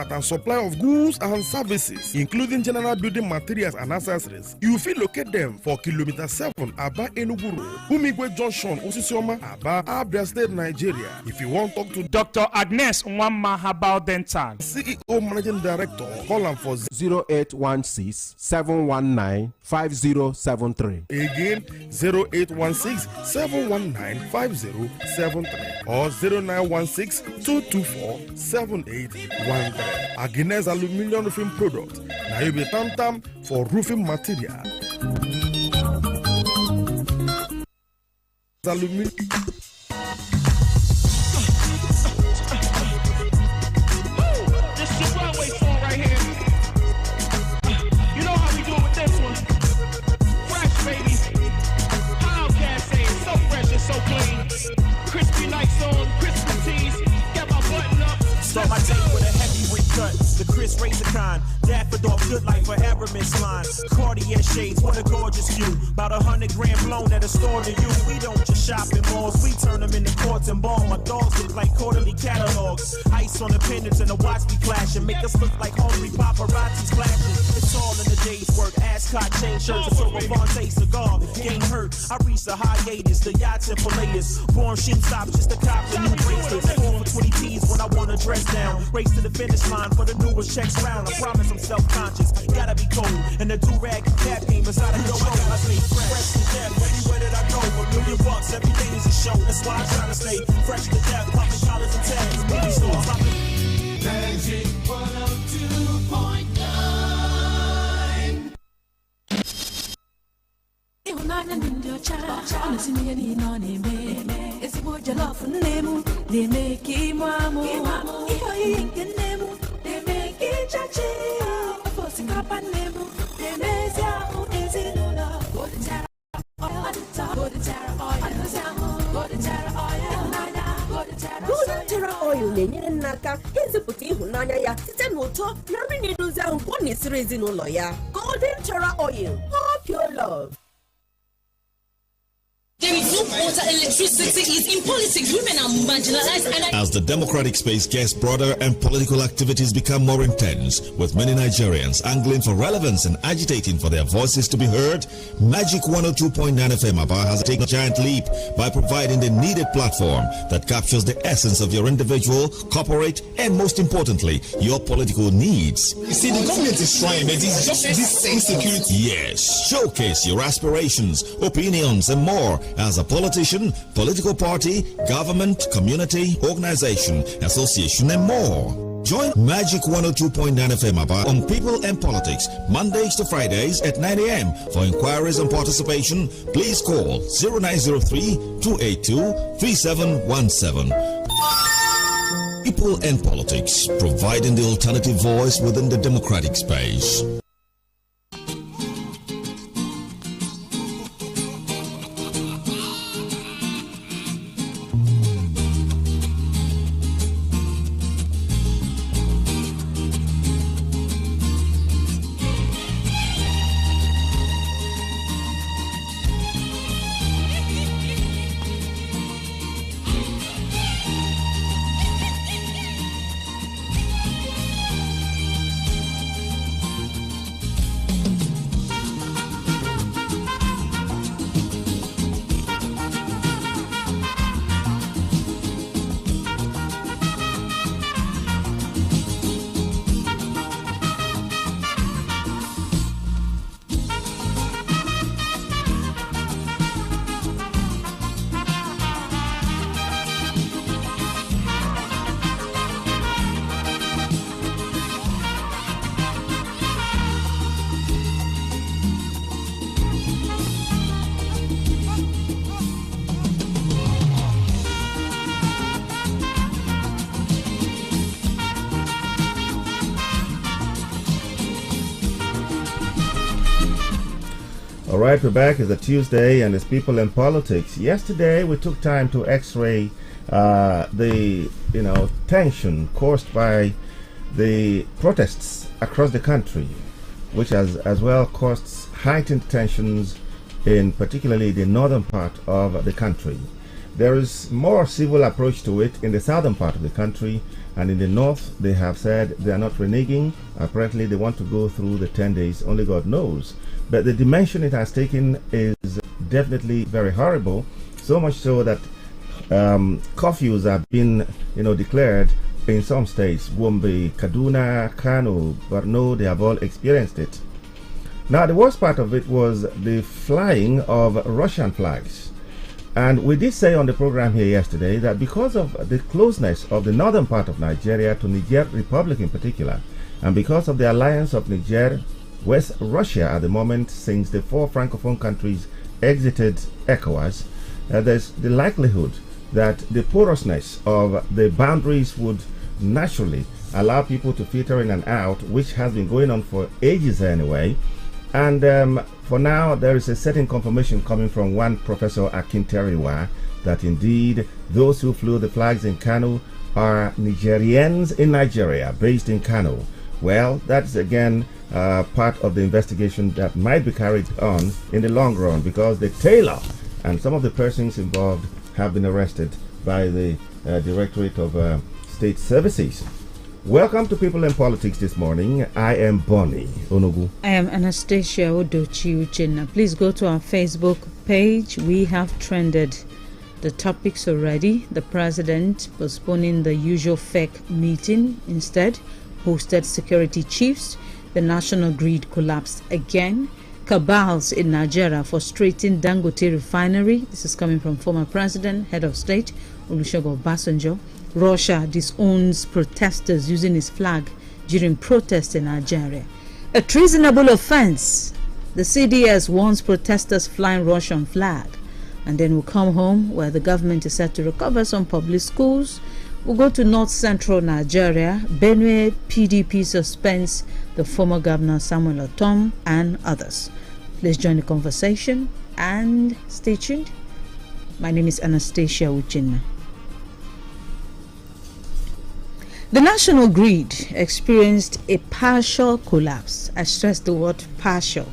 and supply of goods and services, including general building materials and accessories. You will locate them for kilometer 7 Aba Enugu Road, Umigwe Junction, Osisioma, Aba, Abia State, Nigeria. If you want to talk to Dr. Agnes Nwamma Herbal Dental, CEO Managing Director, call them for 0816-719-5073. Again, 0816-719-5073 or 0916-224-7813. Agnes Aluminium Roofing Product. Now you be tam for roofing material. Aluminium. So clean, crispy nights on, crispy tees. Got my button up. Start my day with a heavy recut. The Chris Razor kind. Daffodil, good life for Aramis line. Cartier shades, what a gorgeous view. About 100 grand blown at a store to you. We don't just shop in malls, we turn them into courts and ball. My dogs look like quarterly catalogs. Ice on the pendants and the watch be clashing. Make us look like hungry paparazzis flashing. It's all in the day's work. Ascot chain shirts, a Silver Vontae cigar. Game hurt, I reached the hiatus. The yachts and filleters. Born sheen stops just to cop the new bracelets. 4 for 20 T's when I want to dress down. Race to the finish line for the newest checks round. I promise I'm self-conscious. Gotta be cold. And the do-rag cap game is out of control. I stay fresh to death. Everywhere that I go, $1,000,000 every day is a show. That's why I'm trying to stay fresh to death. Popping collars and tags. Movie stores. Magic 102.9. Golden Terra Oil na-enyere nna aka ịzụpụta ịhụnanya ya site n'ụtọ na nri na-edozi ahụ nke ọ na-esiri ezinụlọ ya. Golden Terra Oil, pure love. There is no water, electricity is in politics. Women are marginalized. As the democratic space gets broader and political activities become more intense, with many Nigerians angling for relevance and agitating for their voices to be heard, Magic 102.9 FMAba has taken a giant leap by providing the needed platform that captures the essence of your individual, corporate, and most importantly, your political needs. You see, the government is trying, but it's just this insecurity. Yes, showcase your aspirations, opinions, and more as a politician, political party, government, community, organization, association, and more. Join Magic 102.9 FMAba on People and Politics, Mondays to Fridays at 9 a.m. For inquiries and participation, please call 0903-282-3717. People and Politics, providing the alternative voice within the democratic space. All right, we're back. It's a Tuesday and it's People and Politics. Yesterday, we took time to x-ray the tension caused by the protests across the country, which has as well caused heightened tensions in particularly the northern part of the country. There is more civil approach to it in the southern part of the country, And in the north, they have said they are not reneging. Apparently, they want to go through the 10 days. Only God knows. But the dimension it has taken is definitely very horrible. So much so that curfews have been, declared in some states. Gombe, Kaduna, Kano, Borno, they have all experienced it. Now, the worst part of it was the flying of Russian flags. And we did say on the program here yesterday that because of the closeness of the northern part of Nigeria to Niger Republic in particular, and because of the alliance of Niger, West Russia at the moment, since the 4 Francophone countries exited ECOWAS, there's the likelihood that the porousness of the boundaries would naturally allow people to filter in and out, which has been going on for ages anyway. And for now, there is a certain confirmation coming from one Professor Akinteriwa that indeed those who flew the flags in Kano are Nigerians in Nigeria, based in Kano. Well, that's again part of the investigation that might be carried on in the long run, because the tailor and some of the persons involved have been arrested by the Directorate of State Services. Welcome to People in Politics this morning. I am Bonnie Onogu. I am Anastasia Odochi Uchenna. Please go to our Facebook page. We have trended the topics already. The president postponing the usual fake meeting, instead hosted security chiefs. The national grid collapsed again. Cabals in Nigeria frustrating Dangote refinery. This is coming from former president, head of state, Olusegun Obasanjo. Russia disowns protesters using his flag during protests in Nigeria. A treasonable offense. The CDS warns protesters flying Russian flag. And then we'll come home, where the government is set to recover some public schools. We'll go to north central Nigeria. Benue PDP suspends the former governor Samuel Otom and others. Please join the conversation and stay tuned. My name is Anastasia Uchenna. The national grid experienced a partial collapse. I stress the word partial.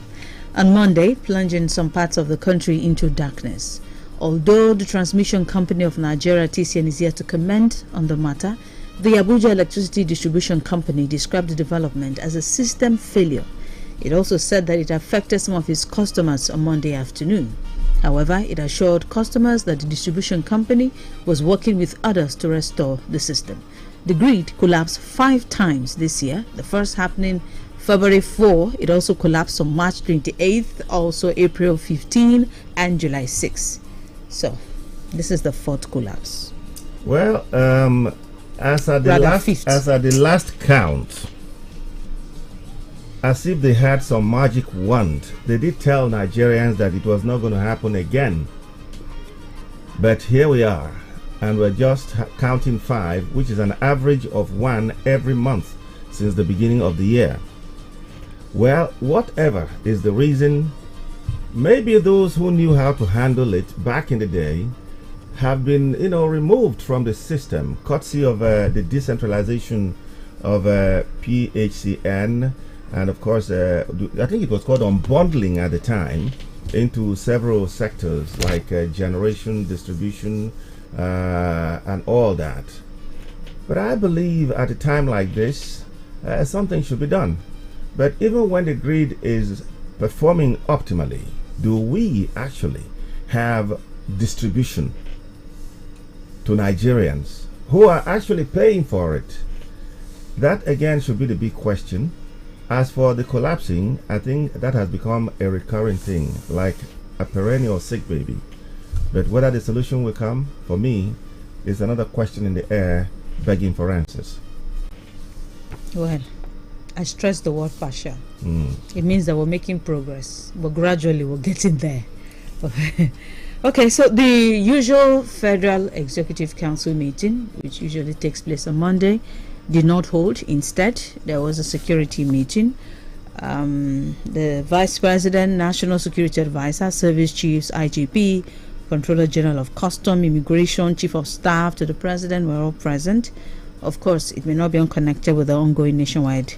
On Monday, plunging some parts of the country into darkness. Although the Transmission Company of Nigeria, TCN, is yet to comment on the matter, the Abuja Electricity Distribution Company described the development as a system failure. It also said that it affected some of its customers on Monday afternoon. However, it assured customers that the distribution company was working with others to restore the system. The grid collapsed 5 times this year, the first happening February 4. It also collapsed on March 28th, also April 15 and July 6. So, this is the 4th collapse. Well, as at the last count, as if they had some magic wand, they did tell Nigerians that it was not going to happen again. But here we are. And we're just counting 5, which is an average of 1 every month since the beginning of the year. Well, whatever is the reason, maybe those who knew how to handle it back in the day have been, removed from the system, courtesy of the decentralization of PHCN, and of course, I think it was called unbundling at the time, into several sectors like generation, distribution, and all that. But I believe at a time like this, something should be done. But even when the grid is performing optimally, do we actually have distribution to Nigerians who are actually paying for it? That again should be the big question. As for the collapsing, I think that has become a recurring thing, like a perennial sick baby. But whether the solution will come, for me, is another question in the air, begging for answers. Well, I stress the word partial. It means that we're making progress, but gradually we're getting there. Okay, so the usual Federal Executive Council meeting, which usually takes place on Monday, did not hold. Instead, there was a security meeting. The Vice President, National Security Advisor, Service Chiefs, IGP, Controller General of Custom, Immigration, Chief of Staff to the President were all present. Of course, it may not be unconnected with the ongoing nationwide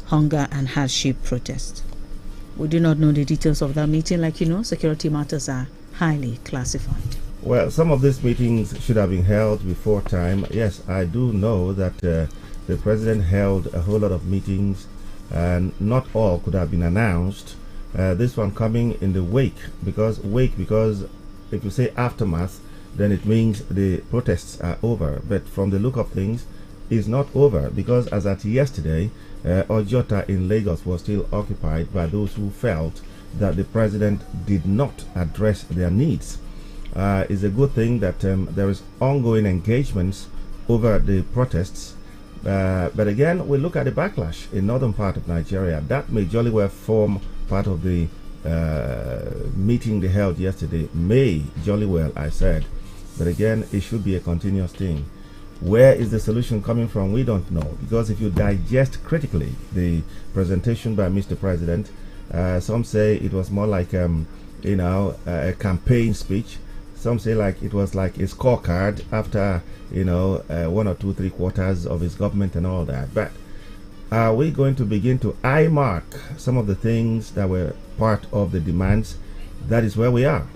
hunger and hardship protest. We do not know the details of that meeting. Like security matters are highly classified. Well, some of these meetings should have been held before time. Yes, I do know that the president held a whole lot of meetings, and not all could have been announced. This one coming in the wake, because if you say aftermath, then it means the protests are over. But from the look of things, it's not over, because as at yesterday, Ojota in Lagos was still occupied by those who felt that the president did not address their needs. It's a good thing that there is ongoing engagements over the protests. But again, we look at the backlash in northern part of Nigeria. That may jolly well form part of the meeting they held yesterday. May jolly well, I said. But again, it should be a continuous thing. Where is the solution coming from? We don't know. Because if you digest critically the presentation by Mr. President, some say it was more like a campaign speech. Some say like it was like a scorecard after 1 or 2, 3 quarters of his government and all that. But are we going to begin to eye mark some of the things that were part of the demands? That is where we are.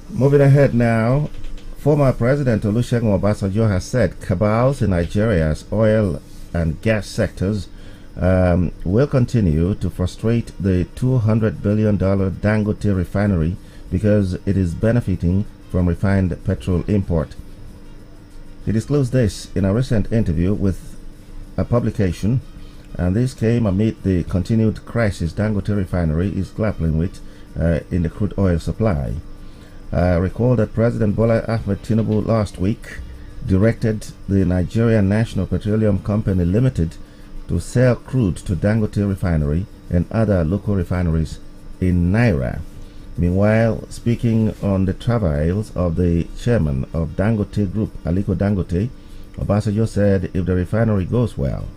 Moving ahead now, former President Olusegun Obasanjo has said cabals in Nigeria's oil and gas sectors will continue to frustrate the $200 billion Dangote refinery because it is benefiting from refined petrol import. He disclosed this in a recent interview with a publication, and this came amid the continued crisis Dangote refinery is grappling with in the crude oil supply. Recall that President Bola Ahmed Tinubu last week directed the Nigerian National Petroleum Company Limited to sell crude to Dangote refinery and other local refineries in Naira. Meanwhile, speaking on the travails of the chairman of Dangote Group, Aliko Dangote, Obasanjo said if the refinery goes well,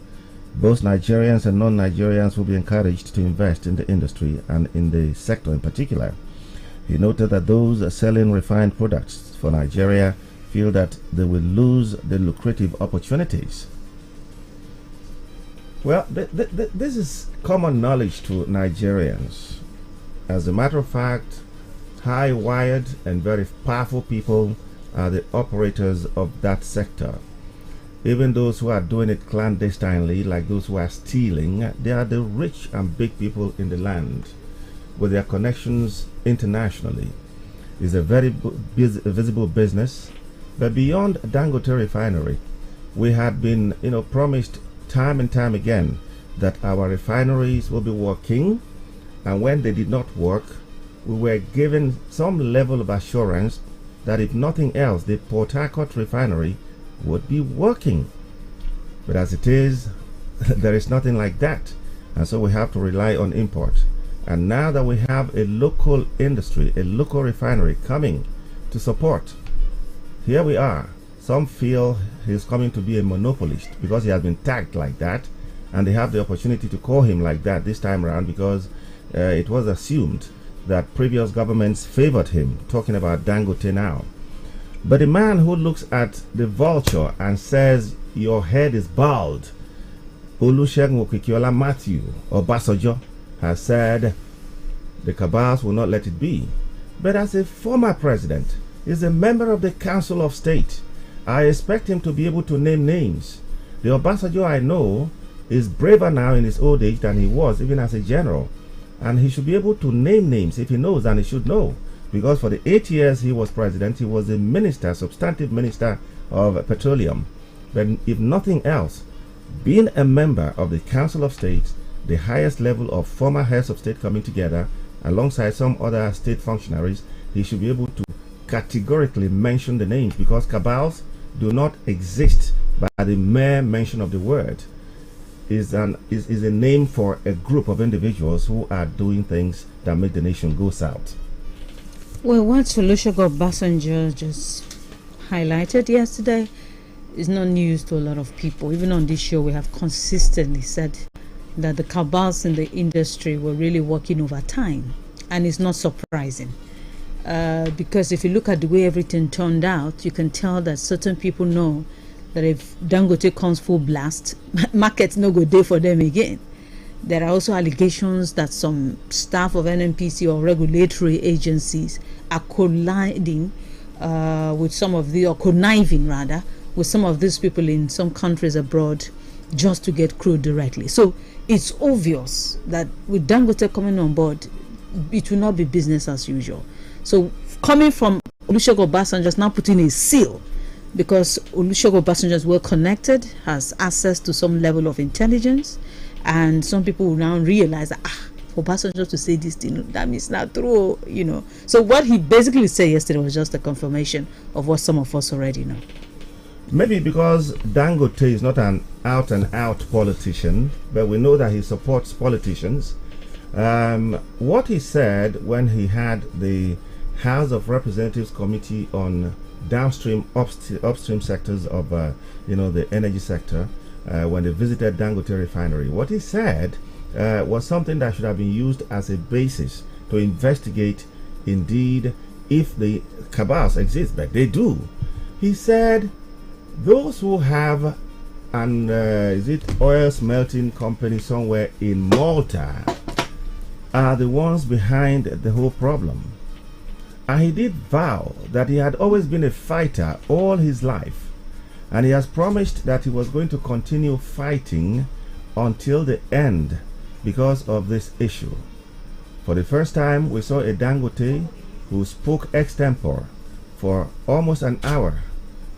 both Nigerians and non-Nigerians will be encouraged to invest in the industry and in the sector in particular. He noted that those selling refined products for Nigeria feel that they will lose the lucrative opportunities. Well, this is common knowledge to Nigerians. As a matter of fact, high-wired and very powerful people are the operators of that sector. Even those who are doing it clandestinely, like those who are stealing, they are the rich and big people in the land with their connections internationally. It's a very visible business. But beyond Dangote refinery, we had been promised time and time again that our refineries will be working, and when they did not work, we were given some level of assurance that if nothing else, the Port Harcourt refinery would be working. But as it is, there is nothing like that, and so we have to rely on import. And now that we have a local industry, a local refinery coming to support, here we are. Some feel he's coming to be a monopolist because he has been tagged like that, and they have the opportunity to call him like that this time around because it was assumed that previous governments favored him, talking about Dangote now. But the man who looks at the vulture and says, your head is bald, Olusegun Okikiola Matthew Obasanjo, has said the cabals will not let it be. But as a former president, he's a member of the Council of State. I expect him to be able to name names. The Obasanjo I know is braver now in his old age than he was even as a general. And he should be able to name names. If he knows, then he should know. Because for the 8 years he was president, he was a minister, substantive minister of petroleum. But if nothing else, being a member of the Council of State, the highest level of former heads of state coming together, alongside some other state functionaries, he should be able to categorically mention the names, because cabals do not exist by the mere mention of the word. Is a name for a group of individuals who are doing things that make the nation go south. Well, what Olusegun Obasanjo just highlighted yesterday is not news to a lot of people. Even on this show, we have consistently said that the cabals in the industry were really working overtime, and it's not surprising. Because if you look at the way everything turned out, you can tell that certain people know that if Dangote comes full blast, markets no go day for them again. There are also allegations that some staff of NNPC or regulatory agencies are colliding with some of the, or conniving rather, with some of these people in some countries abroad just to get crude directly. So it's obvious that with Dangote coming on board, it will not be business as usual. So coming from Olusegun Obasanjo, just now putting a seal, because Olusegun Obasanjo is well connected, has access to some level of intelligence, and some people will now realize that for Obasanjo to say this thing, that means not true, you know. So what he basically said yesterday was just a confirmation of what some of us already know. Maybe because Dangote is not an out-and-out politician, but we know that he supports politicians. What he said when he had the House of Representatives Committee on downstream, upstream sectors of, the energy sector, when they visited Dangote refinery, what he said was something that should have been used as a basis to investigate, indeed, if the cabals exist, but they do. He said those who have an oil smelting company somewhere in Malta are the ones behind the whole problem. And he did vow that he had always been a fighter all his life, and he has promised that he was going to continue fighting until the end because of this issue. For the first time, we saw a Dangote who spoke extempore for almost an hour,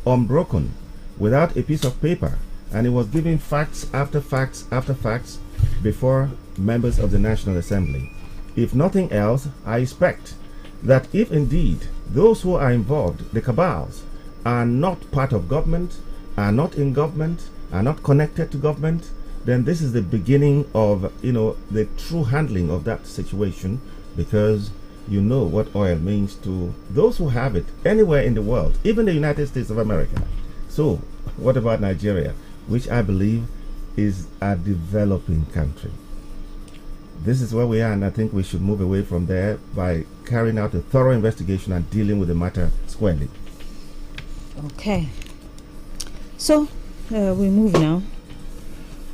unbroken, without a piece of paper, and he was giving facts after facts after facts before members of the National Assembly. If nothing else, I expect that if indeed those who are involved, the cabals, are not part of government, are not in government, are not connected to government, then this is the beginning of, the true handling of that situation, because you know what oil means to those who have it anywhere in the world, even the United States of America. So, what about Nigeria, which I believe is a developing country? This is where we are, and I think we should move away from there by carrying out a thorough investigation and dealing with the matter squarely. Okay. So, we move now.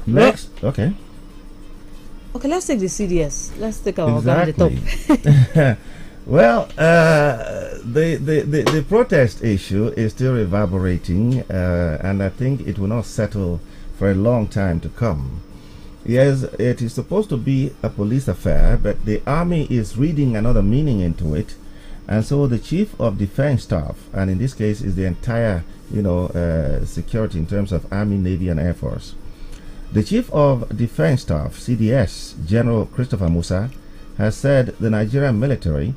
Next, okay. Okay, let's take the CDS. Let's take our exactly. top. Well, the protest issue is still reverberating, and I think it will not settle for a long time to come. Yes, it is supposed to be a police affair, but the army is reading another meaning into it, and so the chief of defense staff, and in this case is the entire, security in terms of army, navy, and air force. The chief of defense staff, CDS, General Christopher Musa, has said the Nigerian military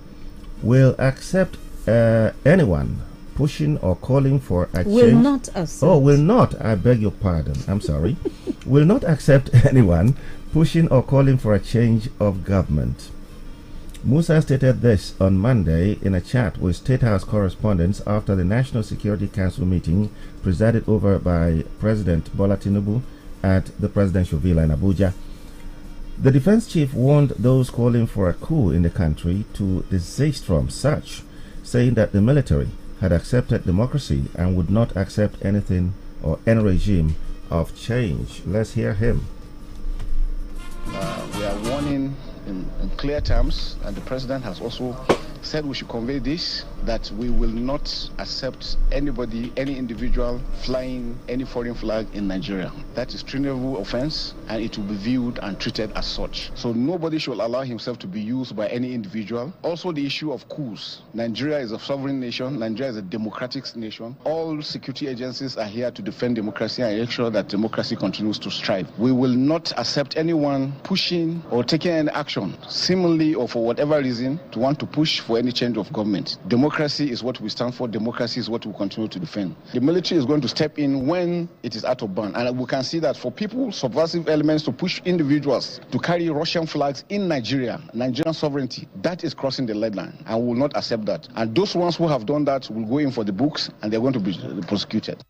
will accept anyone pushing or calling for a change. Will not accept. Oh, will not. I beg your pardon. I'm sorry. Will not accept anyone pushing or calling for a change of government. Musa stated this on Monday in a chat with State House correspondents after the National Security Council meeting presided over by President Bola Tinubu at the presidential villa in Abuja. The defense chief warned those calling for a coup in the country to desist from such, saying that the military had accepted democracy and would not accept anything or any regime of change. Let's hear him. We are warning in clear terms, and the president has also said we should convey this, that we will not accept anybody, any individual flying any foreign flag in Nigeria. That is treasonable offense, and it will be viewed and treated as such. So nobody should allow himself to be used by any individual. Also the issue of coups. Nigeria is a sovereign nation. Nigeria is a democratic nation. All security agencies are here to defend democracy and ensure that democracy continues to strive. We will not accept anyone pushing or taking any action, seemingly or for whatever reason, to want to push for any change of government. Democracy is what we stand for. Democracy is what we continue to defend. The military is going to step in when it is out of bounds. And we can see that for people, subversive elements to push individuals to carry Russian flags in Nigeria, Nigerian sovereignty, that is crossing the red line. And we will not accept that. And those ones who have done that will go in for the books, and they're going to be prosecuted.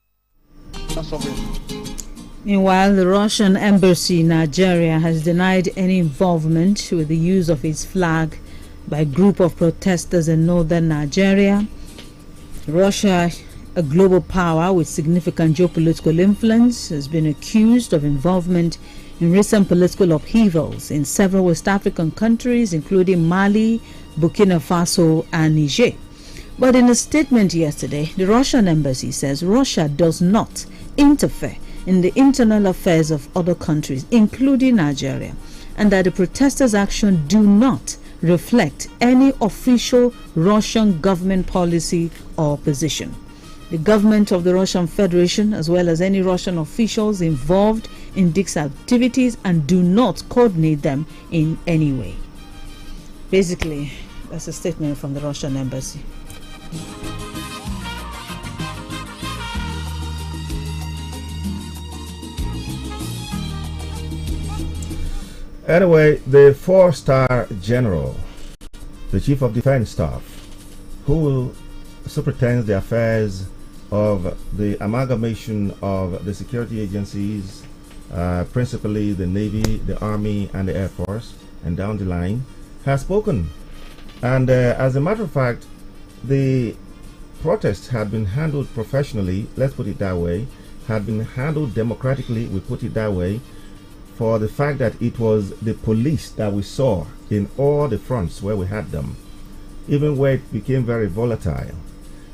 Meanwhile, the Russian embassy in Nigeria has denied any involvement with the use of its flag by a group of protesters in northern Nigeria. Russia a global power with significant geopolitical influence, has been accused of involvement in recent political upheavals in several West African countries, including Mali, Burkina Faso, and Niger. But in a statement yesterday, the Russian embassy says Russia does not interfere in the internal affairs of other countries, including Nigeria, and that the protesters' action do not reflect any official Russian government policy or position. The government of the Russian Federation, as well as any Russian officials involved in these activities, and do not coordinate them in any way. Basically, that's a statement from the Russian embassy. Anyway, the 4-star general, the chief of defense staff, who superintends the affairs of the amalgamation of the security agencies, principally the Navy, the Army, and the Air Force, and down the line, has spoken. And as a matter of fact, the protests had been handled professionally, let's put it that way, had been handled democratically, we put it that way, for the fact that it was the police that we saw in all the fronts where we had them, even where it became very volatile.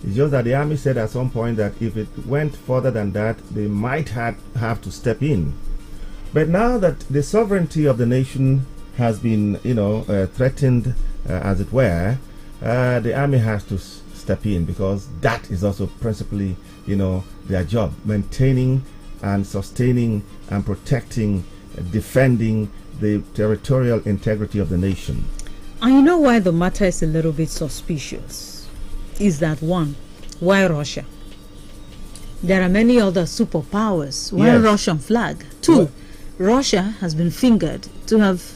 It's just that the army said at some point that if it went further than that, they might have to step in. But now that the sovereignty of the nation has been, threatened, as it were, the army has to step in, because that is also principally, their job, maintaining and sustaining and protecting, defending the territorial integrity of the nation. And you know why the matter is a little bit suspicious? Is that one, why Russia? There are many other superpowers. Why Russian flag? Two, Russia has been fingered to have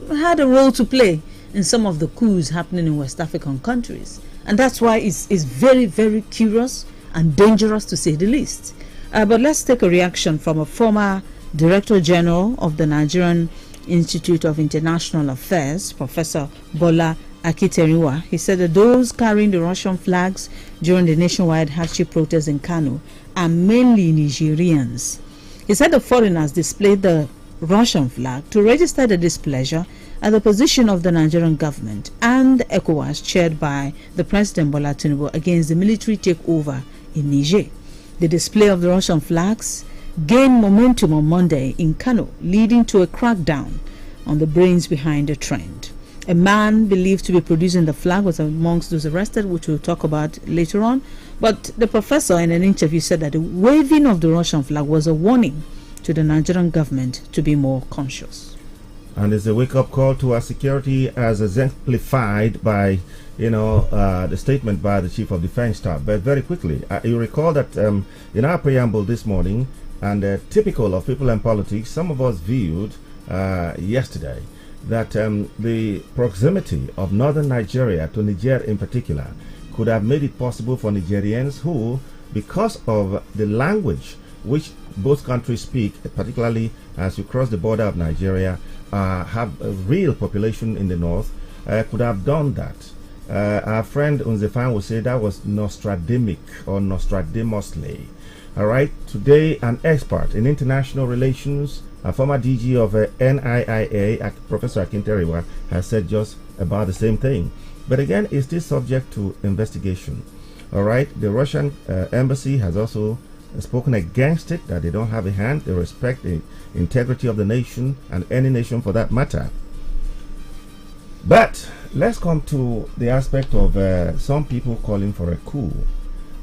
had a role to play in some of the coups happening in West African countries. And that's why it's very, very curious and dangerous, to say the least. But let's take a reaction from a former Director General of the Nigerian Institute of International Affairs, Professor Bola Akiteriwa. He said that those carrying the Russian flags during the nationwide hardship protests in Kano are mainly Nigerians. He said the foreigners displayed the Russian flag to register the displeasure at the position of the Nigerian government and ECOWAS, chaired by the President Bola Tinubu, against the military takeover in Niger. The display of the Russian flags gained momentum on Monday in Kano, leading to a crackdown on the brains behind the trend. A man believed to be producing the flag was amongst those arrested, which we'll talk about later on. But the professor, in an interview, said that the waving of the Russian flag was a warning to the Nigerian government to be more conscious. And it's a wake-up call to our security, as exemplified by, the statement by the Chief of Defense Staff. But very quickly, you recall that in our preamble this morning, and typical of people and politics, some of us viewed yesterday that the proximity of northern Nigeria to Niger in particular could have made it possible for Nigerians who, because of the language which both countries speak, particularly as you cross the border of Nigeria, have a real population in the north, could have done that. Our friend Unzefan would say that was Nostrademic or Nostradamusly. All right, today an expert in international relations, a former DG of NIIA, Professor Akinteriwa, has said just about the same thing. But again, it's still subject to investigation. All right, the Russian embassy has also spoken against it, that they don't have a hand, they respect the integrity of the nation and any nation for that matter. But let's come to the aspect of some people calling for a coup.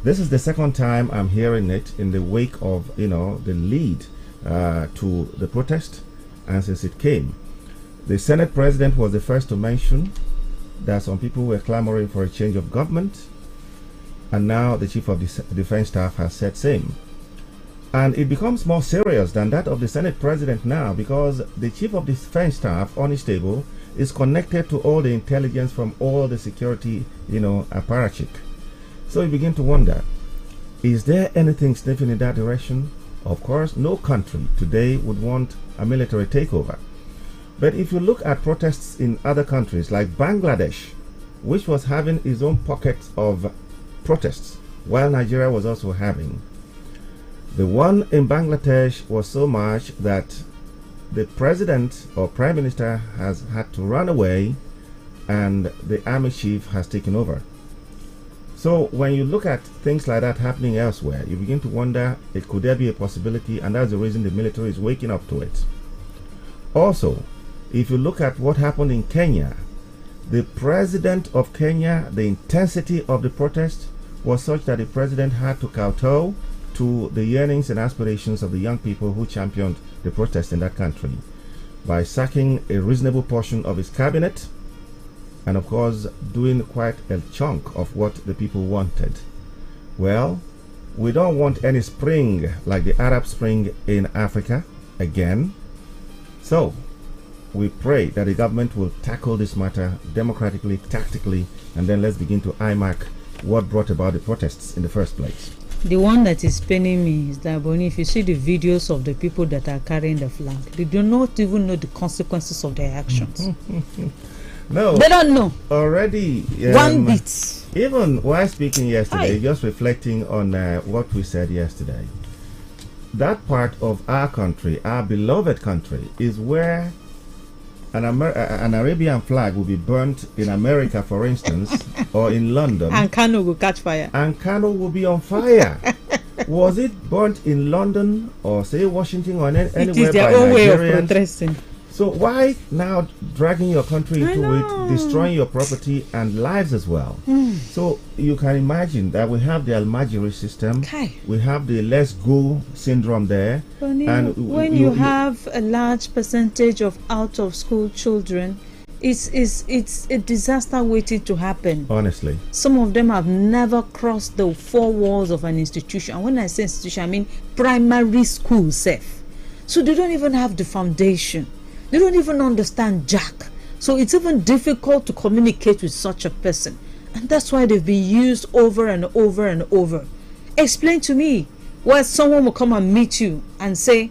This is the second time I'm hearing it in the wake of, the lead to the protest, and since it came. The Senate President was the first to mention that some people were clamoring for a change of government, and now the Chief of Defense Staff has said same. And it becomes more serious than that of the Senate President now, because the Chief of Defense Staff on his table is connected to all the intelligence from all the security, apparatchik. So you begin to wonder, is there anything sniffing in that direction? Of course, no country today would want a military takeover. But if you look at protests in other countries like Bangladesh, which was having its own pockets of protests while Nigeria was also having. The one in Bangladesh was so much that the president or prime minister has had to run away and the army chief has taken over. So when you look at things like that happening elsewhere, you begin to wonder, could there be a possibility? And that's the reason the military is waking up to it. Also, if you look at what happened in Kenya, the president of Kenya, the intensity of the protest was such that the president had to kowtow to the yearnings and aspirations of the young people who championed the protest in that country by sacking a reasonable portion of his cabinet and of course doing quite a chunk of what the people wanted. Well, we don't want any spring like the Arab Spring in Africa again. So we pray that the government will tackle this matter democratically, tactically, and then let's begin to IMAC what brought about the protests in the first place. The one that is paining me is that, Bonnie, if you see the videos of the people that are carrying the flag, they do not even know the consequences of their actions. No, they don't know already. One bit. Even while speaking yesterday, just reflecting on what we said yesterday, that part of our country, our beloved country, is where an Arabian flag will be burnt in America, for instance, or in London. And Kano will catch fire. And Kano will be on fire. Was it burnt in London or say Washington or anywhere by Nigerians? It is their own way of protesting. So why now dragging your country into it, destroying your property and lives as well? So you can imagine that we have the Almajiri system, we have the let's go syndrome there. And when you have a large percentage of out of school children, it's a disaster waiting to happen. Honestly. Some of them have never crossed the four walls of an institution. And when I say institution, I mean primary school safe. So they don't even have the foundation. They don't even understand Jack. So it's even difficult to communicate with such a person. And that's why they've been used over and over and over. Explain to me where someone will come and meet you and say,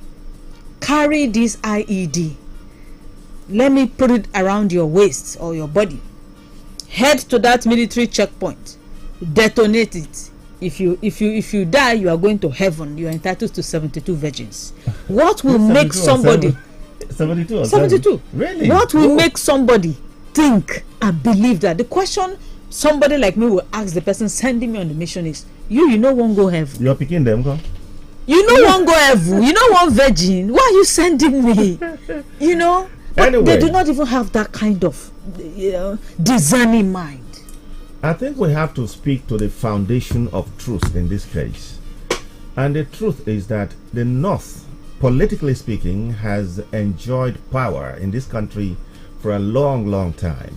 carry this IED. Let me put it around your waist or your body. Head to that military checkpoint. Detonate it. If you die, you are going to heaven. You are entitled to 72 virgins. What will make somebody... 72 or 72. Really? What will make somebody think and believe that? The question somebody like me will ask the person sending me on the mission is, you know won't go heaven. You're picking them, go. You know won't go heaven. You know one virgin. Why are you sending me? You know? But anyway, they do not even have that kind of discerning mind. I think we have to speak to the foundation of truth in this case. And the truth is that the North, politically speaking, has enjoyed power in this country for a long, long time.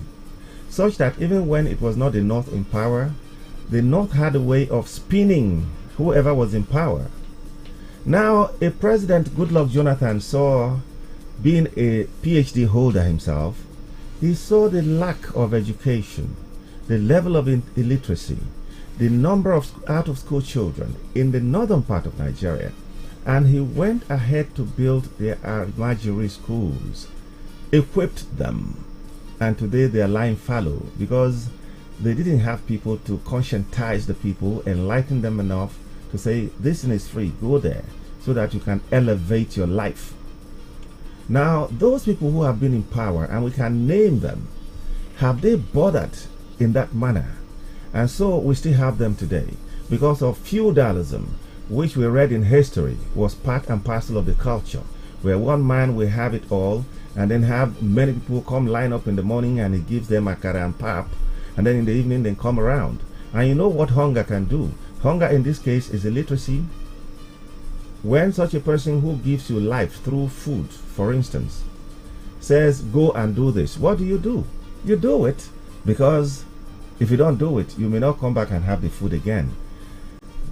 Such that even when it was not the North in power, the North had a way of spinning whoever was in power. Now, a President Goodluck Jonathan saw, being a PhD holder himself, he saw the lack of education, the level of illiteracy, the number of out-of-school children in the northern part of Nigeria. And he went ahead to build their Almajiri schools, equipped them, and today they are lying fallow because they didn't have people to conscientize the people, enlighten them enough to say, this thing is free, go there, so that you can elevate your life. Now, those people who have been in power, and we can name them, have they bothered in that manner? And so we still have them today because of feudalism, which we read in history was part and parcel of the culture, where one man will have it all and then have many people come line up in the morning and he gives them akara and pap, and then in the evening they come around. And you know what hunger can do? Hunger in this case is illiteracy. When such a person who gives you life through food, for instance, says go and do this, what do? You do it, because if you don't do it, you may not come back and have the food again.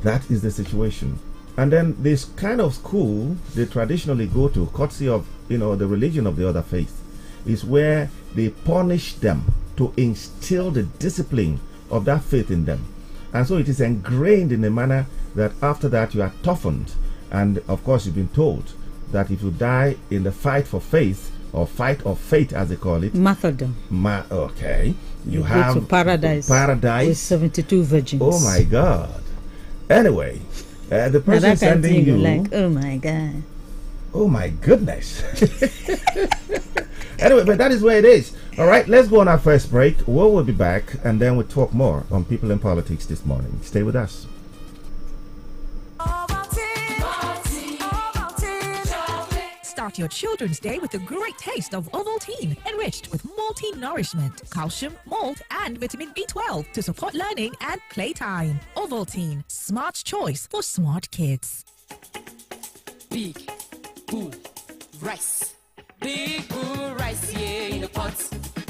That is the situation. And then this kind of school they traditionally go to, courtesy of the religion of the other faith, is where they punish them to instill the discipline of that faith in them. And so it is ingrained in a manner that after that you are toughened. And of course you've been told that if you die in the fight for faith, or fight of faith as they call it, martyrdom. Okay. You go have to paradise with 72 virgins. Oh my God. Anyway, the person that sending you, like, oh my God. Oh my goodness. Anyway, but that is where it is. All right, let's go on our first break. We'll be back, and then we'll talk more on People in Politics this morning. Stay with us. Start your children's day with a great taste of Ovaltine, enriched with multi-nourishment, calcium, malt, and vitamin B12 to support learning and playtime. Ovaltine, smart choice for smart kids. Big Boo Rice. Big Boo Rice, yeah, in the pot.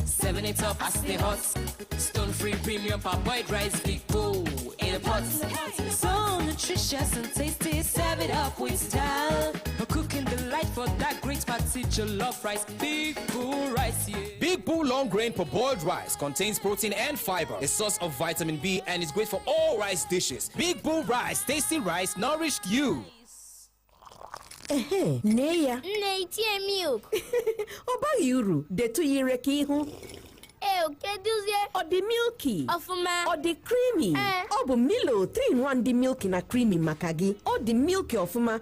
7 it up, I stay hot. Stone-free premium parboiled rice. Big Boo in the pot. So nutritious and tasty, serve it up with style. A cooking delight for that great party, jollof rice. Big Boo Rice, yeah. Big Boo long grain parboiled rice contains protein and fiber, a source of vitamin B, and is great for all rice dishes. Big Boo Rice, tasty rice, nourished you. Nne ya. Nne itie milk. Ọ baghị uru, detu yire ka ihu. Keduzie. Ọ dị milky. Ọfụma. Ọ dị creamy. Ọ bụ Milo 3-in-1 dị milky na creamy maka gị. Ọ dị milky ọfụma.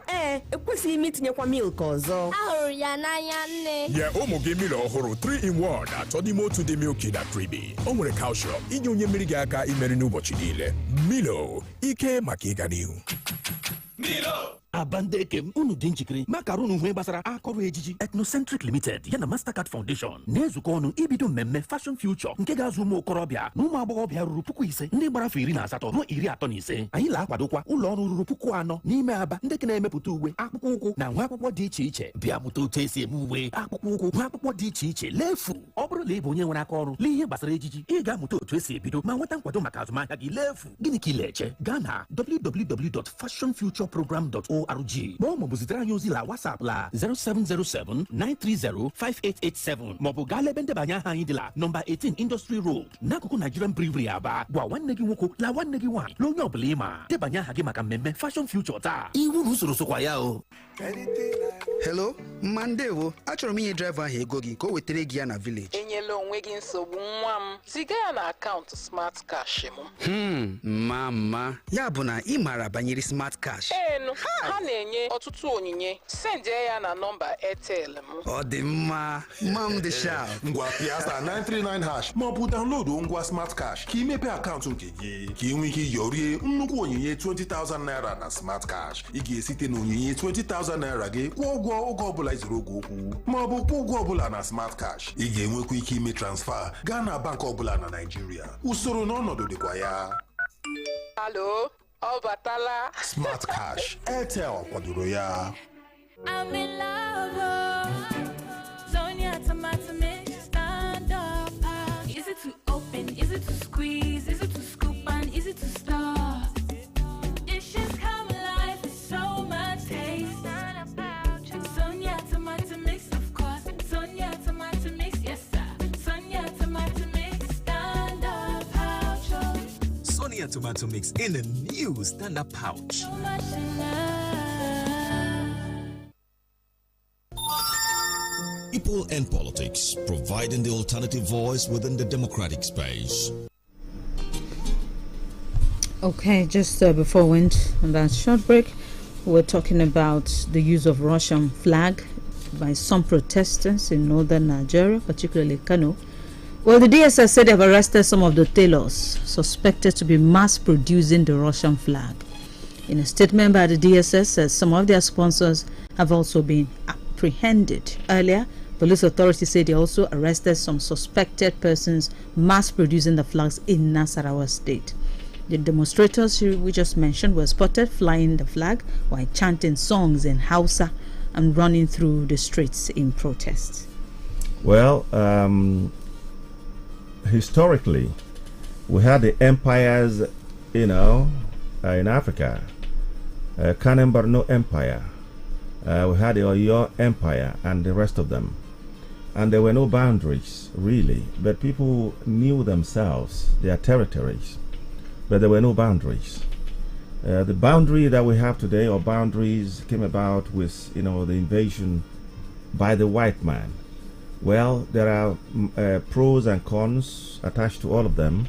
Ekwesịghị m itinyekwa milk ọzọ. Ahụrụ ya n'anya nne. Nye ụmụ gị Milo ọhụrụ 3-in-1 atọ n'ime otu dị milky na creamy. O nwere calcium inye onye mmiri gị aka imeri n'ụbọchị niile. Milo, ike maka ịga n'ihu. Milo! Abandekem unu dị njikere maka arụ n'uhue gbasara akọrọ ejiji Ethnocentric Limited yana Mastercard Foundation na-ezukọ ọnụ ibido mmemme Fashion Future nke ga-azụ ụmụ okorobịa na ụmụ agbọghọbịa ruru 5,000 ndị gbarafe 18 ruo 35. Anyị na-akwadokwa ụlọ ọrụ ruru 4,000 n'ime Aba ndị ka na-emepụta uwe, akpụkpọ ụkwụ na nwa akwụkwọ dị iche iche. Bịa mụta otu esi eme uwe, akpụkpọ ụkwụ, nwa akwụkwọ dị iche iche lefu. Ọ bụrụ na ị bụ onye nwere aka ọrụ n'ihe gbasara ejiji, ị ga-amụta otu esi ebido ma nweta nkwado maka azụmahịa gị lefu. Gịnị ka ị na-eche? Gaa na www.fashionfutureprogram.org maọbụ zitere anyị ozi la WhatsApp la 07079305887 maọbụ gaa lebe ndebanye aha anyị dị la nọmba 18 Industry Road n'akụkụ Nigerian Brewery Aba. Gwa nwanne gị nwoke la nwanne gị nwaanyị na onye ọbụla ịma debanye aha gị maka mmemme Fashion Future taa. Iwu na usoro sokwa ya o. Hello, Mandewo. Achọrọ m inye driver ahụ ego gị ka o wetara gị ya na village. Enyela onwe gị nsogbu nwa m. Ziga ya na akaụntụ Smart Cash m. Mama. Ya bụ na ị maara banyere Smart Cash. Ha na-enye ọtụtụ onyinye. Send ya na nọmba Airtel m. Ọ dị mma. Mam dị sharp. Ngwa Piasta 939# ma ọ bụ download ngwa Smart Cash ka imepe akaụntụ nke gị ka ị nwee ike yorie nnukwu onyinye 20,000 naira na Smart Cash. Ị ga-esite na onyinye 20,000 naira gị kwụọ ụgwọ oge ọbụla izuru oge okwu ma ọ bụ kwụọ ụgwọ ọbụla na Smart Cash. Ị ga-enwekwa ike ime transfer gaa na bank ọbụla na Nigeria. Usoro na ọnọdụ dịkwa ya. Alo, ọ batala. Smart Cash, Airtel kwadoro ya. I'm in love. Sonia tomato mix, stand up. Is it to open? Is it to squeeze? Is it to scoop and is it to stir? Dishes come alive with so much taste. Sonia tomato mix, of course. Sonia tomato mix, yes sir. Sonia tomato mix, stand up pouch. Sonia tomato mix in a new stand-up pouch. So much in love. People and Politics, providing the alternative voice within the democratic space. Okay, just before we went on that short break, we were talking about the use of Russian flag by some protesters in northern Nigeria, particularly Kano. Well, the DSS said they have arrested some of the tailors suspected to be mass producing the Russian flag. In a statement by the DSS, says some of their sponsors have also been apprehended. Earlier, police authorities said they also arrested some suspected persons mass producing the flags in Nasarawa State. The demonstrators we just mentioned were spotted flying the flag while chanting songs in Hausa and running through the streets in protest. Well, historically, we had the empires, in Africa. Kanem Borno Empire. We had the Oyo Empire and the rest of them. And there were no boundaries, really. But people knew themselves, their territories. But there were no boundaries. The boundary that we have today, or boundaries, came about with, the invasion by the white man. Well, there are pros and cons attached to all of them.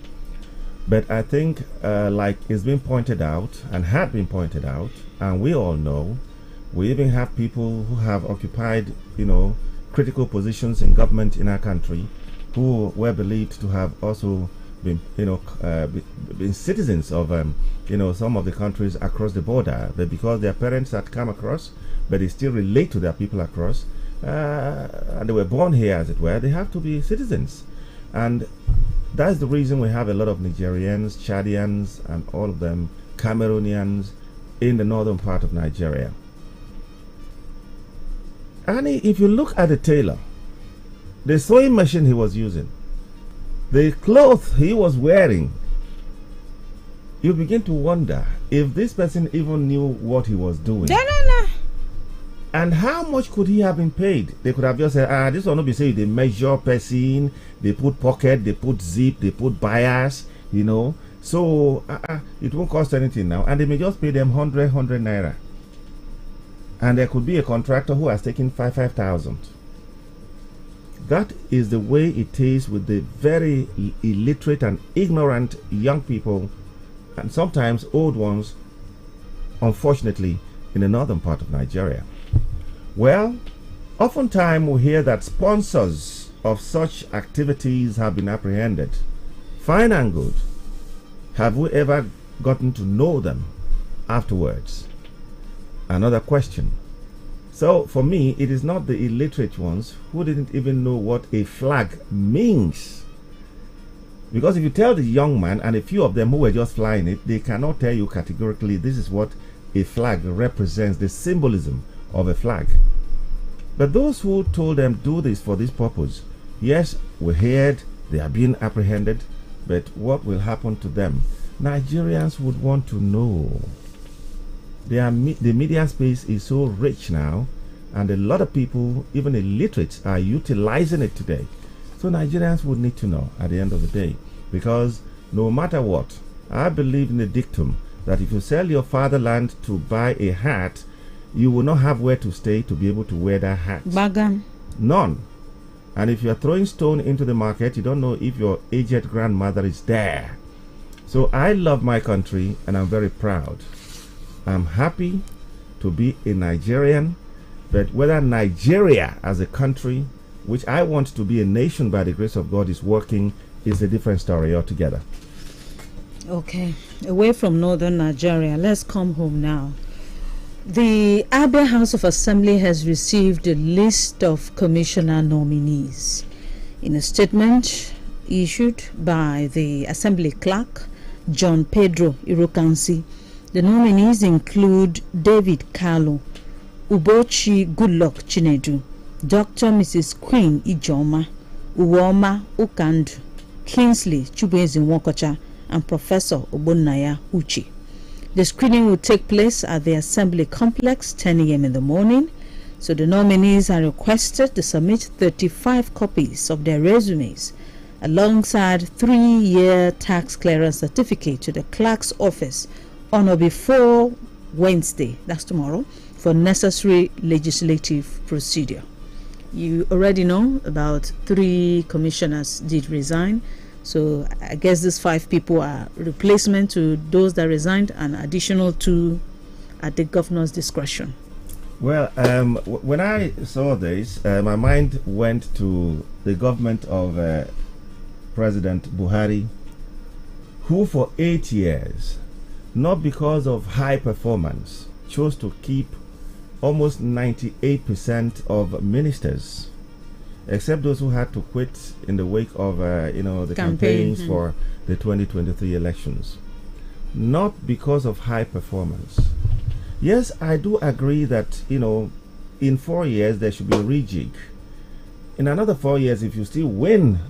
But I think, like it's been pointed out and had been pointed out, and we all know, we even have people who have occupied, critical positions in government in our country, who were believed to have also been, been citizens of, some of the countries across the border, but because their parents had come across, but they still relate to their people across, and they were born here, as it were, they have to be citizens. And that's the reason we have a lot of Nigerians, Chadians, and all of them, Cameroonians, in the northern part of Nigeria. And if you look at the tailor, the sewing machine he was using, the clothes he was wearing, you begin to wonder if this person even knew what he was doing. And how much could he have been paid? They could have just said, this one will be saying they measure person, they put pocket, they put zip, they put bias, So it won't cost anything now. And they may just pay them 100 naira. And there could be a contractor who has taken 5,000. That is the way it is with the very illiterate and ignorant young people, and sometimes old ones, unfortunately, in the northern part of Nigeria. Well, oftentimes we hear that sponsors of such activities have been apprehended. Fine and good. Have we ever gotten to know them afterwards? Another question. So for me, it is not the illiterate ones who didn't even know what a flag means. Because if you tell the young man, and a few of them who were just flying it, they cannot tell you categorically this is what a flag represents, the symbolism of a flag. But those who told them do this for this purpose, yes, we heard they are being apprehended, but what will happen to them? Nigerians would want to know. The media space is so rich now, and a lot of people, even illiterate, are utilizing it today. So Nigerians would need to know at the end of the day, because no matter what, I believe in the dictum that if you sell your fatherland to buy a hat, you will not have where to stay to be able to wear that hat. Bagan. None. And if you are throwing stone into the market, you don't know if your aged grandmother is there. So I love my country, and I'm very proud. I'm happy to be a Nigerian, but whether Nigeria as a country, which I want to be a nation by the grace of God, is working, is a different story altogether. Okay, away from northern Nigeria, let's come home now. The Abia House of Assembly has received a list of commissioner nominees. In a statement issued by the Assembly Clerk, John Pedro Irokansi, the nominees include David Kalu, Ubochi Goodluck Chinedu, Dr. Mrs. Queen Ijoma, Uwoma Ukandu, Kingsley Chubezi Nwokocha, and Professor Obonnaya Uchi. The screening will take place at the Assembly Complex 10 a.m. in the morning. So the nominees are requested to submit 35 copies of their resumes alongside 3-year tax clearance certificate to the clerk's office on or before Wednesday, that's tomorrow, for necessary legislative procedure. You already know about 3 commissioners did resign. So I guess these 5 people are replacement to those that resigned, and additional 2 at the governor's discretion. Well, when I saw this, my mind went to the government of President Buhari, who for 8 years, not because of high performance, chose to keep almost 98% of ministers, except those who had to quit in the wake of the campaigns for the 2023 elections. Not because of high performance. Yes, I do agree that in 4 years there should be a rejig. In another 4 years, if you still win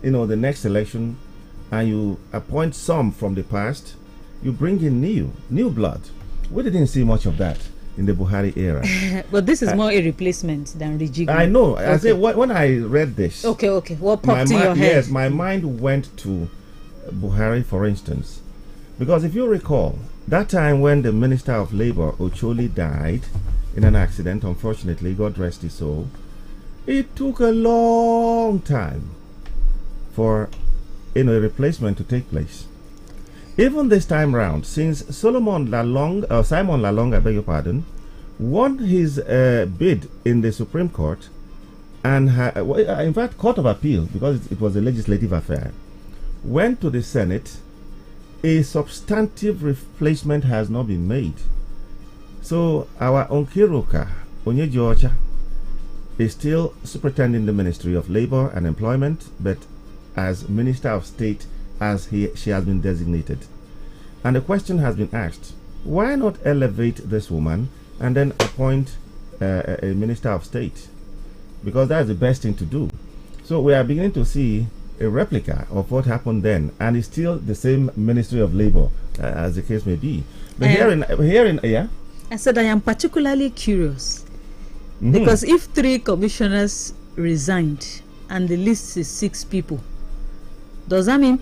the next election and you appoint some from the past, you bring in new blood. We didn't see much of that in the Buhari era. But this is more a replacement than rejigging. I know. Okay. I say when I read this. Okay. What popped in your head? Yes, my mind went to Buhari, for instance, because if you recall that time when the Minister of Labor Ocholi died in an accident, unfortunately, God rest his soul, it took a long time for a replacement to take place. Even this time round, since Simon Lalong, I beg your pardon, won his bid in the Supreme Court, and in fact, Court of Appeal, because it was a legislative affair, went to the Senate, a substantive replacement has not been made. So our Onkiruka Onyejocha is still superintending the Ministry of Labor and Employment, but as Minister of State as she has been designated. And the question has been asked, why not elevate this woman and then appoint a Minister of State? Because that's the best thing to do. So we are beginning to see a replica of what happened then, and it's still the same Ministry of Labor, as the case may be. But yeah? I said I am particularly curious because if 3 commissioners resigned and the list is 6 people, does that mean?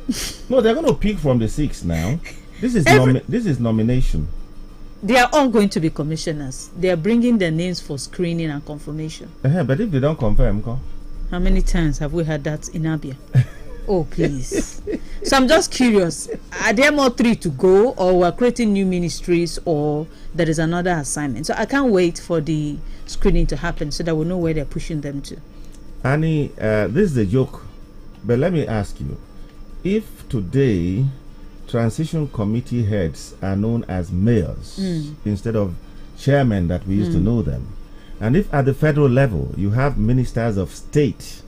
No, they're going to pick from the 6 now. This is this is nomination. They are all going to be commissioners. They are bringing their names for screening and confirmation. But if they don't confirm, how many times have we had that in Abia? Oh, please. So I'm just curious. Are there more 3 to go, or we're creating new ministries, or there is another assignment? So I can't wait for the screening to happen so that we know where they're pushing them to. Annie, this is a joke, but let me ask you. If today transition committee heads are known as mayors instead of chairmen that we used to know them, and if at the federal level you have ministers of state,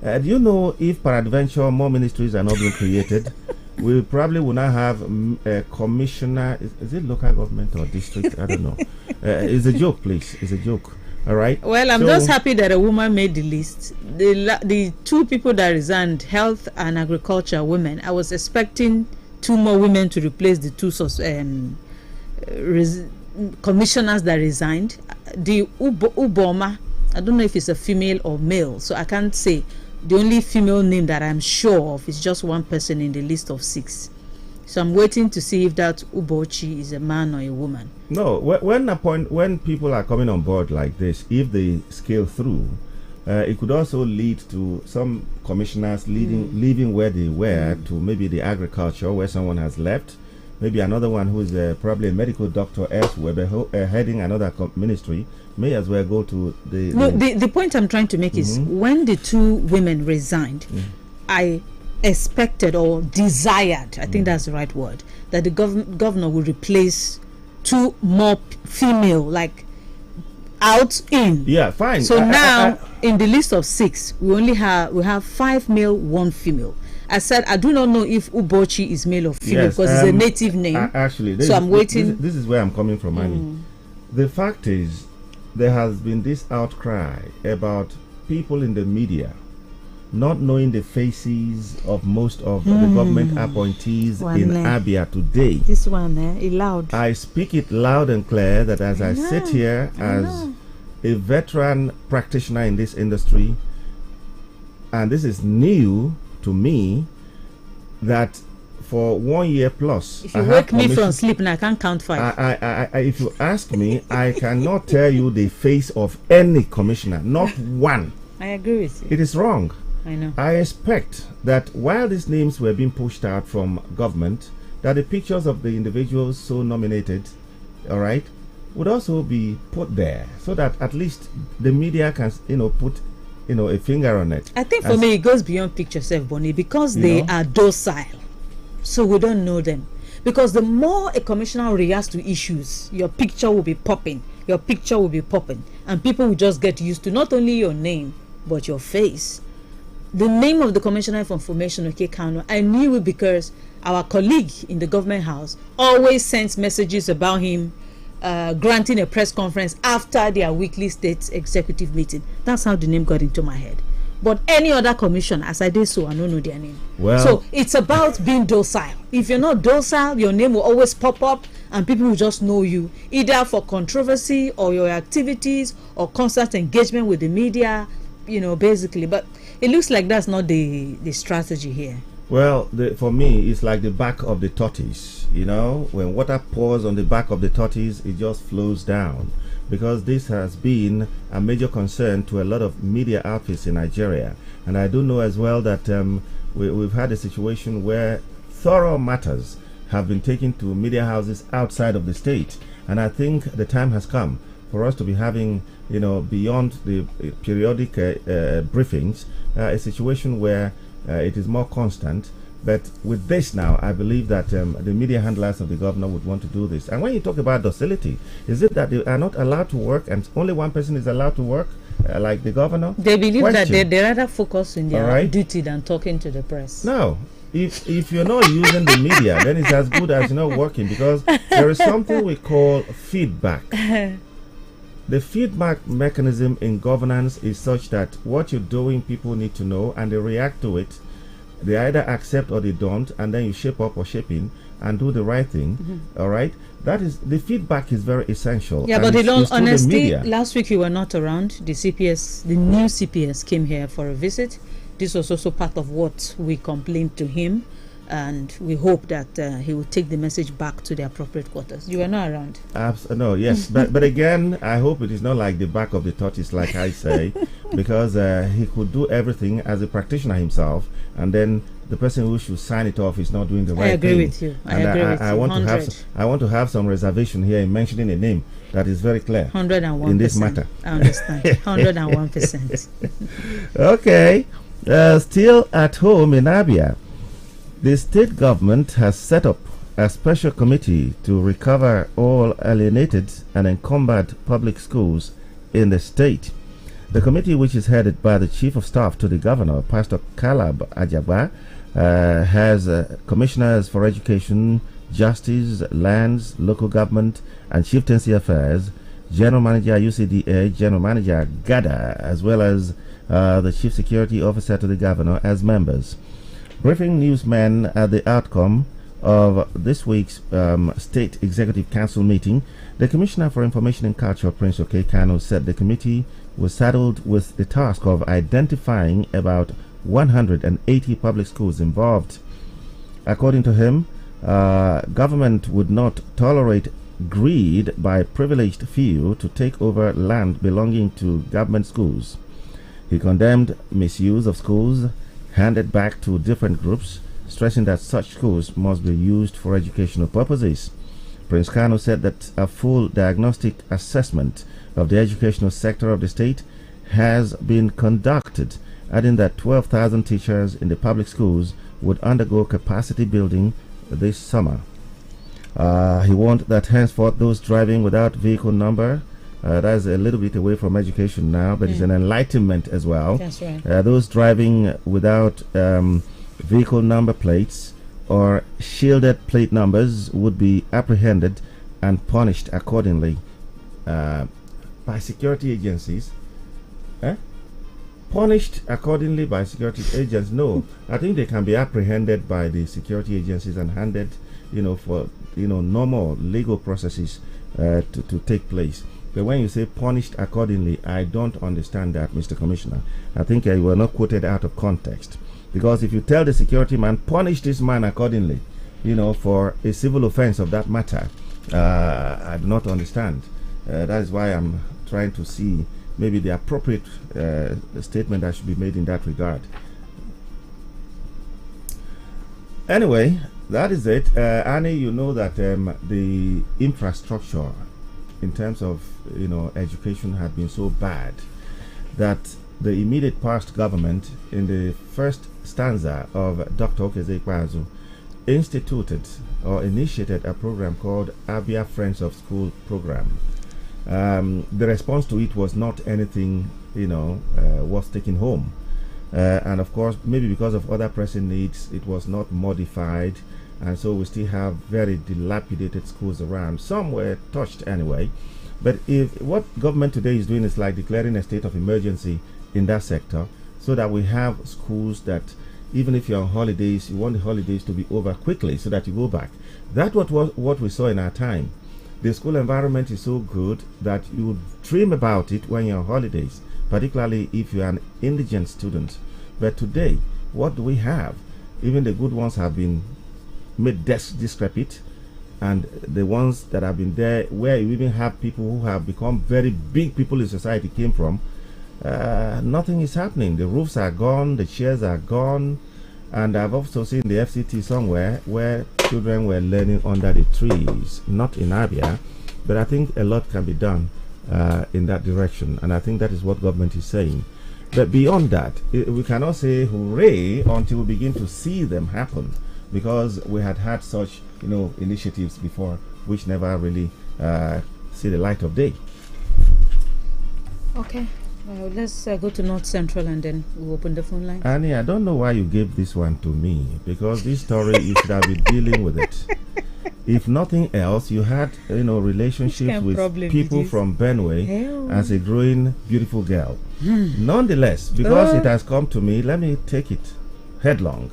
do you know if peradventure more ministries are not being created, we probably will not have a commissioner. Is it local government or district? I don't know. It's a joke, please. It's a joke. All right. Well, I'm just happy that a woman made the list. The 2 people that resigned, health and agriculture women, I was expecting 2 more women to replace the 2 commissioners that resigned. The Uboma, I don't know if it's a female or male, so I can't say. The only female name that I'm sure of is just 1 person in the list of 6. So I'm waiting to see if that Ubochi is a man or a woman. No, when people are coming on board like this, if they scale through, it could also lead to some commissioners leaving where they were to maybe the agriculture where someone has left. Maybe another one who is probably a medical doctor elsewhere, heading another ministry, may as well go to the... No, the point I'm trying to make is when the 2 women resigned, I expected or desired, I think that's the right word, that the governor would replace 2 more female, like out in. Yeah, fine. So now in the list of 6, we have 5 male, 1 female. I said I do not know if Ubochi is male or female, because it's a native name. Actually, so I'm waiting. This is where I'm coming from, Annie. The fact is, there has been this outcry about people in the media not knowing the faces of most of the government appointees in Abia today. This one, loud. I speak it loud and clear that as I sit here as a veteran practitioner in this industry, and this is new to me, that for 1 year plus, if you wake me from sleep and I can't count 5. If you ask me, I cannot tell you the face of any commissioner, not one. I agree with you. It is wrong. I know. I expect that while these names were being pushed out from government, that the pictures of the individuals so nominated, all right, would also be put there, so that at least the media can, put, a finger on it. I think for me it goes beyond picture self, Bonnie, because they are docile, so we don't know them. Because the more a commissioner reacts to issues, your picture will be popping, and people will just get used to not only your name but your face. The name of the Commissioner for Information, Kano, I knew it because our colleague in the government house always sends messages about him granting a press conference after their weekly state executive meeting. That's how the name got into my head. But any other commissioner, as I did so, I don't know their name. Well, so it's about being docile. If you're not docile, your name will always pop up and people will just know you, either for controversy or your activities or constant engagement with the media, basically. But it looks like that's not the strategy here. Well, for me, it's like the back of the tortoise. When water pours on the back of the tortoise, it just flows down. Because this has been a major concern to a lot of media outfits in Nigeria. And I do know as well that we've had a situation where thorough matters have been taken to media houses outside of the state. And I think the time has come for us to be having, beyond the periodic briefings, a situation where it is more constant. But with this now, I believe that the media handlers of the governor would want to do this. And when you talk about docility, is it that they are not allowed to work and only one person is allowed to work, like the governor? They believe that they rather focus on their right. duty than talking to the press. No. If you're not using the media, then it's as good as not working, because there is something we call feedback. The feedback mechanism in governance is such that what you're doing, people need to know, and they react to it. They either accept or they don't, and then you shape up or shape in and do the right thing. All right, that is, the feedback is very essential. Yeah, but in all honesty, last week you were not around. The new CPS came here for a visit. This was also part of what we complained to him, and we hope that he will take the message back to the appropriate quarters. You were not around. No, yes, but again, I hope it is not like the back of the tortoise, like I say, because he could do everything as a practitioner himself, and then the person who should sign it off is not doing the right thing. I agree with you. I agree with you. I want to have some reservation here in mentioning a name that is very clear. 101% in this matter. I understand. 101%. Okay. Still at home in Abia, the state government has set up a special committee to recover all alienated and encumbered public schools in the state. The committee, which is headed by the Chief of Staff to the Governor, Pastor Calab Ajagba, has commissioners for education, justice, lands, local government, and chieftaincy affairs, General Manager UCDA, General Manager GADA, as well as the Chief Security Officer to the Governor as members. Briefing newsmen at the outcome of this week's State Executive Council meeting, the Commissioner for Information and Culture, Prince Okekano, said the committee was saddled with the task of identifying about 180 public schools involved. According to him, government would not tolerate greed by privileged few to take over land belonging to government schools. He condemned misuse of schools handed back to different groups, stressing that such schools must be used for educational purposes. Prince Kano said that a full diagnostic assessment of the educational sector of the state has been conducted, adding that 12,000 teachers in the public schools would undergo capacity building this summer. He warned that henceforth those driving without vehicle number, that's a little bit away from education now, but it's an enlightenment as well. That's right. Those driving without vehicle number plates or shielded plate numbers would be apprehended and punished accordingly by security agencies. Punished accordingly by security agents? No, I think they can be apprehended by the security agencies and handed, for normal legal processes to take place. But when you say punished accordingly, I don't understand that, Mr. Commissioner. I think you were not quoted out of context. Because if you tell the security man, punish this man accordingly, for a civil offense of that matter, I do not understand. That is why I'm trying to see maybe the appropriate statement that should be made in that regard. Anyway, that is it. Annie, you know that the infrastructure in terms of education had been so bad that the immediate past government, in the first stanza of Dr. Okezekwazu, instituted or initiated a program called Abia Friends of School program. The response to it was not anything worth taking home, and of course maybe because of other pressing needs it was not modified, and so we still have very dilapidated schools around. Some were touched anyway, but if what government today is doing is like declaring a state of emergency in that sector, so that we have schools that even if you're on holidays, you want the holidays to be over quickly so that you go back. That was what we saw in our time. The school environment is so good that you would dream about it when you're on holidays, particularly if you're an indigent student. But today, what do we have? Even the good ones have been made discrepit, and the ones that have been there, where you even have people who have become very big people in society came from, nothing is happening. The roofs are gone, the chairs are gone, and I've also seen the FCT somewhere where children were learning under the trees, not in Abia. But I think a lot can be done in that direction, and I think that is what government is saying. But beyond that, we cannot say hooray until we begin to see them happen, because we had such initiatives before which never really see the light of day. Okay, let's go to North Central and then we'll open the phone line. Annie, I don't know why you gave this one to me, because this story you should have been dealing with it. If nothing else, you had relationships with people from Benue as a growing beautiful girl. Nonetheless, because it has come to me, let me take it headlong.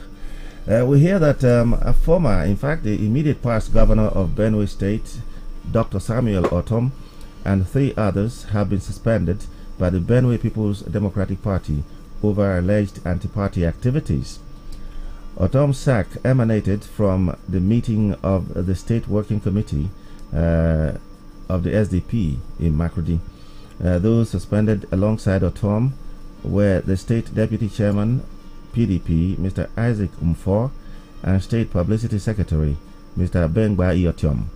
We hear that a former, in fact, the immediate past governor of Benue State, Dr. Samuel Otom, and 3 others have been suspended by the Benue People's Democratic Party over alleged anti-party activities. Otom's sack emanated from the meeting of the State Working Committee of the SDP in Makurdi. Those suspended alongside Otom were the State Deputy Chairman, PDP, Mr. Isaac Umfor, and State Publicity Secretary, Mr. Bengba Iotiom.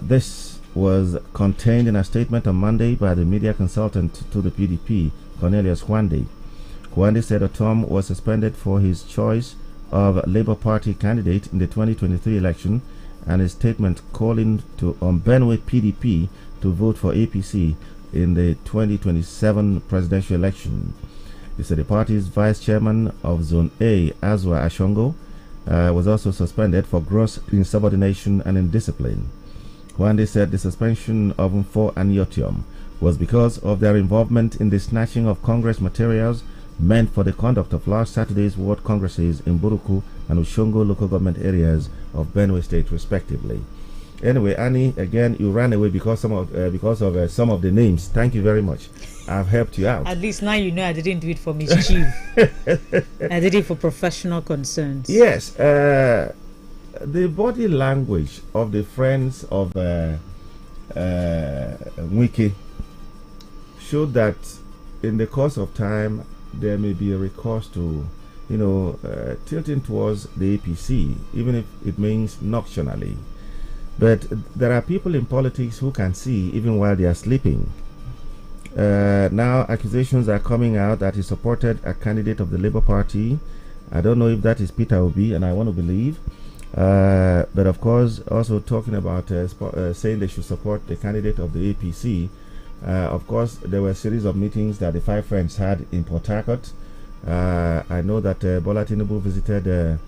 This was contained in a statement on Monday by the media consultant to the PDP, Cornelius Hwande. Hwande said Otom was suspended for his choice of Labour Party candidate in the 2023 election, and his statement calling on Benue PDP to vote for APC in the 2027 presidential election. He said the party's vice chairman of Zone A, Azwa Ashongo, was also suspended for gross insubordination and indiscipline. Hwande said the suspension of Mfo and Yotiom was because of their involvement in the snatching of Congress materials meant for the conduct of last Saturday's World Congresses in Buruku and Ushongo local government areas of Benue State, respectively. Anyway, Annie, again, you ran away because of some of the names. Thank you very much. I've helped you out. At least now you know I didn't do it for mischief. I did it for professional concerns. Yes. The body language of the friends of Wiki showed that in the course of time there may be a recourse to tilting towards the APC, even if it means nocturnally. But there are people in politics who can see even while they are sleeping. Now accusations are coming out that he supported a candidate of the Labour Party. I don't know if that is Peter Obi, and I want to believe. But of course, also talking about saying they should support the candidate of the APC. Of course, there were a series of meetings that the 5 friends had in Port Harcourt. I know that Bola Tinubu visited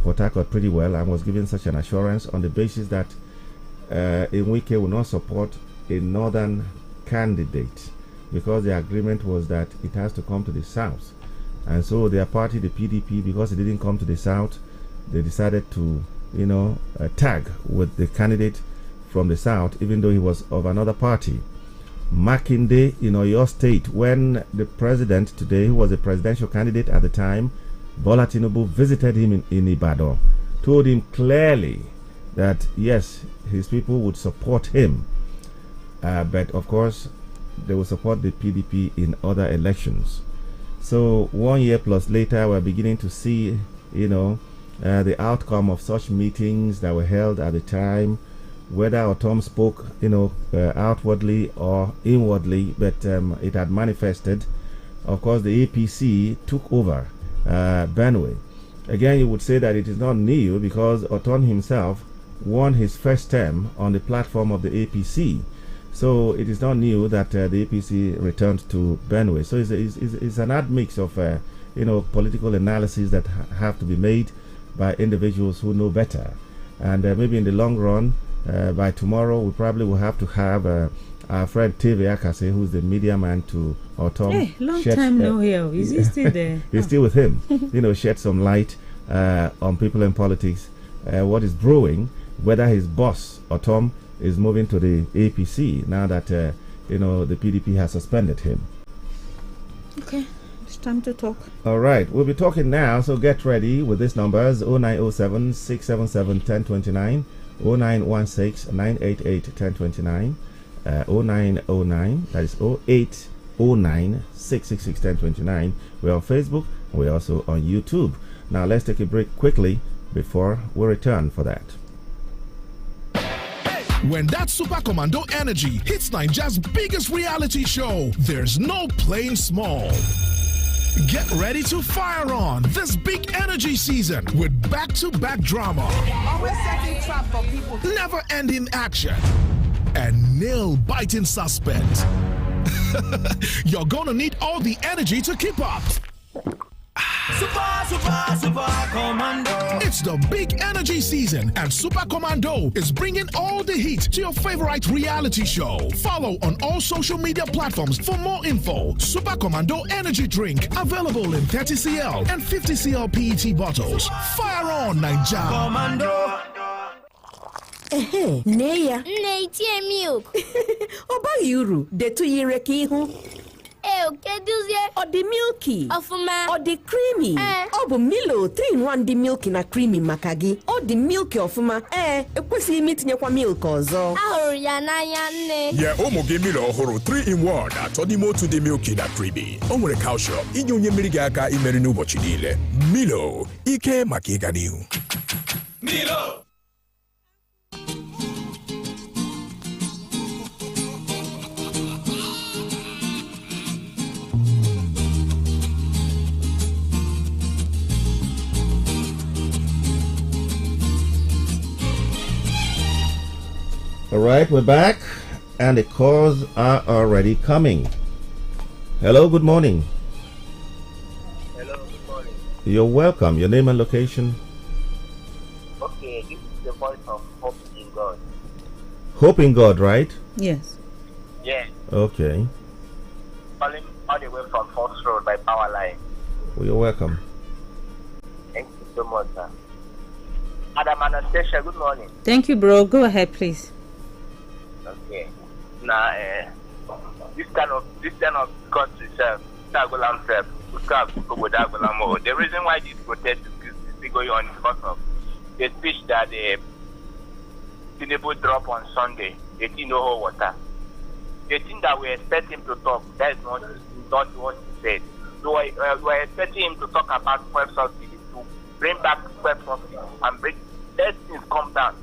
Port Harcourt pretty well and was given such an assurance on the basis that Nwike will not support a northern candidate, because the agreement was that it has to come to the south. And so their party, the PDP, because it didn't come to the south, they decided to tag with the candidate from the south, even though he was of another party. Makinde in Oyo State, when the president today, who was a presidential candidate at the time, Bola Tinubu, visited him in Ibadan, told him clearly that yes, his people would support him, but of course they will support the PDP in other elections. So 1 year plus later, we're beginning to see the outcome of such meetings that were held at the time, whether Otom spoke outwardly or inwardly, but it had manifested. Of course, the APC took over Benue. Again, you would say that it is not new, because Otom himself won his first term on the platform of the APC. So it is not new that the APC returned to Benue. So it's an admix of political analysis that have to be made by individuals who know better. And maybe in the long run, by tomorrow, we probably will have to have our friend Teve Akase, who's the media man to Otom. Hey, long time no here. Is he still there? He's still with him. Shed some light on people in politics, what is brewing, whether his boss, Otom, is moving to the APC now that the PDP has suspended him. Okay, it's time to talk. All right, we'll be talking now, so get ready with these numbers: 0907 677 1029, 0916 988 1029, 0909, that is 0809 666 1029. We're on Facebook, we're also on YouTube. Now let's take a break quickly. before we return for that. When that Super Commando energy hits Nigeria's biggest reality show, there's no playing small. Get ready to fire on this big energy season with back-to-back drama, always setting trap for people, never-ending action, and nail-biting suspense. You're gonna need all the energy to keep up. Super Commando. It's the big energy season, and Super Commando is bringing all the heat to your favorite reality show. Follow on all social media platforms for more info. Super Commando energy drink available in 30cl and 50cl PET bottles. Fire on, Naija. Commando. Nne ya. Nne itie milk. Ọ baghị uru, detu yire ka ihu. Keduzie. Ọ dị milky. Ọfụma. Ọ dị creamy. Ọ bụ Milo 3-in-1 dị milky na creamy maka gị. Ọ dị milky ọfụma. Ekwesịghị m itinyekwa milk ọzọ. Ahụrụ ya n'anya nne. Nye ụmụ gị Milo ọhụrụ 3-in-1 atọ n'ime otu dị milky na creamy. O nwere calcium inye onye mmiri gị aka imeri n'ụbọchị niile. Milo, ike maka ịga n'ihu. Milo. All right, we're back, and the calls are already coming. Hello, good morning. Hello, good morning. You're welcome. Your name and location? Okay, this is the voice of Hope in God. Hope in God, right? Yes. Yeah. Okay. Calling all the way from Fox Road by Power Line. Well, you're welcome. Thank you so much, sir. Adam Anastasia, good morning. Thank you, bro. Go ahead, please. Okay. Now, this kind of country, sir, the reason why this protest is going on is because of the speech that Tinubu dropped on Sunday. They didn't know how water. The thing that we expect him to talk, that is not what he said. So we're expecting him to talk about fuel subsidy, to bring back fuel subsidy and let things come down.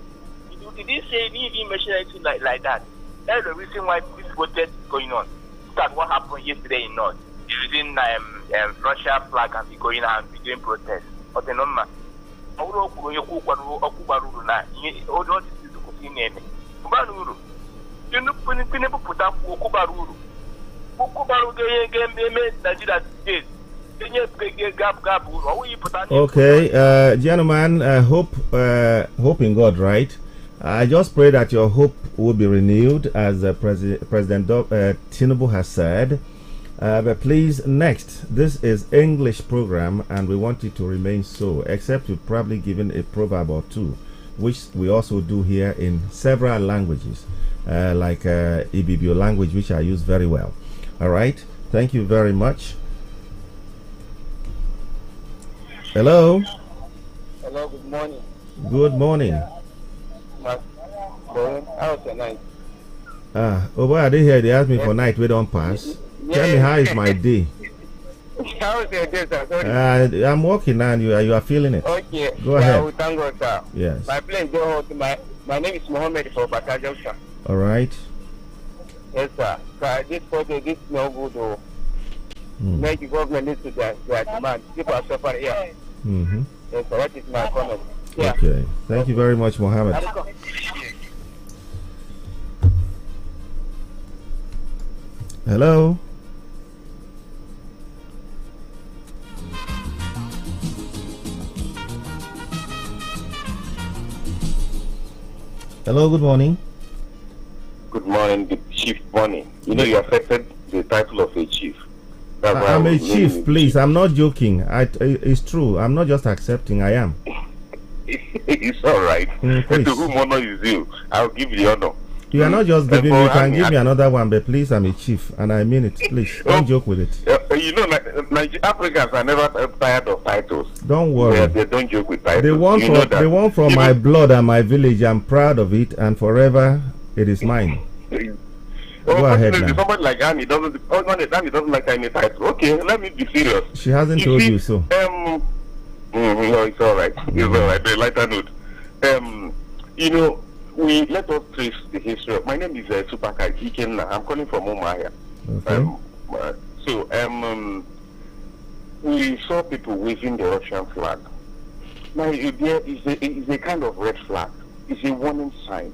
He didn't say, he didn't even mention anything like that. That's the reason why this protest is going on. Look at what happened yesterday in North. Using Russia flag and be going out and be doing protests. But no man. Okay, gentlemen, hope in God, right? I just pray that your hope will be renewed, as President Tinubu has said. But please, next, this is English program, and we want it to remain so, except you've probably given a proverb or two, which we also do here in several languages, like Ibibio language, which I use very well. All right, thank you very much. Hello. Hello, good morning. Good morning. How was your night? Oh boy, I didn't hear they asked me for night, we don't pass. Tell me, how is my day? How was your day, sir? Sorry. I'm working now, and you are feeling it. Okay. Go ahead. Well, thank God, sir. Yes. My plane go home to my name is Mohammed for Bakajam, sir. All right. Yes, sir. This project is no good, though. Make the government listen to their demand. People are suffering here. Mm-hmm. Yes, sir. That is my comment. Yeah. Okay. Thank you very much, Mohammed. Hello. Hello, good morning. Good morning, the Chief Bonnie. You know, you accepted the title of a chief. I'm a chief, please. I'm not joking. It's true. I'm not just accepting, I am. It's all right. To whom honor is due, I'll give you the honor. You are not just giving me, you can give me another one, but please, I'm a chief, and I mean it. Please, don't joke with it. You know, Africans are never tired of titles. Don't worry. They don't joke with titles. The one from my blood and my village, I'm proud of it, and forever, it is mine. Go ahead now. Somebody like Annie doesn't like any title. Okay, let me be serious. She hasn't told you so. No, it's all right. It's all right. A lighter note. Let us trace the history of. My name is Supaka Ikenna. I'm calling from Omaya. Okay. We saw people waving the Russian flag. Now, there is a kind of red flag. It's a warning sign.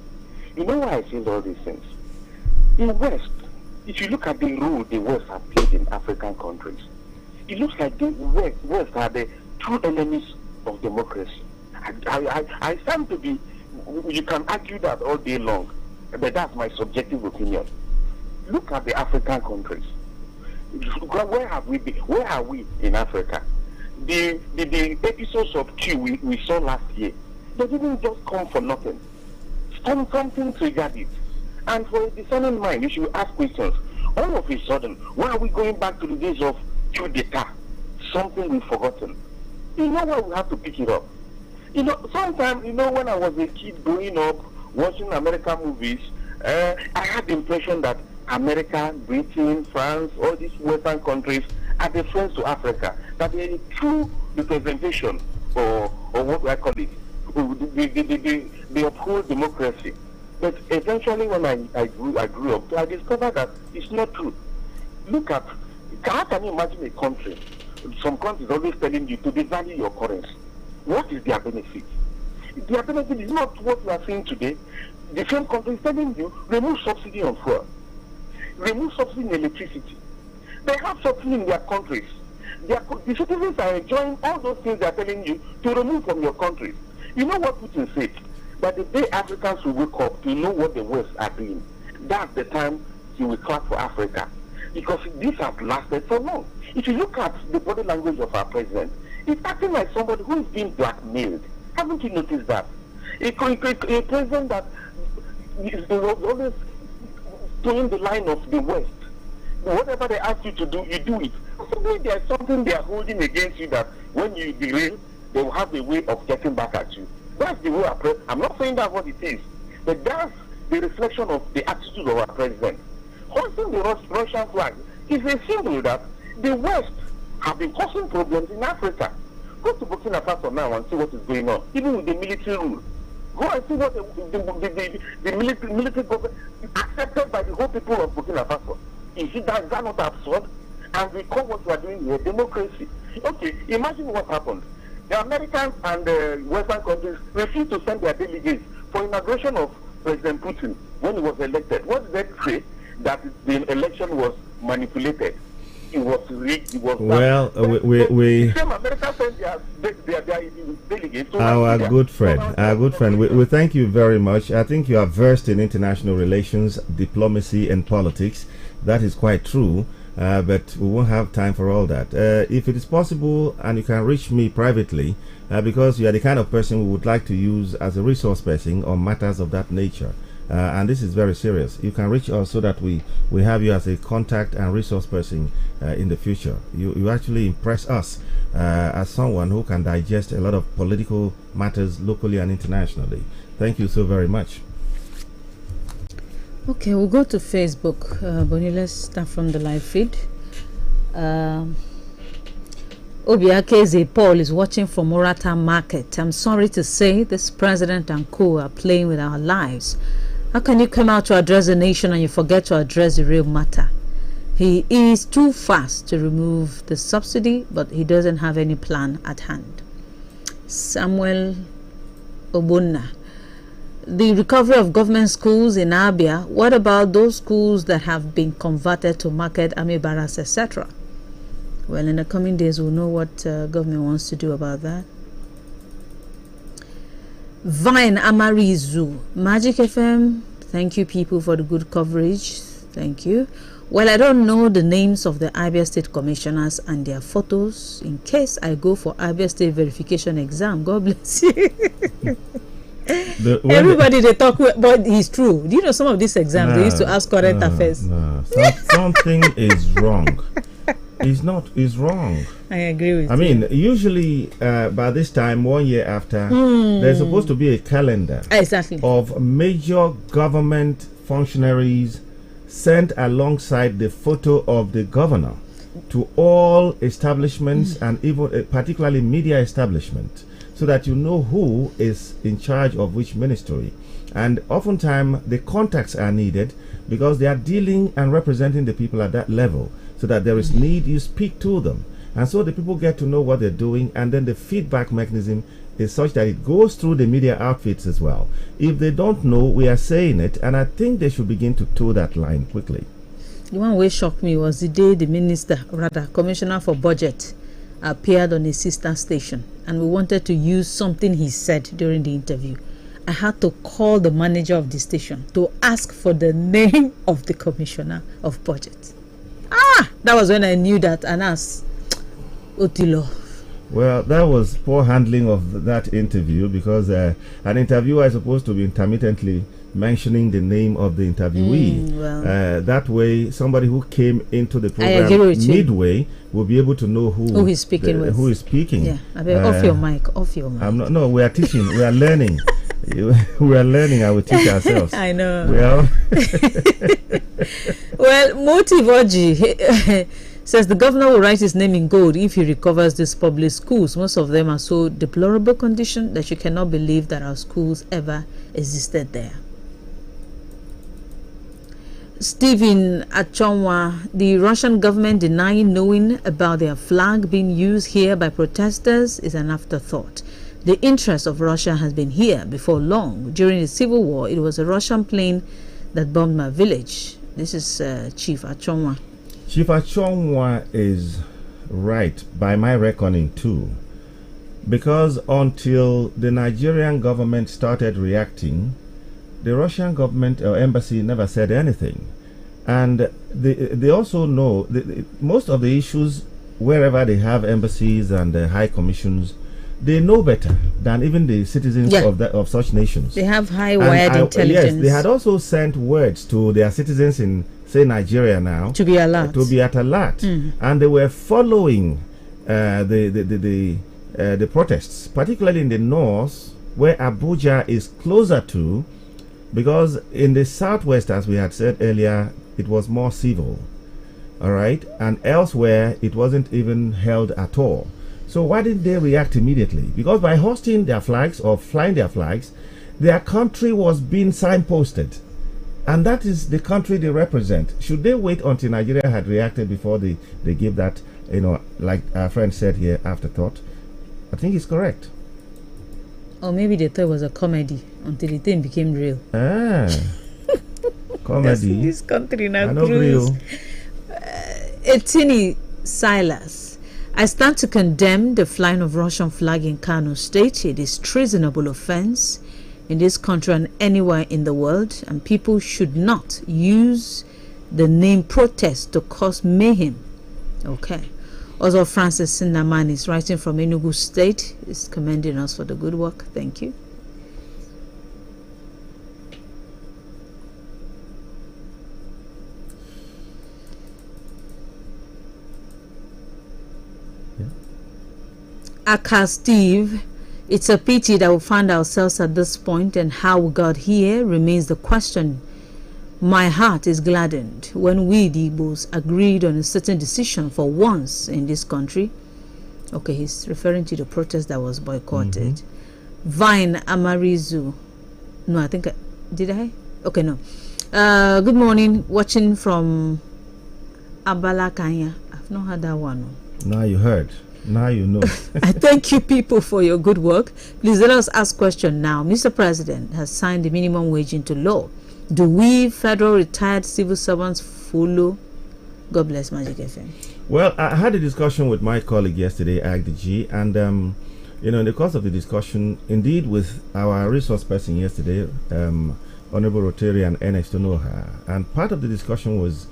You know why I say all these things? In the West, if you look at the role the West have played in African countries, it looks like the West are the true enemies of democracy. I stand to be. You can argue that all day long, but that's my subjective opinion. Look at the African countries. Where have we been? Where are we in Africa? The episodes of Q we saw last year, they didn't just come for nothing. Something triggered it. And for a discerning mind, you should ask questions. All of a sudden, why are we going back to the days of coup d'etat? Something we've forgotten. You know why we have to pick it up? Sometimes, when I was a kid growing up, watching American movies, I had the impression that America, Britain, France, all these Western countries are the friends to Africa. That they're a true representation, or what do I call it? They uphold democracy. But eventually, when I grew up, I discovered that it's not true. Look at, how can you imagine a country? Some countries always telling you to devalue your currency. What is their benefit? Their benefit is not what we are seeing today. The same country is telling you, remove subsidy on fuel, remove subsidy in electricity. They have subsidy in their countries. The citizens are enjoying all those things they are telling you to remove from your countries. You know what Putin said? That the day Africans will wake up to know what the West are doing, that's the time he will clap for Africa. Because this has lasted so long. If you look at the body language of our president, it's acting like somebody who is being blackmailed. Haven't you noticed that? A president that is always toeing the line of the West. Whatever they ask you to do, you do it. Possibly there's something they are holding against you that when you derail, they will have a way of getting back at you. That's the way I'm not saying that's what it is, but that's the reflection of the attitude of our president. Hoisting the Russian flag is a symbol that the West have been causing problems in Africa. Go to Burkina Faso now and see what is going on, even with the military rule. Go and see what the military government accepted by the whole people of Burkina Faso. Is that not absurd? And we call what we are doing here democracy. Okay, imagine what happened. The Americans and the Western countries refused to send their delegates for inauguration of President Putin when he was elected. What did they say? That the election was manipulated. It was rigged. It was our good friend. We thank you very much. I think you are versed in international relations, diplomacy, and politics. That is quite true. But we won't have time for all that. If it is possible, and you can reach me privately, because you are the kind of person we would like to use as a resource person on matters of that nature. And this is very serious. You can reach us so that we have you as a contact and resource person in the future. You actually impress us as someone who can digest a lot of political matters locally and internationally. Thank you so very much. Okay, we'll go to Facebook. Bonnie, let's start from the live feed. Obiakeze Paul is watching from Morata Market. I'm sorry to say this president and co are playing with our lives. How can you come out to address the nation and you forget to address the real matter? He is too fast to remove the subsidy, but he doesn't have any plan at hand. Samuel Obuna. The recovery of government schools in Abia, what about those schools that have been converted to market, army barracks, etc.? Well, in the coming days, we'll know what government wants to do about that. Vine Amarizu, Magic FM, thank you people for the good coverage. Thank you. Well, I don't know the names of the Abia State commissioners and their photos in case I go for Abia State verification exam. God bless you. Everybody they talk with, but it's true. Do you know some of these exams they used to ask current affairs? Something is wrong. It's wrong. I agree with you. I mean, usually by this time, 1 year after, there's supposed to be a calendar of major government functionaries sent alongside the photo of the governor. to all establishments and even particularly media establishment, so that you know who is in charge of which ministry. And oftentimes the contacts are needed because they are dealing and representing the people at that level, so that there is need, you speak to them. And so the people get to know what they're doing, and then the feedback mechanism is such that it goes through the media outfits as well. If they don't know, we are saying it, and I think they should begin to toe that line quickly. The one which shocked me was the day the commissioner for budget, appeared on a sister station, and we wanted to use something he said during the interview. I had to call the manager of the station to ask for the name of the commissioner of budget. That was when I knew that Anas Otilo. Well, that was poor handling of that interview, because an interviewer is supposed to be intermittently mentioning the name of the interviewee. That way, somebody who came into the program midway will be able to know who he's speaking with. Who is speaking. Yeah, off your mic, off your mic. No, we are teaching, we are learning. We are learning, I will teach ourselves. I know. Well, Motive Oji says the governor will write his name in gold if he recovers these public schools. Most of them are so deplorable condition that you cannot believe that our schools ever existed there. Stephen Achonwa, the Russian government denying knowing about their flag being used here by protesters is an afterthought. The interest of Russia has been here before long. During the Civil War, it was a Russian plane that bombed my village. This is Chief Achonwa. Chief Achonwa is right by my reckoning too, because until the Nigerian government started reacting, the Russian government or embassy never said anything. And they also know most of the issues wherever they have embassies and high commissions, they know better than even the citizens of such nations. They have high-wired intelligence. Yes, they had also sent words to their citizens in, say, Nigeria now, to be alert. To be at alert, and they were following the protests, particularly in the north, where Abuja is closer to, because in the southwest, as we had said earlier, it was more civil, all right, and elsewhere it wasn't even held at all. So why didn't they react immediately? Because by hosting their flags or flying their flags, their country was being signposted. And that is the country they represent. Should they wait until Nigeria had reacted before they give that, like our friend said here, afterthought? I think it's correct. Or maybe they thought it was a comedy until the thing became real. Comedy. This country now cruise. Etini Silas. I stand to condemn the flying of Russian flag in Kano State. It is treasonable offense in this country and anywhere in the world, and people should not use the name protest to cause mayhem. Okay. Also, Francis Sindaman is writing from Enugu State. Is commending us for the good work. Thank you. Aka Steve, it's a pity that we find ourselves at this point, and how we got here remains the question. My heart is gladdened when we, the Igbos, agreed on a certain decision for once in this country. Okay, he's referring to the protest that was boycotted. Vine Amarizu. No, I think did I? Okay, no. Good morning, watching from Abala Kanya. I've not heard that one. Now you heard. Now you know. I thank you people for your good work. Please let us ask question now. Mr. President has signed the minimum wage into law. Do we federal retired civil servants follow? God bless Magic FM. Well, I had a discussion with my colleague yesterday, Agdiji, and in the course of the discussion, indeed with our resource person yesterday, Honorable Rotarian NX Tonoha, and part of the discussion was,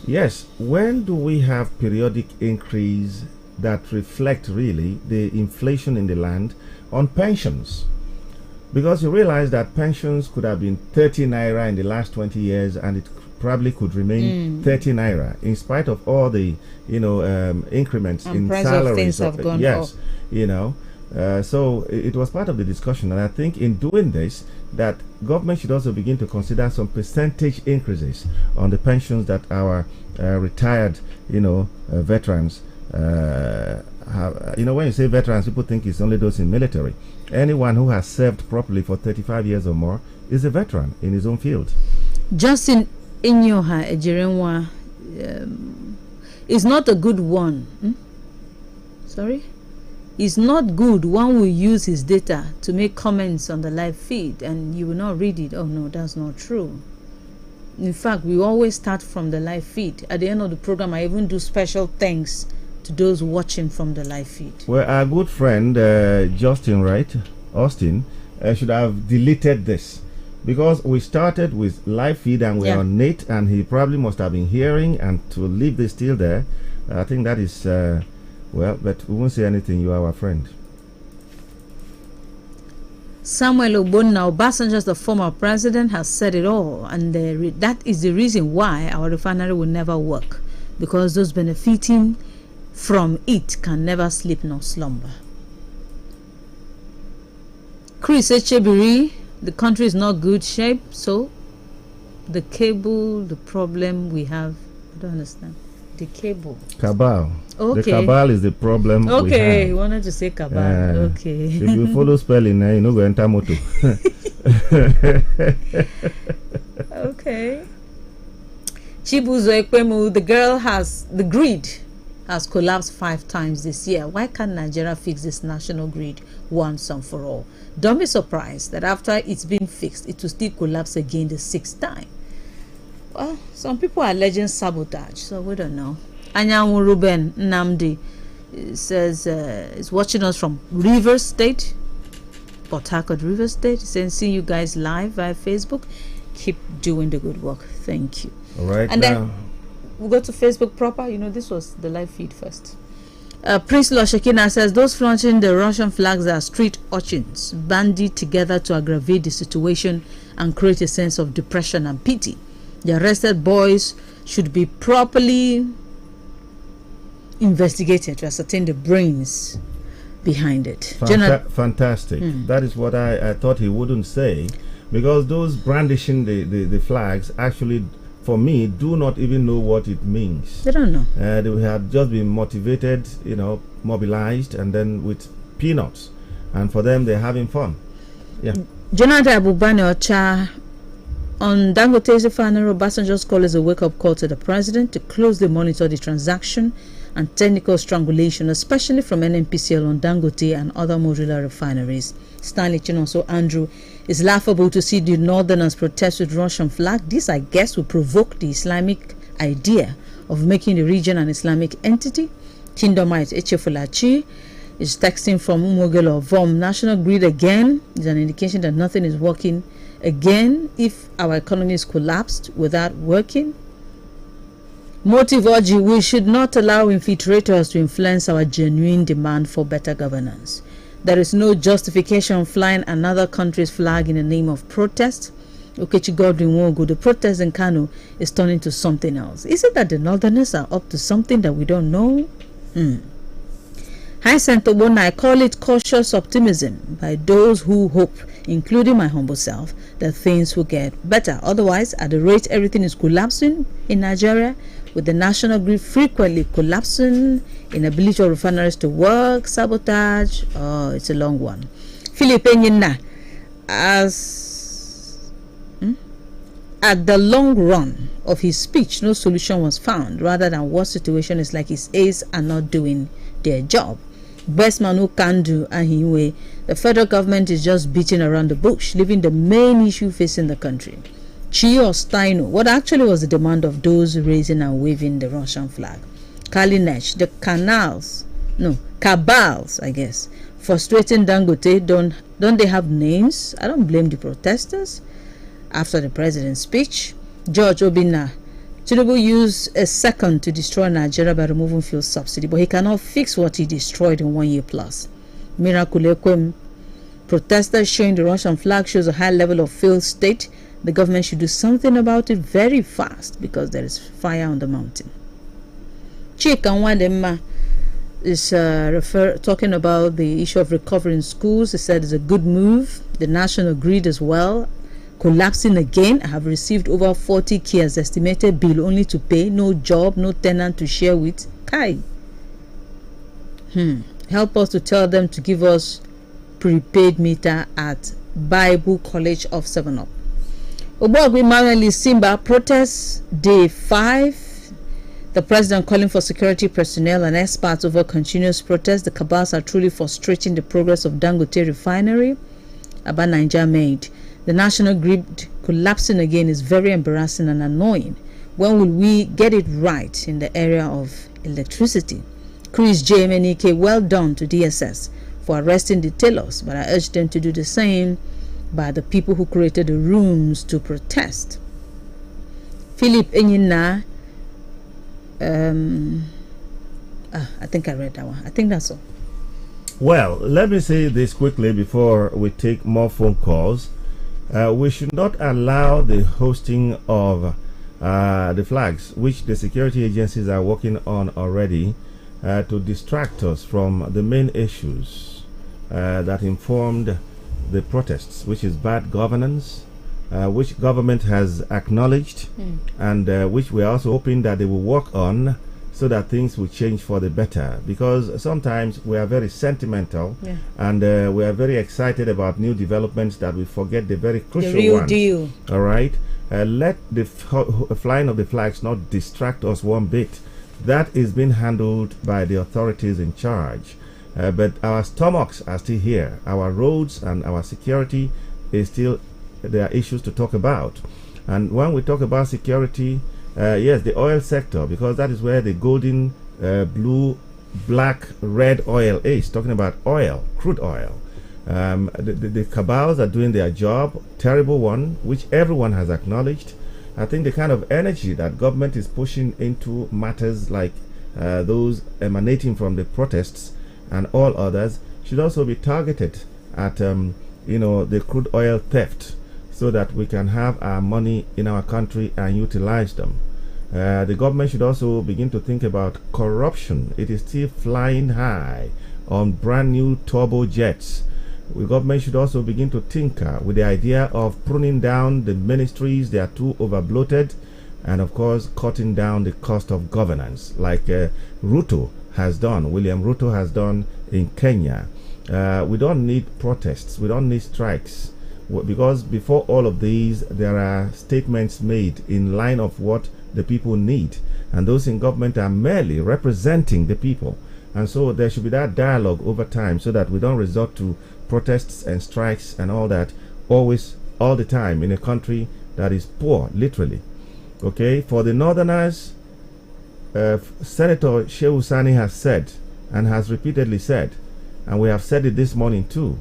yes, when do we have periodic increase that reflect really the inflation in the land on pensions? Because you realize that pensions could have been 30 naira in the last 20 years, and it probably could remain 30 naira in spite of all the increments and in price salaries. of things have gone up. So it was part of the discussion, and I think in doing this, that government should also begin to consider some percentage increases on the pensions that our retired, veterans have. When you say veterans, people think it's only those in military. Anyone who has served properly for 35 years or more is a veteran in his own field. Justin Inyoha Ejirenwa is not a good one. Sorry? It's not good. One will use his data to make comments on the live feed and you will not read it. Oh no, that's not true. In fact, we always start from the live feed. At the end of the program, I even do special thanks to those watching from the live feed. Well, our good friend Justin Austin should have deleted this, because we started with live feed and we're on it, and he probably must have been hearing, and to leave this still there, I think that is but we won't say anything. You are our friend. Samuel Ogbonna Obasanjo, the former president, has said it all, and that is the reason why our refinery will never work, because those benefiting from it can never sleep nor slumber. Chris Echebiri, the country is not good shape, so the cable, the problem we have, I don't understand. The cable. Cabal. Okay. The cabal is the problem. Okay, we you wanted to say cabal. Okay. If you follow spelling, you know go enter moto. Okay. Chibuzo Ekwemu, the grid has collapsed 5 times this year. Why can't Nigeria fix this national grid once and for all? Don't be surprised that after it's been fixed, it will still collapse again the 6th time. Well, some people are alleging sabotage, so we don't know. Anyanwu Ruben Namdi says is watching us from Rivers State, Port Harcourt, Rivers State. Saying, see you guys live via Facebook. Keep doing the good work. Thank you. All right. And then we'll go to Facebook proper. This was the live feed first. Prince Loshekina says those flaunting the Russian flags are street urchins, banded together to aggravate the situation and create a sense of depression and pity. The arrested boys should be properly investigated to ascertain the brains behind it. Fantastic. That is what I thought he wouldn't say, because those brandishing the flags actually, for me, do not even know what it means. They don't know. They have just been motivated, mobilized, and then with peanuts. And for them, they're having fun. Yeah. Jonathan Abubane Ocha on Dangote's refinery, Obasanjo's call is a wake-up call to the president to closely monitor the transaction and technical strangulation, especially from NNPCL on Dangote and other modular refineries. Stanley Chinonso Andrew, it's laughable to see the northerners protest with Russian flag. This, I guess, will provoke the Islamic idea of making the region an Islamic entity. Kingdomite Echefulachi is texting from Umogelo Vom. National grid again is an indication that nothing is working again if our economy is collapsed without working. Motive Oji, we should not allow infiltrators to influence our genuine demand for better governance. There is no justification flying another country's flag in the name of protest. Okechi Godwin Wogo, the protest in Kano is turning to something else. Is it that the northerners are up to something that we don't know? Hi Santobona, I call it cautious optimism by those who hope, including my humble self, that things will get better. Otherwise, at the rate everything is collapsing in Nigeria, with the national grid frequently collapsing, inability of refineries to work, sabotage, it's a long one. Philip Enyina, at the long run of his speech, no solution was found, rather than what situation is like his aides are not doing their job. Best man who can do, anyway, the federal government is just beating around the bush, leaving the main issue facing the country. Chi or Steino, what actually was the demand of those raising and waving the Russian flag? Kalinesh, the cabals, I guess, frustrating Dangote, don't they have names? I don't blame the protesters. After the president's speech, George Obinna, Tinubu used a second to destroy Nigeria by removing fuel subsidy, but he cannot fix what he destroyed in 1 year plus. Miracle Ekwem, protesters showing the Russian flag shows a high level of failed state. The government should do something about it very fast because there is fire on the mountain. Chika Nwademma, is talking about the issue of recovery in schools. He said it's a good move. The national grid as well collapsing again. I have received over 40 kids estimated bill only to pay. No job, no tenant to share with. Kai. Help us to tell them to give us prepaid meter at Bible College of 7up. Obogwe Manuel Simba protest day 5. The president calling for security personnel and experts over continuous protests. The cabals are truly frustrating the progress of Dangote refinery. Aba Niger made. The national grid collapsing again is very embarrassing and annoying. When will we get it right in the area of electricity? Chris JMNEK, well done to DSS for arresting the tailors, but I urge them to do the same by the people who created the rooms to protest. Philip Enyina, I think I read that one. I think that's all. Well, let me say this quickly before we take more phone calls. We should not allow the hosting of the flags, which the security agencies are working on already, to distract us from the main issues that informed the protests, which is bad governance, which government has acknowledged, and which we are also hoping that they will work on so that things will change for the better. Because sometimes we are very sentimental, and we are very excited about new developments that we forget the very crucial the real ones. deal. All right, let the flying of the flags not distract us one bit. That is being handled by the authorities in charge. But our stomachs are still here. Our roads and our security is still, there are issues to talk about. And when we talk about security, yes, the oil sector, because that is where the golden, blue, black, red oil is. Talking about oil, crude oil. The cabals are doing their job, terrible one, which everyone has acknowledged. I think the kind of energy that government is pushing into matters like those emanating from the protests and all others should also be targeted at the crude oil theft, so that we can have our money in our country and utilize them. The government should also begin to think about corruption. It is still flying high on brand new turbo jets. The government should also begin to tinker with the idea of pruning down the ministries. They are too overbloated, and of course cutting down the cost of governance, like Ruto has done, William Ruto has done in Kenya. We don't need protests, we don't need strikes, because before all of these there are statements made in line of what the people need, and those in government are merely representing the people. And so there should be that dialogue over time, so that we don't resort to protests and strikes and all that always, all the time, in a country that is poor, literally. Okay, for the northerners, Senator Shehu Sani has said, and has repeatedly said, and we have said it this morning too,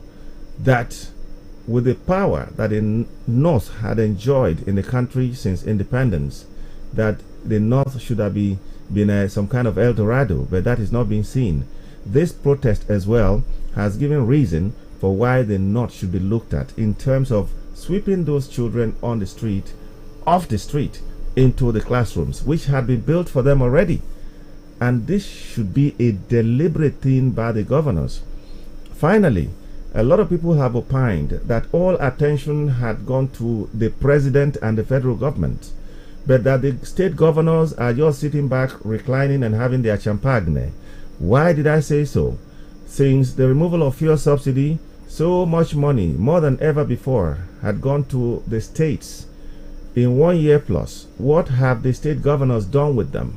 that with the power that the North had enjoyed in the country since independence, that the North should have been some kind of El Dorado, but that is not being seen. This protest as well has given reason for why the North should be looked at in terms of sweeping those children on the street, off the street, into the classrooms, which had been built for them already. And this should be a deliberate thing by the governors. Finally, a lot of people have opined that all attention had gone to the president and the federal government, but that the state governors are just sitting back, reclining and having their champagne. Why did I say so? Since the removal of fuel subsidy, so much money, more than ever before, had gone to the states in 1 year plus. What have the state governors done with them?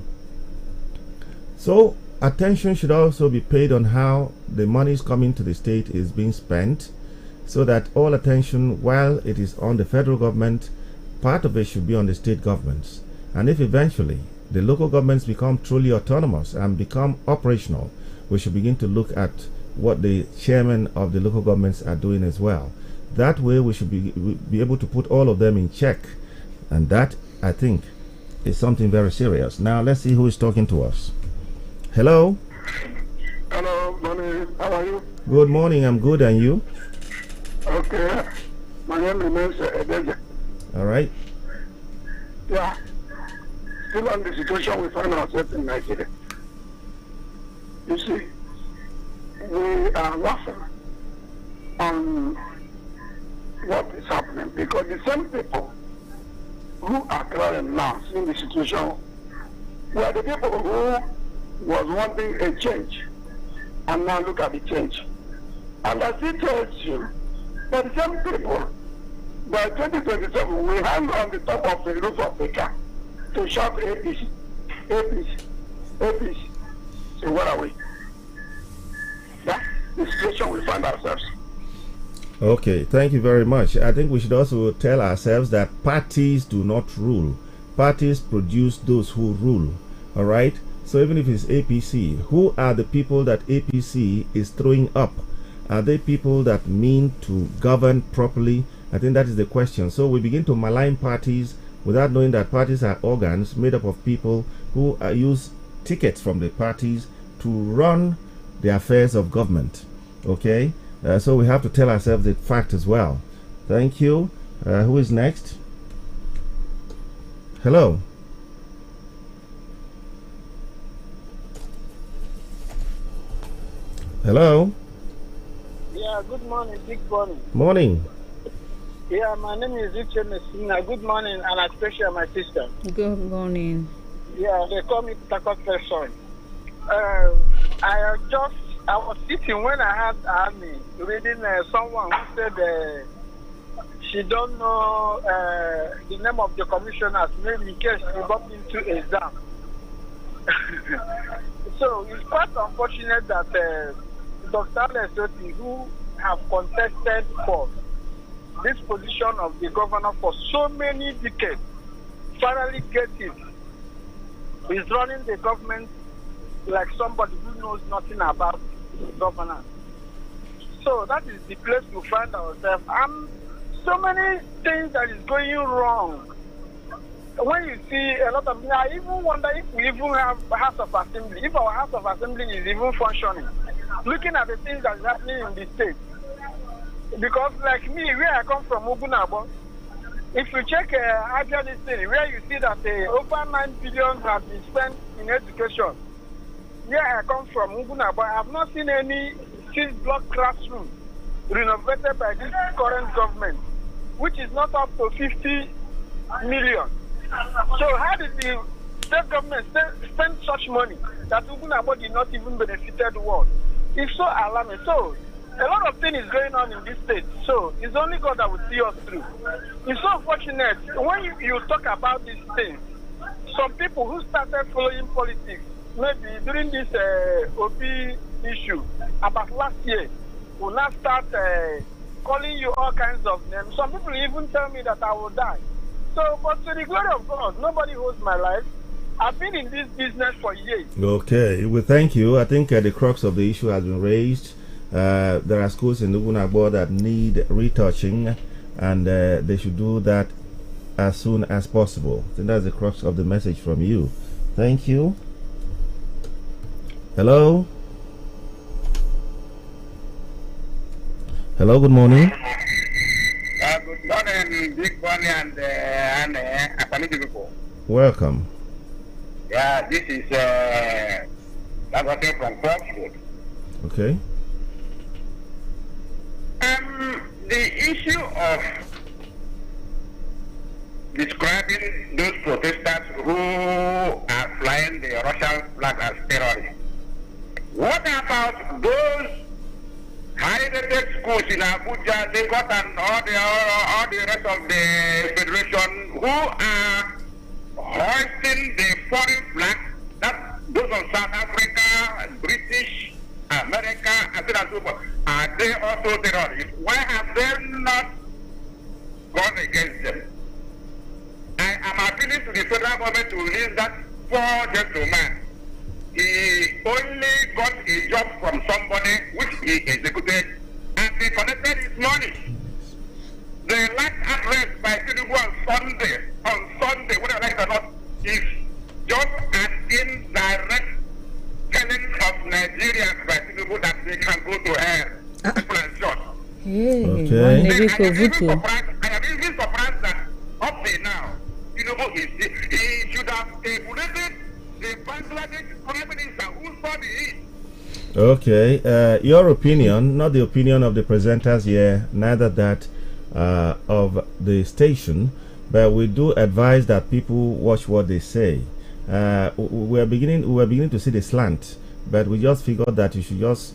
So attention should also be paid on how the money is coming to the state is being spent, so that all attention, while it is on the federal government, part of it should be on the state governments. And if eventually the local governments become truly autonomous and become operational, we should begin to look at what the chairman of the local governments are doing as well. That way we should be able to put all of them in check, and that, I think, is something very serious. Now let's see who is talking to us. Hello. Hello, morning. How are you? Good morning. I'm good, and you? Okay. My name remains Edeja. All right. Yeah. Still on the situation we find ourselves in Nigeria. You see, we are laughing on what is happening because the same people who are crying now, seeing the situation, were the people who was wanting a change. And now look at the change. And as he tells you, that the same people, by 2027, we hang on the top of the roof of the car to shout APC, APC, APC. So where are we? That's the situation we find ourselves. Okay, thank you very much. I think we should also tell ourselves that parties do not rule. Parties produce those who rule. All right? So even if it's APC, who are the people that APC is throwing up? Are they people that mean to govern properly? I think that is the question. So we begin to malign parties without knowing that parties are organs made up of people who use tickets from the parties to run the affairs of government. Okay? So we have to tell ourselves the fact as well. Thank you. Who is next? Hello. Hello. Yeah, good morning, big morning. Morning. Yeah, my name is Richard Messina. Good morning, and especially my sister. Good morning. Yeah, they call me Takot person. I was sitting when I had Army reading someone who said she don't know the name of the commissioners, maybe in case she got into exam. So it's quite unfortunate that Dr. Lesoti, who have contested for this position of the governor for so many decades, finally get it. He's running the government like somebody who knows nothing about governance. So that is the place to find ourselves. So many things that is going wrong. When you see a lot of, I even wonder if we even have House of Assembly, if our House of Assembly is even functioning. Looking at the things that is happening in the state. Because like me, where I come from, Ogunabo, if you check Abia this thing, where you see that over 9 billion have been spent in education. Where I come from, Ogunabo, I have not seen any 6-block classroom renovated by this current government, which is not up to 50 million. So how did the state government spend such money that Ogunabo did not even benefited one? It's so alarming. So a lot of things is going on in this state. So it's only God that will see us through. It's so unfortunate when you talk about these things. Some people who started following politics, maybe during this OP issue about last year, will now start calling you all kinds of names. Some people even tell me that I will die. So, but to the glory of God, nobody holds my life. I've been in this business for years. Okay, well, thank you. I think the crux of the issue has been raised. There are schools in Ugunagbo that need retouching, and they should do that as soon as possible. I think that's the crux of the message from you. Thank you. Hello? Hello, good morning. Good morning, Big Bonnie and Apaniti people. Welcome. Yeah, this is Lagote from Crossroad. Okay. The issue of describing those protesters who are flying the Russian flag as terrorists. What about those high-rated schools in Abuja, Lagos, and all the rest of the federation who are hoisting the foreign flag? That those of South Africa, British, America, and so forth. Are they also terrorists? Why have they not gone against them? I am appealing to the federal government to release that poor gentleman. He only got a job from somebody which he executed, and they collected his money. The last address by Tinubu on Sunday, whether I like it or not, is just an indirect telling of Nigerians by Tinubu that they can go to hell. Simple and short. Okay. I am even surprised that up to now, Tinubu he should have emulated the Bangladesh Prime Minister who saw the heat Okay, your opinion, not the opinion of the presenters here, neither that of the station, but we do advise that people watch what they say. We are beginning to see the slant, but we just figured that you should just,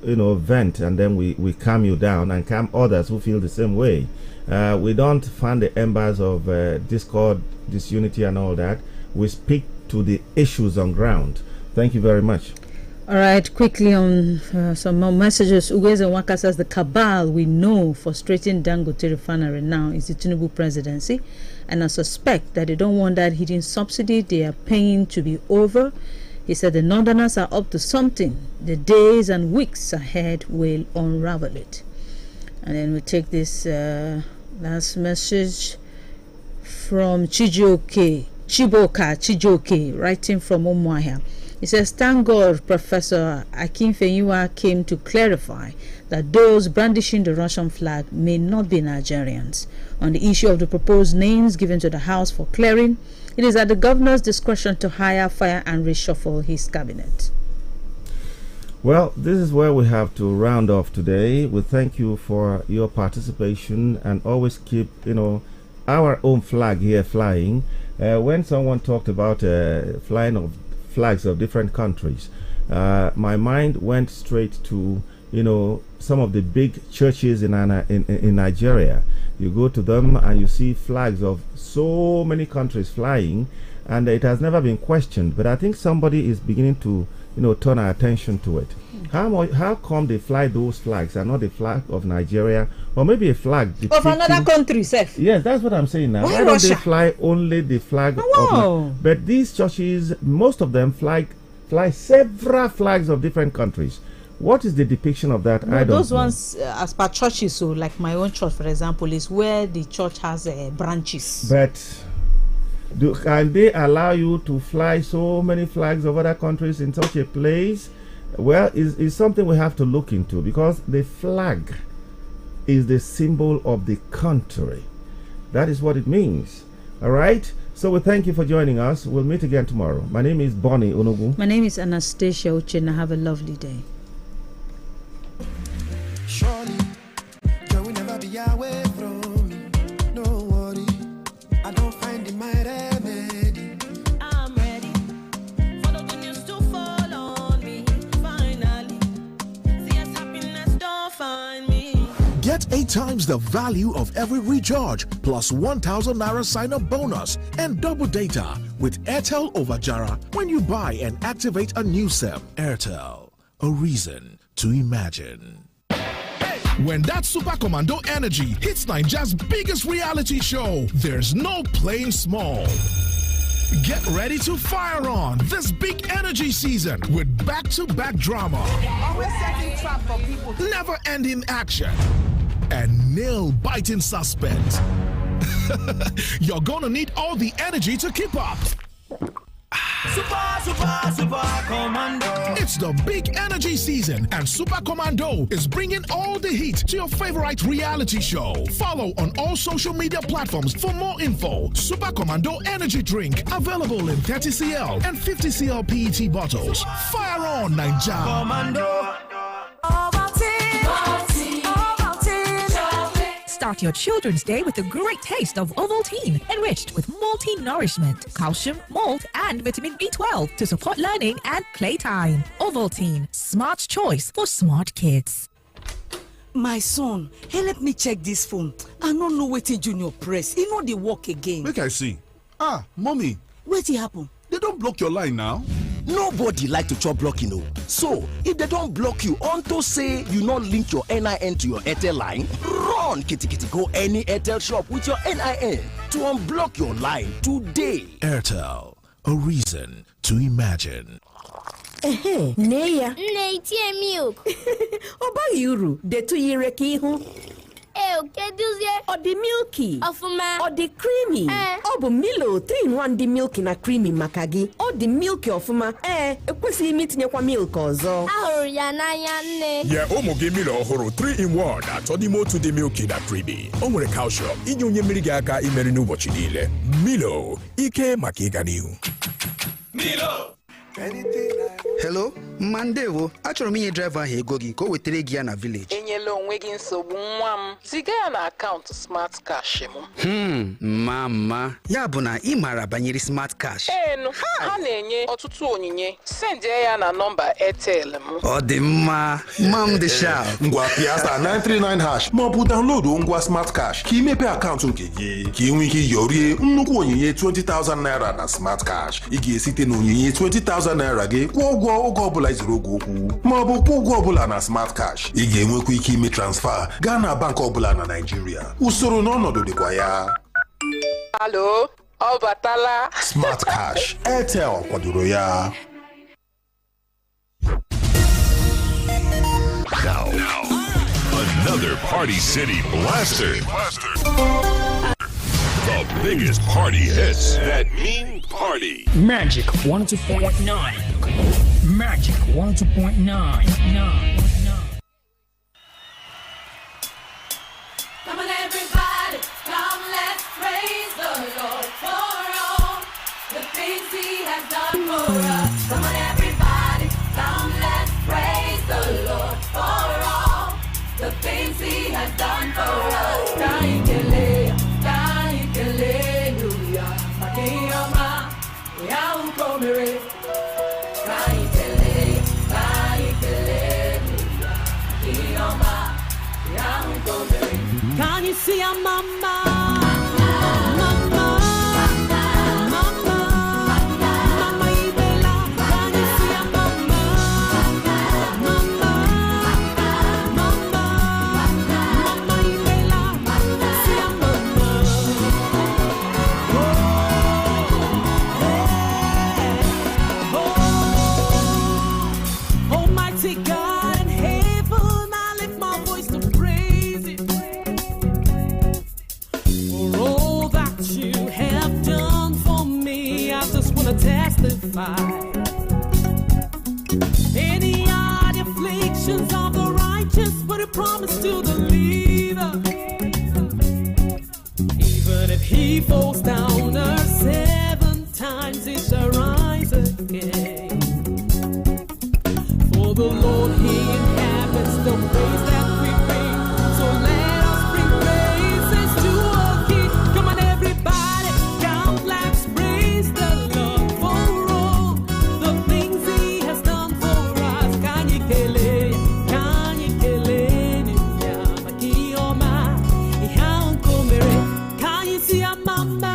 vent, and then we calm you down and calm others who feel the same way. We don't fan the embers of discord, disunity, and all that. We speak to the issues on ground. Thank you very much. All right, quickly on some more messages. Ugweze Waka says the cabal we know frustrating Dangote refinery now is the Tinubu presidency, and I suspect that they don't want that hidden subsidy they are paying to be over. He said the Northerners are up to something. The days and weeks ahead will unravel it. And then we take this last message from Chiboka Chijoke, writing from Umuahia. He says, thank God Professor Akinfenyiwa came to clarify that those brandishing the Russian flag may not be Nigerians. On the issue of the proposed names given to the House for clearing, it is at the governor's discretion to hire, fire, and reshuffle his cabinet. Well, this is where we have to round off today. We thank you for your participation, and always keep, our own flag here flying. When someone talked about flying of flags of different countries, my mind went straight to some of the big churches in Nigeria. You go to them and you see flags of so many countries flying, and it has never been questioned, but I think somebody is beginning to turn our attention to it. How come they fly those flags and not the flag of Nigeria, or maybe a flag of another country, Seth? Yes, that's what I'm saying now. Why don't they fly only the flag of? But these churches, most of them fly several flags of different countries. What is the depiction of that? I don't know. Those ones, as per churches, so like my own church, for example, is where the church has branches. But can they allow you to fly so many flags of other countries in such a place? Well, it's something we have to look into, because the flag is the symbol of the country. That is what it means. All right? So we thank you for joining us. We'll meet again tomorrow. My name is Bonnie Onogu. My name is Anastasia Uchenna. Have a lovely day. Surely, joy will never be away from me. No worry, I don't find in my remedy. I'm ready for the good news to fall on me. Finally, see as happiness don't find me. Get 8 times the value of every recharge, plus 1,000 Naira sign-up bonus and double data with Airtel over Jara when you buy and activate a new SIM. Airtel, a reason to imagine. When that Super Commando energy hits Nigeria's biggest reality show, there's no playing small. Get ready to fire on this big energy season with back-to-back drama, Always setting trap for people, never-ending action, and nail-biting suspense. You're gonna need all the energy to keep up. Super Commando. It's the big energy season, and Super Commando is bringing all the heat to your favorite reality show. Follow on all social media platforms for more info. Super Commando energy drink, available in 30cl and 50cl PET bottles. Fire on, Nigeria. Commando. Start your children's day with a great taste of Ovaltine, enriched with multi-nourishment, calcium, malt, and vitamin B12 to support learning and playtime. Ovaltine, smart choice for smart kids. My son, help me check this phone. I don't know wetin Junior press. E no dey work again. Make I see. Mommy. Wetin happen? They don't block your line now. Nobody like to chop blocking, no. So, if they don't block you unto say you not link your NIN to your Airtel line, run kitty go any Airtel shop with your NIN to unblock your line today. Airtel, a reason to imagine. Neya. Nne itie milk. Oba uru, detu yire ki ihu. Keduzie. Ọ dị milky. Ọfụma. Ọ dị creamy. Ọ bụ Milo 3-in-1 dị milky na creamy maka gị. Ọ dị milky ọfụma. Ekwesịghị m itinyekwa milk ọzọ. Ahụrụ ya n'anya nne. Nye ụmụ gị Milo ọhụrụ 3-in-1 atọ n'ime otu dị milky na creamy. O nwere calcium inye onye mmiri gị aka imeri n'ụbọchị niile. Milo, ike maka ịga n'ihu. Milo. Hello, Mandewo. Achọrọ m inye driver ahụ ego gị ka o wetere gị ya na village. Enyela onwe gị nsogbu nwa m. Ziga ya na akaụntụ Smart Cash m. Mama. Ya bụ na ị maara banyere Smart Cash. Enu, ha na-enye ọtụtụ onyinye. Send ya na nọmba Airtel m. Ọ dị mma. Mam dị sharp. Ngwa Piazza 939# ma ọ bụ download ngwa Smart Cash ka imepe akaụntụ nke gị ka ị nwee ike yorie nnukwu onyinye 20,000 naira na Smart Cash. Ị ga-esite na onyinye 20,000 naira gị kwụọ ụgwọ oge ọbụla izuru oge okwu ma ọ bụ kwụọ ụgwọ ọbụla na Smart Cash. Ị ga-enwekwa ike ime transfer gaa na bank ọbụla na Nigeria. Usoro na ọnọdụ dịkwa ya. Alo, ọ batala. Smart Cash, Airtel kwadoro ya. Now, another Party City blaster. The biggest party hits that mean party. Magic 102.9. Magic 102.9. Come on, everybody, come, let's praise the Lord for all the things He has done for us. Come on, everybody, come, let's praise the Lord for all the things He has done for us. Hallelujah, Makiyama, Yaukomere. Can you see a mama? Almighty God in heaven, I lift my voice to praise it for all that you have done for me. I just want to testify. Any are the afflictions of the righteous, but a promise to the believer. Even if he falls down 7 times, he shall rise again. For the Lord, He inhabits the praise that we bring. So let us bring praises to our King. Come on, everybody, come, let's praise the Lord for all the things He has done for us. Can you kill it? Can you kill it? Can you see a mama?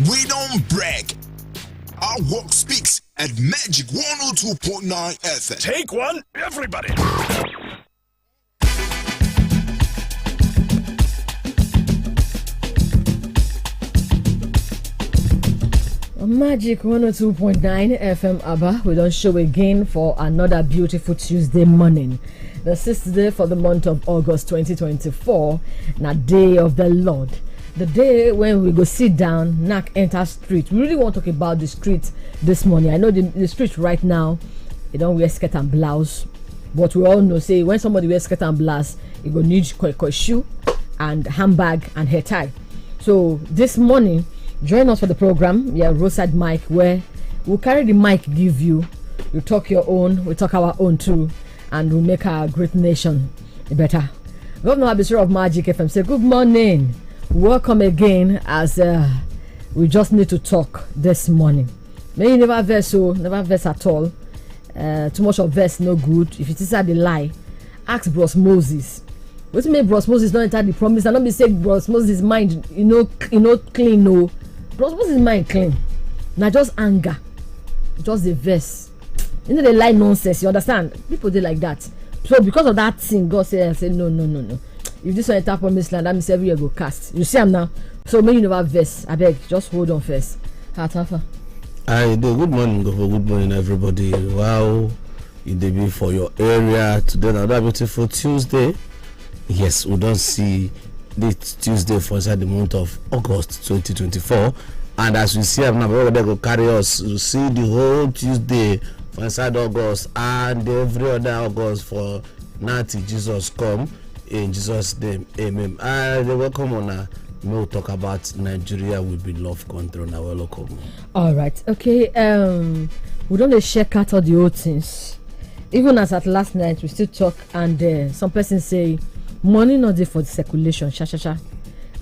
we don't break. Our work speaks at Magic 102.9 FM. Take one, everybody. Magic 102.9 FM ABBA. We don't show again for another beautiful Tuesday morning. The 6th day for the month of August 2024. Na day of the Lord. The day when we go sit down, knock, enter street. We really want to talk about the street this morning. I know the street right now, they don't wear skirt and blouse. But we all know, say, when somebody wears skirt and blouse, you go need shoe and handbag and hair tie. So this morning, join us for the program. Yeah, roadside mic, where we'll carry the mic, give you talk your own, we talk our own too, and we'll make our great nation better. Governor Abisura of Magic FM say good morning, welcome again, as we just need to talk this morning. May you never verse, so never verse at all. Too much of verse no good. If it is the lie, ask Bros Moses. What make Bros Moses not enter the promise? And not be say Bros Moses mind clean. No, Bros Moses mind clean. Now just anger, just the verse. They lie nonsense. You understand? People they like that. So because of that thing, God say no. If this one enter promised land, that means every year go cast. You see, I'm now. So may you never verse. I beg, just hold on first. Hatafa. I do. Good morning, good morning, everybody. Wow, it be for your area today. Another beautiful Tuesday. Yes, we don't see this Tuesday for inside the month of August 2024, and as we see now, we're gonna go carry us to see the whole Tuesday for inside August and every other August for now till Jesus come. In Jesus' name, amen. And welcome on. We'll talk about Nigeria will be love country now. Welcome. All right, okay. We don't check out all the old things. Even as at last night, we still talk, and some person say money not there for the circulation.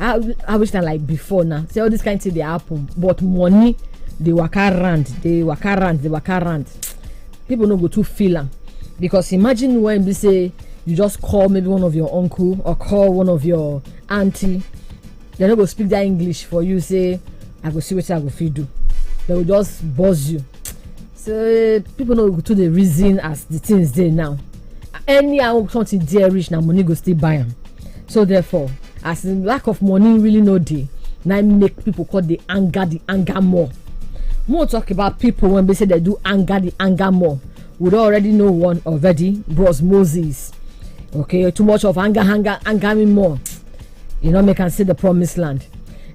I wish that like before now. Say all this kind of thing they happen, but money they walk around. People don't go to feel them, because imagine when they say you just call maybe one of your uncle or call one of your auntie. They don't go speak that English for you. Say, I go see what I go feed do. They will just buzz you. So people don't go to the reason as the things there now. Any something there rich now, money go still buy them. So therefore, as the lack of money really no day, now make people call the anger more. More talk about people when they say they do the anger more. We already know one already, Bros Moses. Okay, too much of anger me more. You know, make can see the promised land.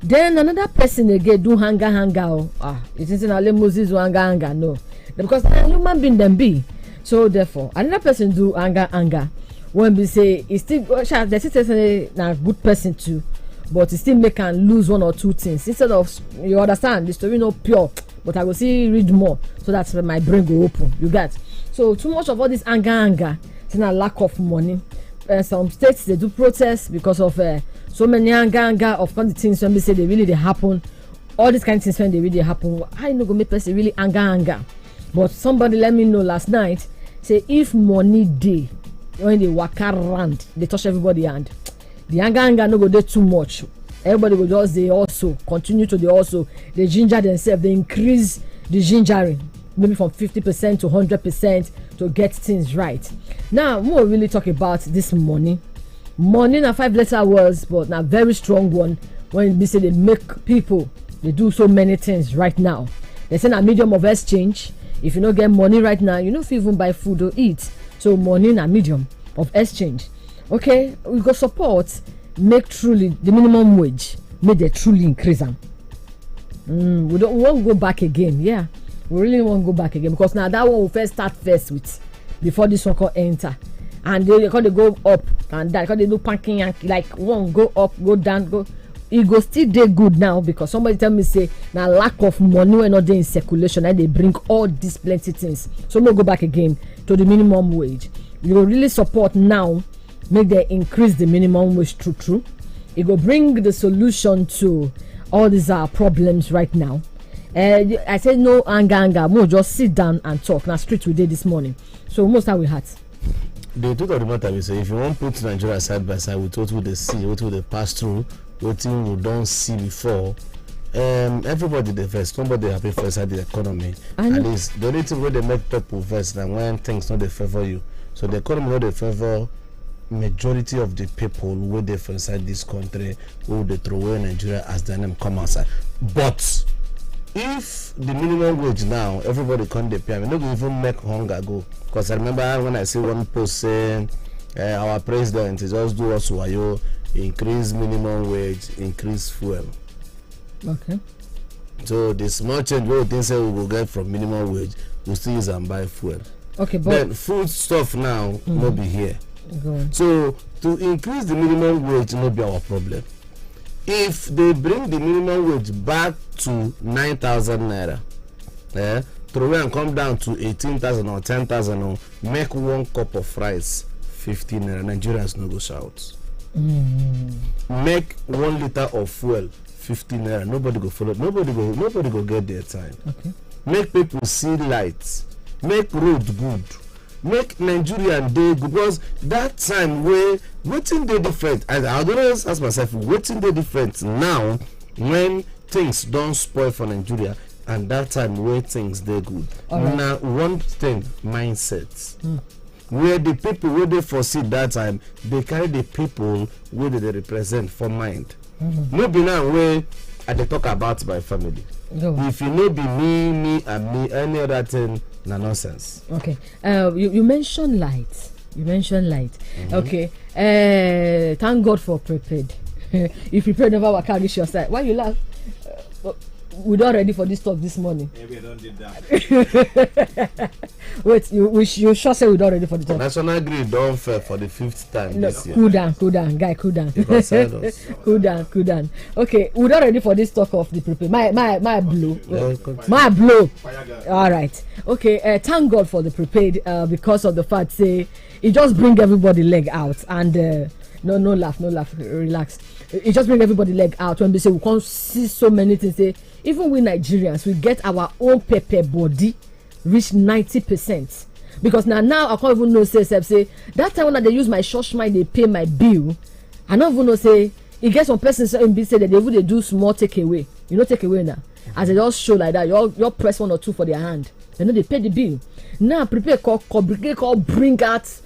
Then another person again do anger. It isn't only Moses who anger. No, because human being them be. So therefore, another person do anger. When we say it's still, they still say a good person too, but it still make can lose one or two things. Instead of, you understand, the story not pure, but I will see read more, so that's when my brain go open. You get. So too much of all this anger. It's a lack of money. Some states they do protest because of so many anger of all the things when we say they happen. All these kind of things when they really happen, I know go make person really anger. But somebody let me know last night, say if money day when they walk around, they touch everybody hand. The anger no go there too much. Everybody go just they also continue to they ginger themselves, they increase the gingering. Maybe from 50% to 100% to get things right. Now, we'll really talk about this money. Money na 5-letter words, but na very strong one. When they say they make people, they do so many things right now. They say a medium of exchange. If you don't get money right now, you don't even buy food or eat. So money na medium of exchange. Okay, we go support, make truly the minimum wage, make they truly increase them. We won't go back again, yeah. We really won't go back again, because now that one we first start first with before this one can enter, and they go up and that because they do panking like one go up, go down, go. It go still dey good now, because somebody tell me say now lack of money when not there in circulation and they bring all these plenty things. So we'll go back again to the minimum wage. You will really support now, make they increase the minimum wage true. It will bring the solution to all these problems right now. I said no anger. More just sit down and talk. Now street we did this morning. So most how we had. The truth of the matter is, if you want to put Nigeria side by side with what we see, what we pass through, what we don't see before, everybody they first. Nobody happy first at the economy. At least the only thing where they make people first than when things not they favor you. So the economy not they favor majority of the people where they for inside this country who they throw away Nigeria as the name come outside. But if the minimum wage now everybody can't pay, I mean, don't even make hunger go. Because I remember when I see one post saying our president is just do us wayo, increase minimum wage, increase fuel. Okay. So the small change we think say we will get from minimum wage, we still use and buy fuel. Okay, but then food stuff now will be here. So to increase the minimum wage will be our problem. If they bring the minimum wage back to 9,000 naira, throw and come down to 18,000 or 10,000, or make one cup of rice 15 naira, Nigerians no go shout. Make 1 liter of fuel 15 naira, nobody go follow, nobody go get their time. Okay. Make people see lights, make road good, make Nigerian day good, because that time where waiting day different. I don't ask myself waiting day different now when things don't spoil for Nigeria, and that time where things they good. Right. Now one thing, mindsets. Where the people where they foresee that time, they carry the people where they represent for mind. Maybe now where I they talk about my family. If you know be me and me, any other thing, na nonsense. Okay. You mentioned light. Okay. Thank God for prepared. If prepared never work out, your side. Why you laugh? We're not ready for this talk this morning. Maybe I don't did that. Wait, you sure say we're not ready for the talk? National Grid don't fair for the 5th time this year. Cool down, guy, cool down. Cool down. Okay, we're not ready for this talk of the prepare. My blow. All right. Okay. Thank God for the prepared because of the fact say it just bring everybody leg out and no laugh, relax. It just bring everybody leg out when they say we can't see so many things. Say even we Nigerians, we get our own pepper body reach 90%. Because now I can't even know say that time when they use my church money, they pay my bill. I don't even know say it gets some persons say that they would do small takeaway. You know takeaway now. As they just show like that, you press 1 or 2 for their hand. They know they pay the bill. Now prepare call bring out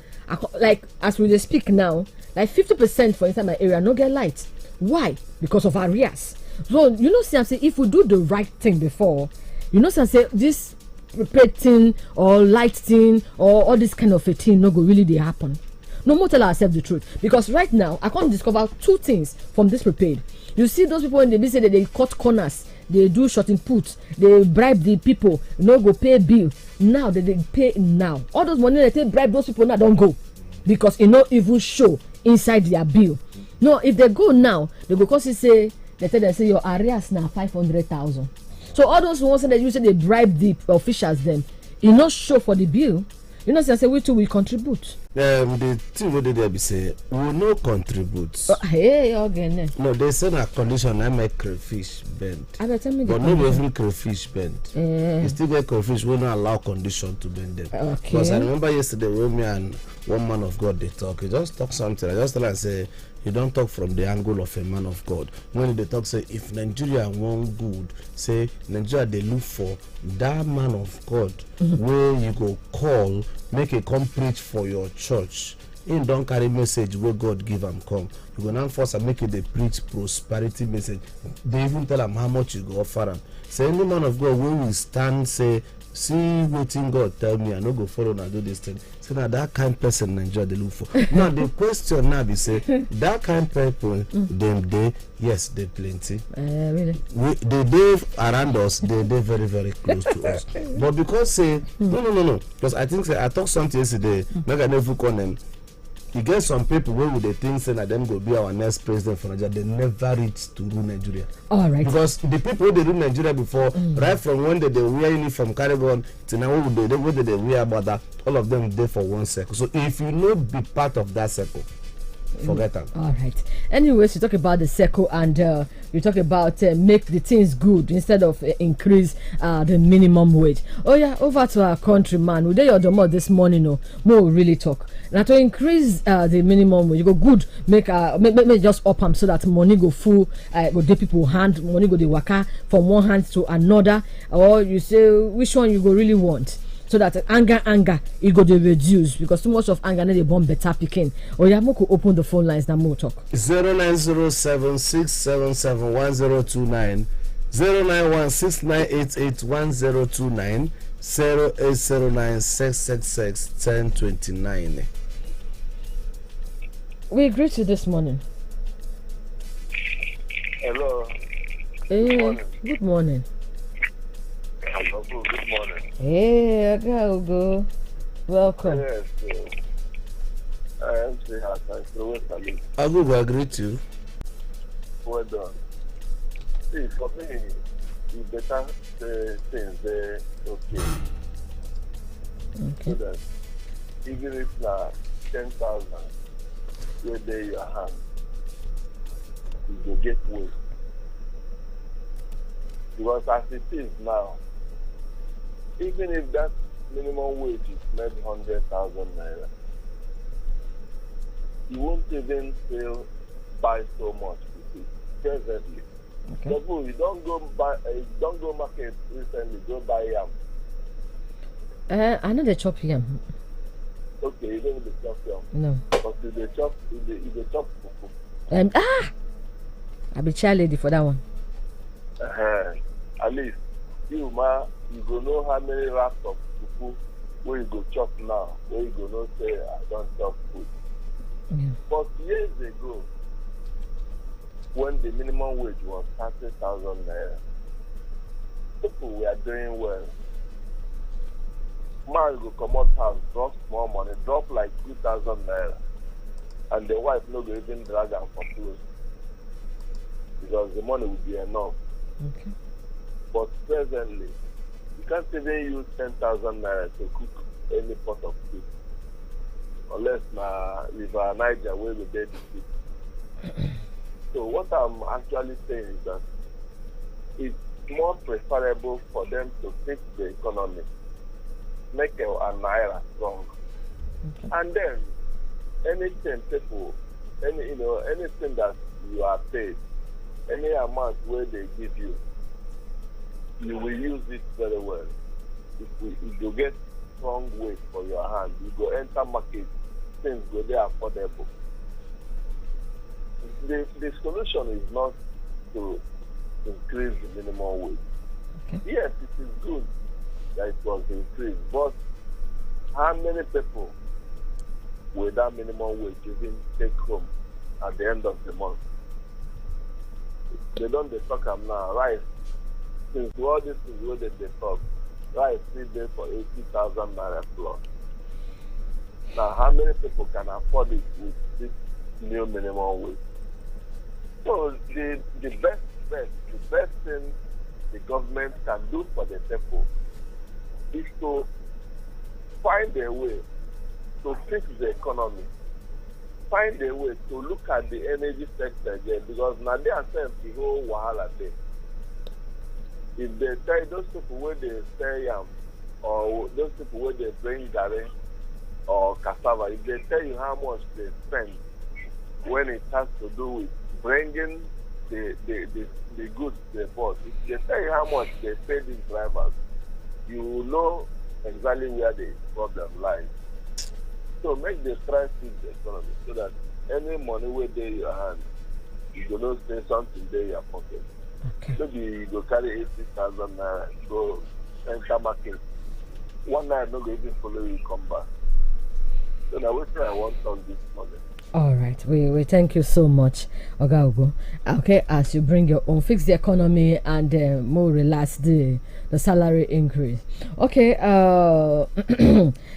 like as we speak now, like 50% for inside my area no get light. Why? Because of arrears. So you know say if we do the right thing before, you know say this prepared thing or light thing or all this kind of a thing no go really they happen. No more tell ourselves the truth, because right now I can't discover 2 things from this prepared. You see those people when they say that they cut corners, they do short inputs, they bribe the people, no go pay bill. Now that they pay now, all those money that they bribe those people now don't go, because it not even show inside their bill. No, if they go now, they go cause say they tell them say your arrears now 500,000. So all those ones that you say they bribe the officials, them it not show for the bill. You know, say we too will contribute. The thing what they be say we will not contribute. Hey, again. No, they say a condition I make crayfish bend. Tell me but no even crayfish bend. You still get crayfish will not allow condition to bend them. Okay. Because I remember yesterday when me and one man of God they talk. He just talk something. I just tell and say you don't talk from the angle of a man of God. When they talk say if Nigeria want good, say Nigeria they look for that man of God where you go call, make a come preach for your church. In don't carry message where God give them come. You go now force and make it they preach prosperity message. They even tell them how much you go offer them. Say any man of God when we stand say see waiting God tell me I no go follow and do this thing. So now that kind of person Nigeria they look for. Now the question now be say that kind of people them they yes they plenty. Really? They live around us. They very very close to us. But because say no. Because I think say I talked something yesterday. Make I never call them. You get some people where would they think say that them go be our next president for Nigeria. They never reach to rule Nigeria. All right. Because the people they rule Nigeria before, right from when they wear uniform carry on to now what they wear about that, all of them there for one circle. So if you not be part of that circle, forget them. All right. Anyways, you talk about the circle and you talk about make the things good instead of increase the minimum wage. Oh yeah, over to our countryman. We did your domo this morning. No, more really talk. Now to increase the minimum wage, you go good. Make just up so that money go full. Go the people hand money go the waka from one hand to another. Or you say which one you go really want. So that anger it go to reduce because too much of anger they born better picking. Or you have to open the phone lines now more talk. 09076771029 09169881029 08096661029. We greet you this morning. Hello. Hey, good morning. Hello, good morning. Hey, Ugo. Welcome. Yes, I am saying thanks for what I mean. Agugo, I greet you. Well done. See, for me, you better say things there, okay. So that even if now 10,000 where they your hand, you will get worse. Because as it is now, even if that minimum wage is maybe 100,000 naira, you won't even still buy so much with it presently. Okay. So you don't go market recently, go buy yam. I know they chop yam. Okay, you don't chop yam. No. But you dey chop fufu. I be child lady for that one. At least you go know how many wraps of fufu where you go chop now, where you go know say I don't chop food. Yeah. But years ago, when the minimum wage was 30,000 naira, people were doing well. Man go come out house, drop small money, drop like 2,000 naira, and the wife no go even drag am for clothes because the money will be enough. Okay. But presently, you can't even use 10,000 naira to cook any pot of food. Unless River Niger where we did the food. So what I'm actually saying is that it's more preferable for them to fix the economy, make a naira strong. Okay. And then anything anything that you are paid, any amount where they give you, you will use it very well. If you get strong weight for your hand, you go enter market, things go there affordable. The solution is not to increase the minimum wage. Okay. Yes, it is good that it was increased, but how many people will that minimum wage even take home at the end of the month? They don't talk them now. Rice, since all this is where they talk, rice still there for 80,000 naira plus. Now, how many people can afford it with this new minimum wage? So the best thing the government can do for the people is to find a way to fix the economy, find a way to look at the energy sector again, because now they are saying the whole wahala there. If they tell those people where they sell yam, or those people where they bring garri or cassava, if they tell you how much they spend when it has to do with bringing the goods they bought, if they tell you how much they pay these drivers, you will know exactly where the problem lies. So make the try fix the economy so that any money where they in your hand, you go not say something there in your pocket. Okay. Maybe you go carry 80,000 naira, go enter market. One night no go even follow you come back. So now what I want on this morning. All right, we thank you so much, Oga Ugo. Okay, as you bring your own, fix the economy and more relax the salary increase. Okay,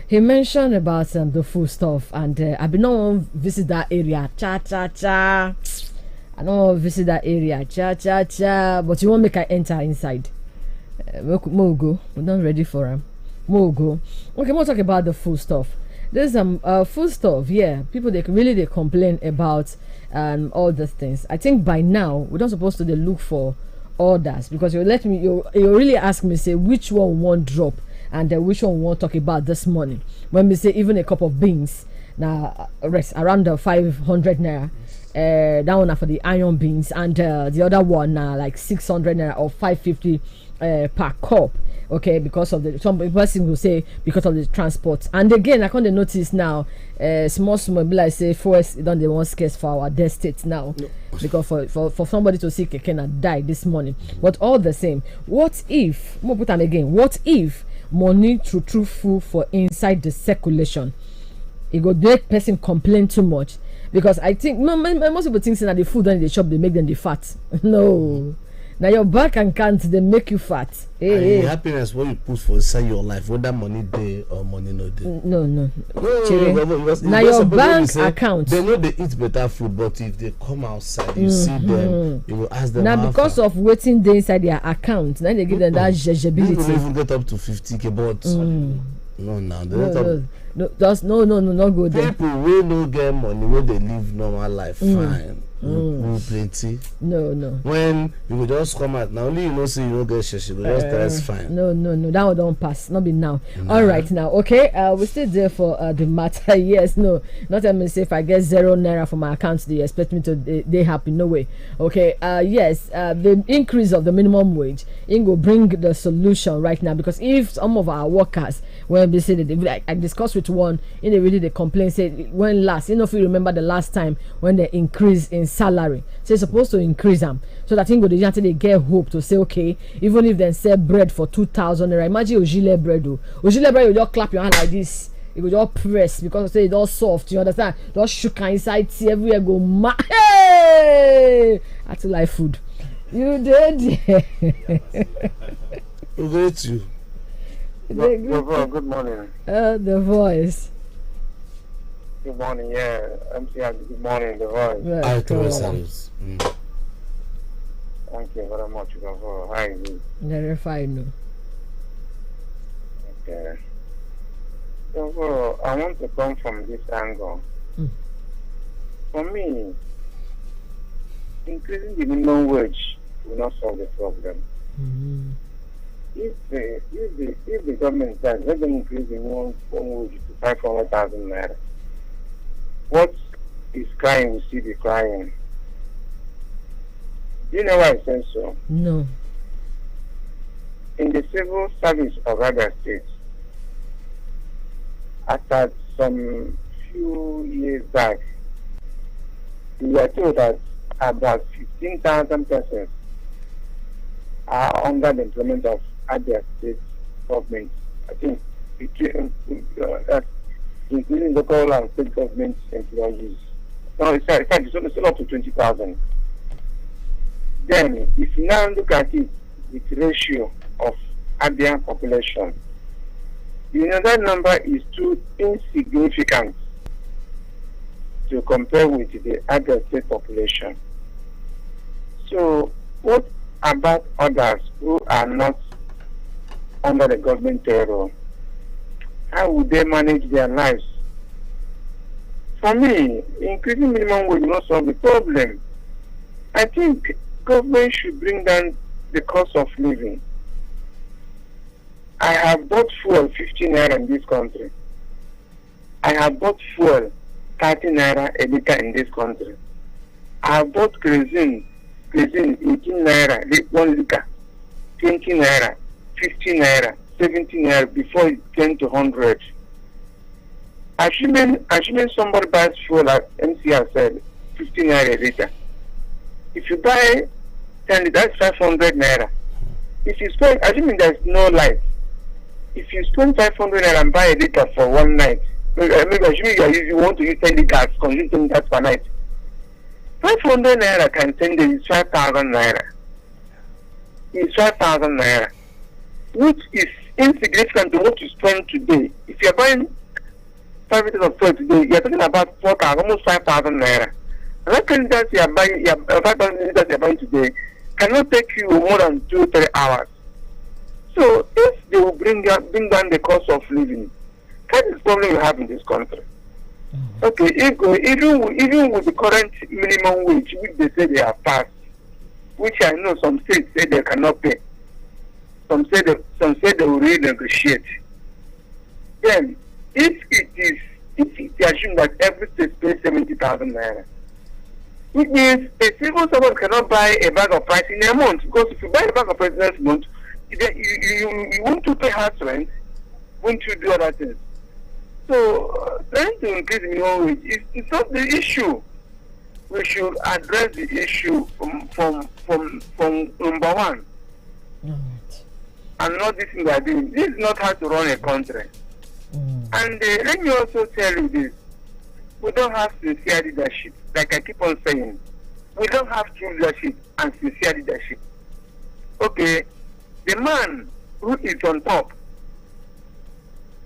he mentioned about the food stuff, and I been not visit that area. I don't visit that area. But you won't make I enter inside. More go. We're not ready for him. More go. Okay, we'll talk about the food stuff. There's some food stuff. Yeah, people they complain about all these things. I think by now we're not supposed to dey look for orders, because you really ask me, say which one won't drop and then which one won't talk about this morning. When we say even a cup of beans now rest around the 500 naira. That one for the iron beans, and the other one like 600 naira or 550 per cup. Okay, because of some person will say because of the transport. And again, I can't notice now small be like say forest don't they want scarce for our death state now. No. Because for somebody to see Kekena die this morning. But all the same, what if money true full for inside the circulation? It go make person complain too much, because I think most people think that the food in the shop they make them the fat. No. Now your bank account they make you fat. Hey. Happiness what you put for inside your life, whether money day or money no day. No. Now your bank account. They know they eat better food, but if they come outside, you see them, you will ask them. Now because of waiting day inside their account, now they give them that jejebility. They even get up to 50k, but no, now they not go there. People will no get money when they live normal life. Fine. Plenty. No. When you will just come out now, only you know say you don't get shishi, but just that's fine. No. That one don't pass. Not be now. All right now. Okay. We still there for the matter. Yes. No. Not let me say if I get 0 naira from my account, they expect me to they happy. No way. Okay. Yes. The increase of the minimum wage it will bring the solution right now, because if some of our workers, when they say that I discussed with one, in the really they complain say when last, if you remember the last time when they increase in salary, so it's supposed to increase them so that thing go until they get hope to say okay, even if they sell bread for 2,000 naira, imagine ojile bread you just clap your hand like this, you go just press because say it's all soft, you understand, just shook inside tea everywhere go hey, I too like food. You did. Who hate you? Good morning. The voice. Good morning, yeah. MCR, good morning, the voice. Thank you very much, Gavo. Hi. Very fine. Okay. So, I want to come from this angle. For me, increasing the minimum wage will not solve the problem. If the government says let them increase the minimum wage to 500,000 naira, what is crying will still be crying. Do you know why I say so? No. In the civil service of other states, after some few years back, we were told that about 15,000 persons are under the implement of other state government. I think including local and state government employees. No, it's up to 20,000. Then, if you now look at it with ratio of Abia population, you know that number is too insignificant to compare with the other state population. So, what about others who are not under the government payroll? How would they manage their lives? For me, increasing minimum wage will not solve the problem. I think government should bring down the cost of living. I have bought fuel 15 naira in this country. I have bought fuel 30 naira a liter in this country. I have bought kerosene 18 naira, 1 liter, 20 naira, 50 naira, 70 naira before it came to 100. Assuming somebody buys fuel at MCR said 50 naira a liter. If you buy 10 liters, that's 500 naira. If you spend, assuming there's no light, if you spend 500 naira and buy a liter for one night, maybe assuming you want to use 10 liters, consume 10 liters per night, 500 naira can 10 days is 5,000 naira. It's 5,000 naira, which is insignificant to what you spend today. If you're buying 5 liters of fuel today, you're talking about 4,000, almost 5,000 naira. And that 10 liters you're buying, 5,000 liters you're buying today cannot take you more than 2-3 hours. So if they will bring down the cost of living, That is the problem we have in this country. Okay, even with the current minimum wage, which they say they have passed, which I know some states say they cannot pay. Some say they will renegotiate. Then, if it assumes that every state pays 70,000 naira, which means a civil servant cannot buy a bag of rice in a month, because if you buy a bag of rice next month, you want to pay house rent, won't you do other things? So, trying to increase minimum wage is not the issue. We should address the issue from number one. And not this thing we are doing. This is not how to run a country. And let me also tell you this. We don't have sincere leadership. Like I keep on saying, we don't have true leadership and sincere leadership. Okay, the man who is on top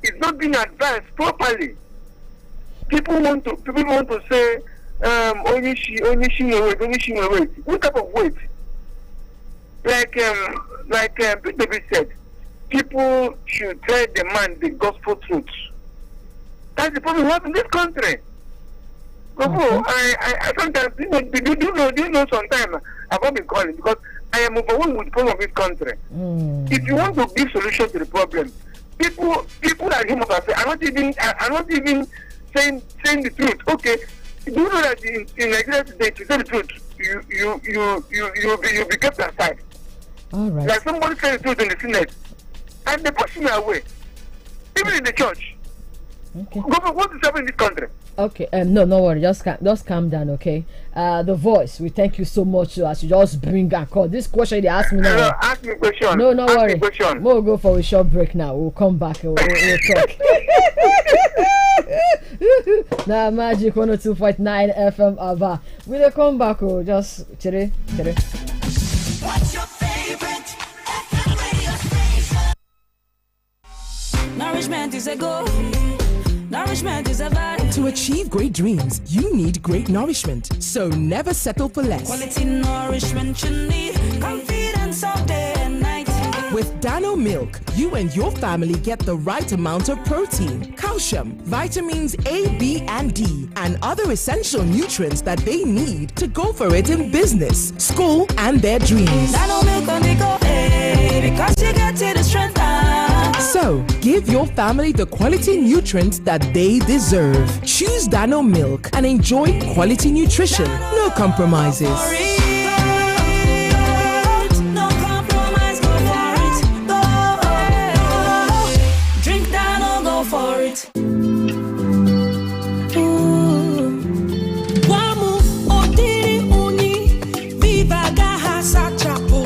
is not being advised properly. People want to say, only she will wait. What type of wait? Like David said, people should tell the man the gospel truth. That's the problem we have in this country. I sometimes do you know sometimes I've not been calling because I am overwhelmed with the problem of this country. If you want to give solution to the problem, people like him are not even saying the truth. Okay, do you know that in Nigeria today, to say the truth, you be kept aside. All right. Like somebody saying the truth in the Senate, and they push me away, even in the church. Okay. What is happening in this country? Okay, no worry, just calm down, okay? The voice, we thank you so much as you just bring a call. This question they ask me now. No, ask me a question. No ask worry. Me a question. We'll go for a short break now. We'll come back and we'll talk. Now, Magic 102.9 FM Aba. We'll come back. We'll just chere. What's your favorite FM radio station? Nourishment is a goal. Nourishment is a vibe. To achieve great dreams, you need great nourishment. So never settle for less. Quality nourishment you need. Confidence all day and night. With Dano Milk, you and your family get the right amount of protein, calcium, vitamins A, B, and D, and other essential nutrients that they need to go for it in business, school, and their dreams. Dano Milk on the go, because you get to the strength. So, give your family the quality nutrients that they deserve. Choose Dano Milk and enjoy quality nutrition. No compromises. No compromise, go for it. Go. Drink Dano, go for it. Wamu, Odiri, Uni, Viva Gaha Sachapo.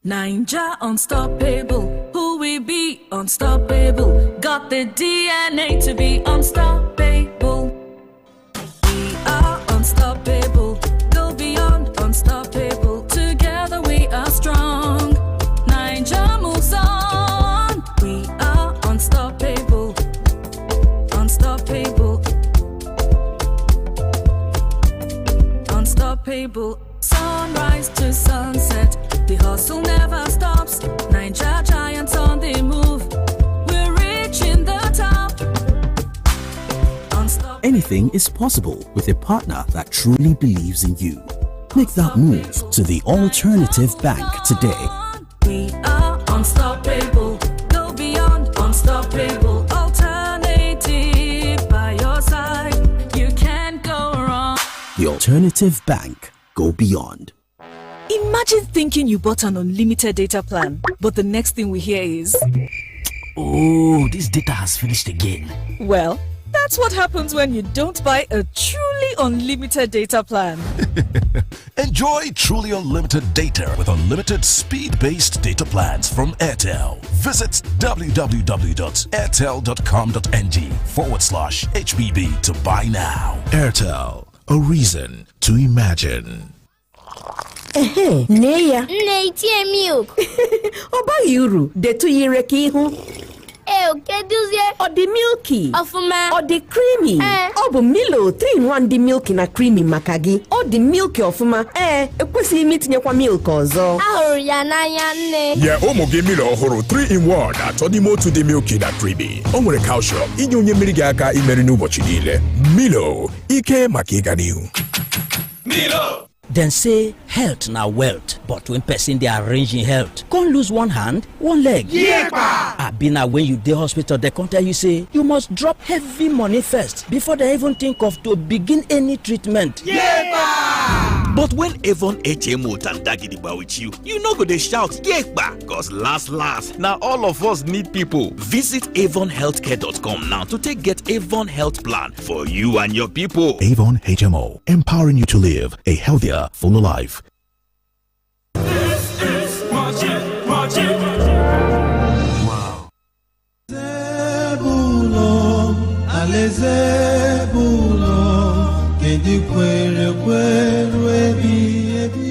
Ninja unstoppable, who we be unstoppable, got the DNA to be unstoppable. We are unstoppable, go beyond unstoppable, together we are strong. Ninja moves on, we are unstoppable, unstoppable, unstoppable. Sunrise to sunset, the hustle never stops. Ninja giants on the move, we're reaching the top. Anything is possible with a partner that truly believes in you. Make that move to the Alternative Bank today. We are unstoppable, go beyond unstoppable. Alternative by your side. Alternative Bank. Go beyond. Imagine thinking you bought an unlimited data plan, but the next thing we hear is, oh, this data has finished again. Well, that's what happens when you don't buy a truly unlimited data plan. Enjoy truly unlimited data with unlimited speed-based data plans from Airtel. Visit www.airtel.com.ng/HBB to buy now. Airtel, a reason to imagine. Nne ya. Nne itie milk. Ọ baghị uru, detu yire ka ihu. Keduzie. Ọ dị milky. Ọfụma. Ọ dị creamy. Ọ bụ Milo 3-in-1 dị milky na creamy maka gị. Ọ dị milky ọfụma. Ekwesịghị m itinyekwa milk ọzọ. Ahụrụ ya n'anya nne. Nye ụmụ gị Milo ọhụrụ 3-in-1 atọ n'ime otu dị milky na creamy. O nwere calcium inye onye mmiri gị aka imeri n'ụbọchị niile. Milo, ike maka ịga n'ihu. Milo. Then say health na wealth, but when person they arrange in health, can't lose one hand, one leg. Abina, when you dey hospital, they can't tell you say you must drop heavy money first before they even think of to begin any treatment. But when Avon HMO Tandagidiba with you, you no go dey shout yekpa, cause last now all of us need people. Visit avonhealthcare.com now to get Avon Health Plan for you and your people. Avon HMO, empowering you to live a healthier, fuller life. This is Magic. Wow. Zebulon, ale Zebulon, kedu kwere ebi.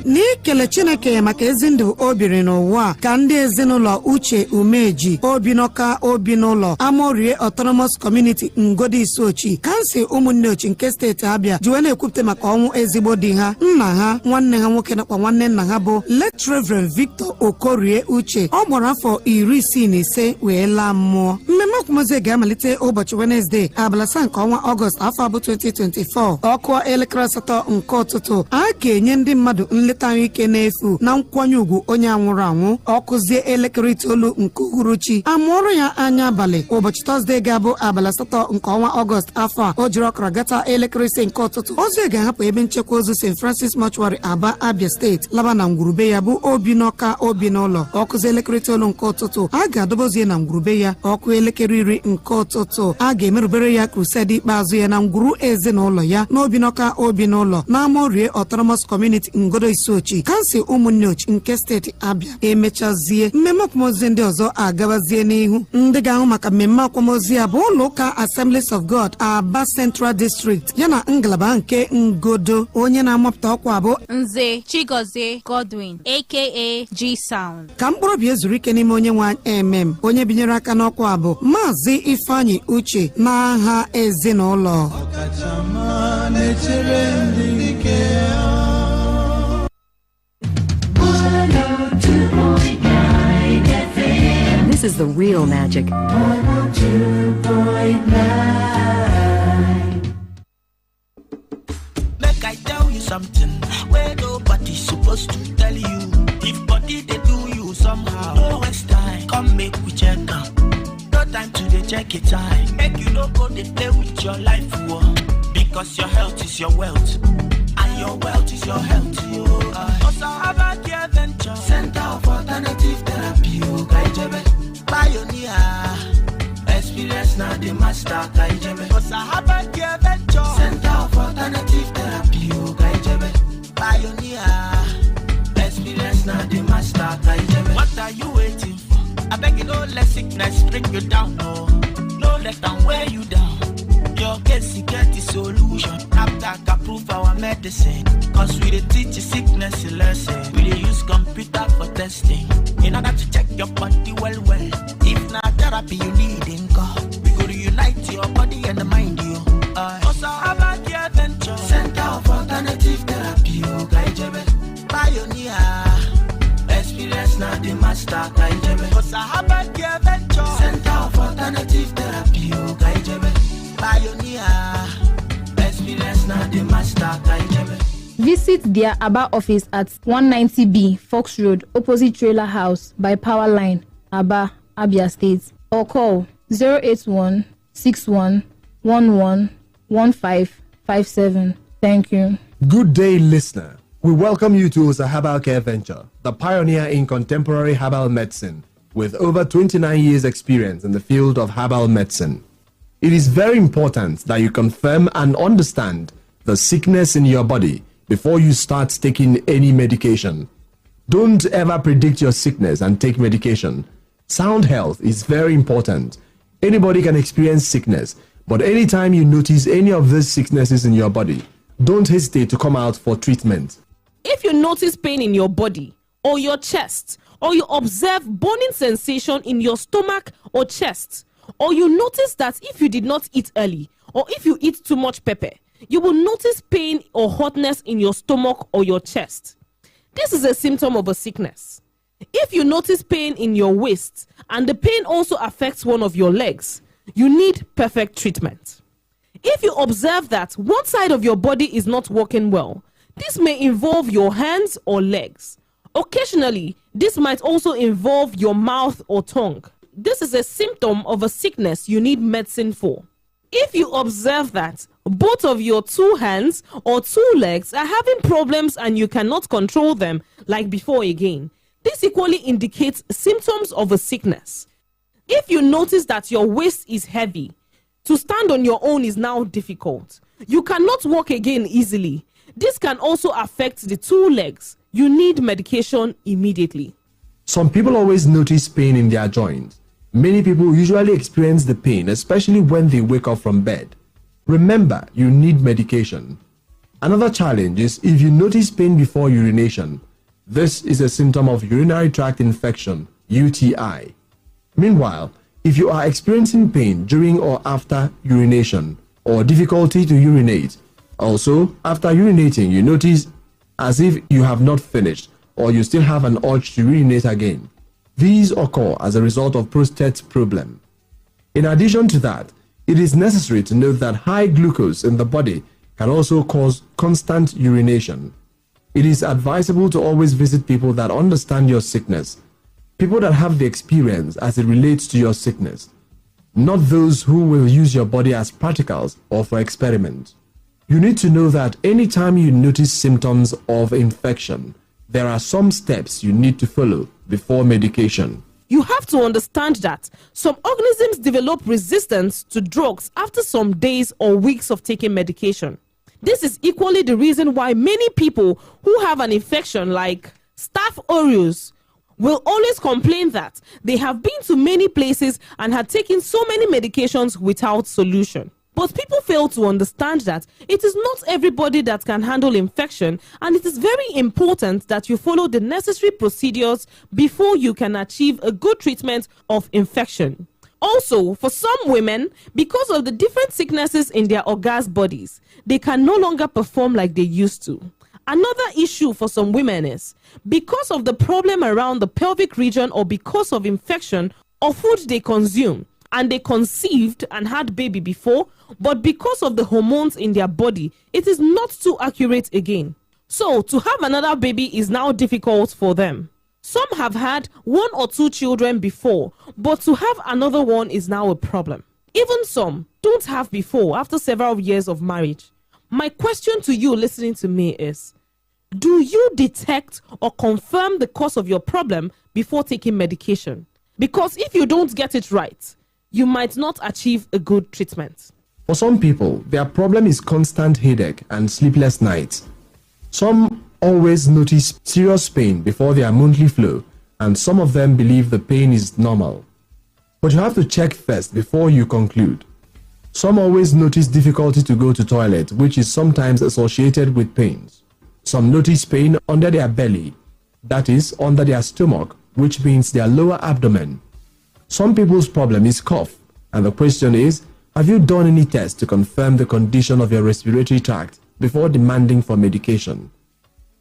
N'ikele Chineke maka ezi ndụ o biri n'ụwa ka ndị ezinụlọ Uche Umeji Obinoka Obinụlọ Amorie Autonomous Community Ngodi Isochi Kansi ụmụnne Ochi nke steeti Abia ji wee na-ekwupụta maka ọnwụ ezigbo di ha nna ha nwanne ha nwoke nakwa nwanne nna ha bụ Late Reverend Victor Okorie Uche ọ gbara afọ 65 wee laa mmụọ. Mmemme akwamozu ga-amalite ụbọchị Wednesday abalị 7 nke ọnwa Ọgọst afọ 2024 ọkụ elekere 8 nke ụtụtụ a ga-enye ndị mmadụ nleta ahụike n'efu na nkwanye ugwu onye anwụrụ anwụ ọkụzie elekere 9 nke uhuruchi amụọrụ ya anya abalị ụbọchị Tọzdee ga-abụ abalị 8 nke ọnwa Ọgọst afọ a o jiri ọkara gata elekere 5 nke ụtụtụ ozi ga-ahapụ ebe nchekwa ozu St. Francis Mortuary Aba Abia steeti laba na ngwurube ya bụ Obinoka Obinụlọ ọkụzie elekere 9 nke ụtụtụ a ga-adobozie na ngwurube ya ọkụ elekere 10 nke ụtụtụ a ga-emerubere ya crusade ikpeazụ ya na ngwuru ezinụlọ ya na Obinoka Obinụlọ na Amorie Autonomous Community Ngodo Isochi Kansi ụmụnne Ochi nke steeti Abia emechazie mmemme akwamozu ndị ọzọ agabazie n'ihu ndị ga-ahụ maka mmemme akwamozu ya bụ ụlọ ụka Assemblies of God Aba Central District yana ngalaba nke Ngodo onye na-amapụta ọkwa bụ Nze Chigozie Godwin aka G Sound ka mkpụrụ obi ezuru ike n'ime onye nwe onye binyere aka n'ọkwa bụ Maazị Ifeanyi Uche n'aha ezinụlọ. This is the real magic. 102.9. Make I tell you something where nobody's supposed to tell you. If body they do you somehow, no waste time. Come make we check out. No time to dey check it time. Make you no go dey play with your life, because your health is your wealth, and your wealth is your health. Osahaba Care Venture, Center of Alternative Therapy, Pioneer, experience now the master. Osahaba Care Venture, Center of Alternative Therapy, Pioneer, experience now the master. What are you waiting for? I beg you, don't let sickness bring you down. No, no let them wear you down. Your case, you get the solution. After approve our medicine, cause we dey teach you sickness a lesson. We dey use computer for testing, in order to check your body well. If not therapy you need in God, we go to unite your body and the mind. Osahaba Care Venture, Center of Alternative Therapy, Pioneer, experience now the master. Osahaba Care Venture, Center of Alternative Therapy, Pioneer, experience now the master. Visit their Aba office at 190B Fox Road, opposite Trailer House by Power Line, Aba, Abia State, or call 081 61 11 1557 Thank you. Good day, listener. We welcome you to Osa Herbal Care Venture, the pioneer in contemporary herbal medicine, with over 29 years' experience in the field of herbal medicine. It is very important that you confirm and understand the sickness in your body before you start taking any medication. Don't ever predict your sickness and take medication. Sound health is very important. Anybody can experience sickness, but anytime you notice any of these sicknesses in your body, don't hesitate to come out for treatment. If you notice pain in your body or your chest, or you observe burning sensation in your stomach or chest, or you notice that if you did not eat early, or if you eat too much pepper, you will notice pain or hotness in your stomach or your chest. This is a symptom of a sickness. If you notice pain in your waist and the pain also affects one of your legs, you need perfect treatment. If you observe that one side of your body is not working well, this may involve your hands or legs. Occasionally, this might also involve your mouth or tongue. This is a symptom of a sickness you need medicine for. If you observe that both of your two hands or two legs are having problems and you cannot control them like before again, this equally indicates symptoms of a sickness. If you notice that your waist is heavy, to stand on your own is now difficult. You cannot walk again easily. This can also affect the two legs. You need medication immediately. Some people always notice pain in their joints. Many people usually experience the pain, especially when they wake up from bed. Remember, you need medication. Another challenge is if you notice pain before urination. This is a symptom of urinary tract infection, UTI. Meanwhile, if you are experiencing pain during or after urination or difficulty to urinate, also after urinating you notice as if you have not finished or you still have an urge to urinate again, these occur as a result of prostate problem. In addition to that, it is necessary to note that high glucose in the body can also cause constant urination. It is advisable to always visit people that understand your sickness, people that have the experience as it relates to your sickness, not those who will use your body as practicals or for experiment. You need to know that anytime you notice symptoms of infection, there are some steps you need to follow before medication. You have to understand that some organisms develop resistance to drugs after some days or weeks of taking medication. This is equally the reason why many people who have an infection like Staph aureus will always complain that they have been to many places and had taken so many medications without solution. But people fail to understand that it is not everybody that can handle infection, and it is very important that you follow the necessary procedures before you can achieve a good treatment of infection. Also, for some women, because of the different sicknesses in their orgasm bodies, they can no longer perform like they used to. Another issue for some women is because of the problem around the pelvic region or because of infection or food they consume, and they conceived and had baby before, but because of the hormones in their body, it is not too accurate again. So to have another baby is now difficult for them. Some have had 1 or 2 children before, but to have another one is now a problem. Even some don't have before after several years of marriage. My question to you listening to me is, do you detect or confirm the cause of your problem before taking medication? Because if you don't get it right, you might not achieve a good treatment. For some people, their problem is constant headache and sleepless nights. Some always notice serious pain before their monthly flow, and some of them believe the pain is normal. But you have to check first before you conclude. Some always notice difficulty to go to toilet, which is sometimes associated with pains. Some notice pain under their belly, that is, under their stomach, which means their lower abdomen. Some people's problem is cough, and the question is, have you done any tests to confirm the condition of your respiratory tract before demanding for medication?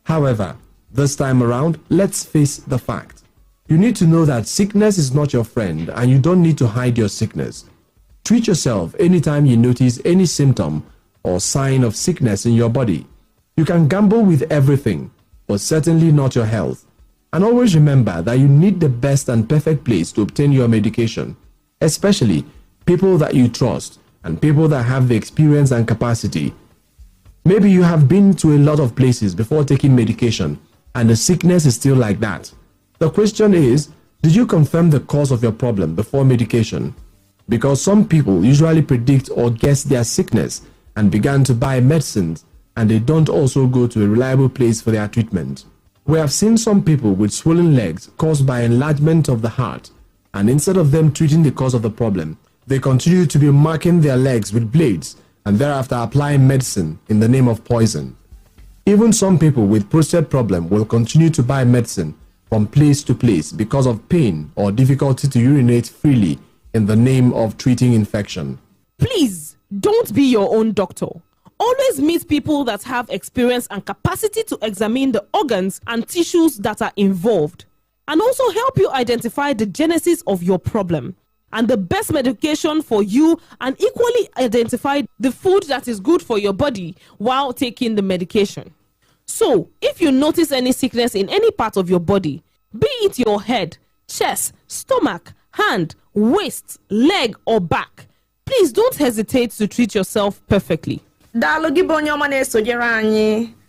However, this time around, let's face the fact. You need to know that sickness is not your friend, and you don't need to hide your sickness. Treat yourself anytime you notice any symptom or sign of sickness in your body. You can gamble with everything, but certainly not your health. And always remember that you need the best and perfect place to obtain your medication, especially people that you trust and people that have the experience and capacity. Maybe you have been to a lot of places before taking medication and the sickness is still like that. The question is, did you confirm the cause of your problem before medication? Because some people usually predict or guess their sickness and began to buy medicines, and they don't also go to a reliable place for their treatment. We have seen some people with swollen legs caused by enlargement of the heart, and instead of them treating the cause of the problem, they continue to be marking their legs with blades and thereafter applying medicine in the name of poison. Even some people with prostate problem will continue to buy medicine from place to place because of pain or difficulty to urinate freely in the name of treating infection. Please don't be your own doctor. Always meet people that have experience and capacity to examine the organs and tissues that are involved, and also help you identify the genesis of your problem and the best medication for you, and equally identify the food that is good for your body while taking the medication. So, if you notice any sickness in any part of your body, be it your head, chest, stomach, hand, waist, leg, or back, please don't hesitate to treat yourself perfectly. Daalụ gị bụ onye ọma na-esonyere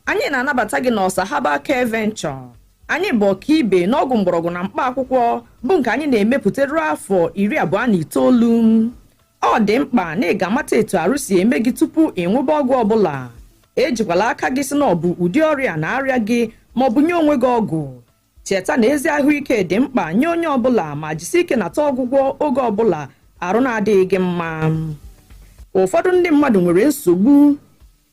anyị na-anabata gị n'Ọsa Herbal Care Venture. Anyị bụ ọkaibe n'ọgwụ mgbọrọgwụ na mkpa akwụkwọ bụ nke anyị na-emepụta ruo afọ 29. Ọ dị mkpa na ị ga-amata etu arụ si eme gị tupu ịṅụba ọgwụ ọbụla. Ejikwala aka gị si na ọ bụ ụdị ọrịa na-arịa gị ma ọ bụ nye onwe gị ọgwụ. Cheta na ezi ahụike dị mkpa nye onye ọbụla, ma jisie ike nata ọgwụgwọ oge ọbụla arụ na-adịghị gị mma. Ụfọdụ ndị mmadụ nwere nsogbu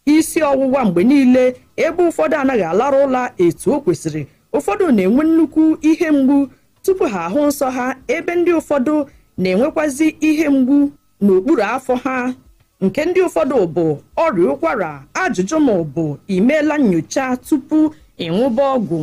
isi ọwụwa mgbe niile, ebe ụfọdụ anaghị alarụ ụla etu o kwesịrị. Ụfọdụ na-enwe nnukwu ihe mgbu tupu ha ahụ nsọ ha, ebe ndị ụfọdụ na-enwekwazi ihe mgbu n'okpuru afọ ha. Nke ndị ụfọdụ bụ ọrịa ụkwara. Ajụjụ ma ọ bụ imeela nyocha tupu ịṅụba ọgwụ?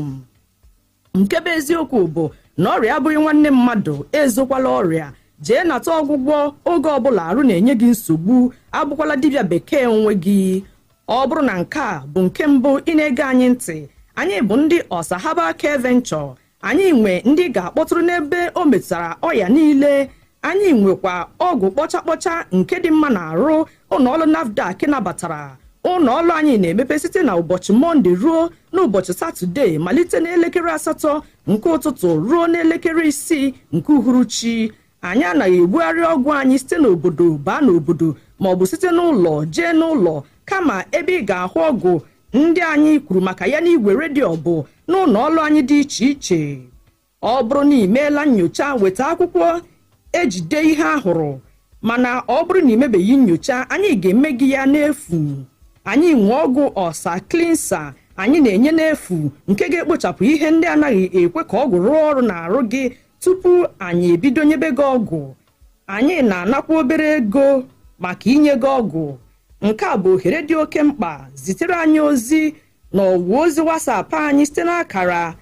Nke bụ eziokwu bụ na ọrịa abụghị nwanne mmadụ. Ezokwala ọrịa, jee nata ọgwụgwọ oge ọbụla arụ na-enye gị nsogbu. Abụkwala dibịa bekee onwe gị. Ọ bụrụ na nke a bụ nke mbụ ị na-ege anyị ntị, anyị bụ ndị Ọsa Herbal Care Venture. Anyị nwe ndị ga-akpọtụrụ n'ebe o metụtara ọya niile. Anyị nwekwa ọgwụ kpọcha nke dị mma na-arụ. Ụlọọrụ NAFDAC nabatara. Ụlọọrụ anyị na-emepe site na ụbọchị Mọnde ruo n'ụbọchị Satọde, malite n'elekere 8 nke ụtụtụ ruo n'elekere 6 nke uhuruchi. Anyị anaghị ebugharị ọgwụ anyị site n'obodo baa n'obodo ma ọ bụ site n'ụlọ jee n'ụlọ, kama ebe ị ga-ahụ ọgwụ ndị anyị kwuru maka ya n'igwe redio bụ n'ụlọọrụ anyị dị iche iche. Ọ bụrụ na imeela nyocha, weta akwụkwọ ejide ihe ahụrụ. Mana ọ bụrụ na imebeghị nyocha, anyị ga-eme gị ya n'efu. Anyị nwe ọgwụ Ọsa Cleanser anyị na-enye n'efu, nke ga-ekpochapụ ihe ndị anaghị ekwe ka ọgwụ rụọ ọrụ n'arụ gị tupu anyị ebido nyebe gị ọgwụ. Anyị na-anakwa obere ego maka inye gị ọgwụ. Nke a bụ ohere dị oke mkpa. Zitere anyị ozi n'ọwa ozi WhatsApp anyị site n'akara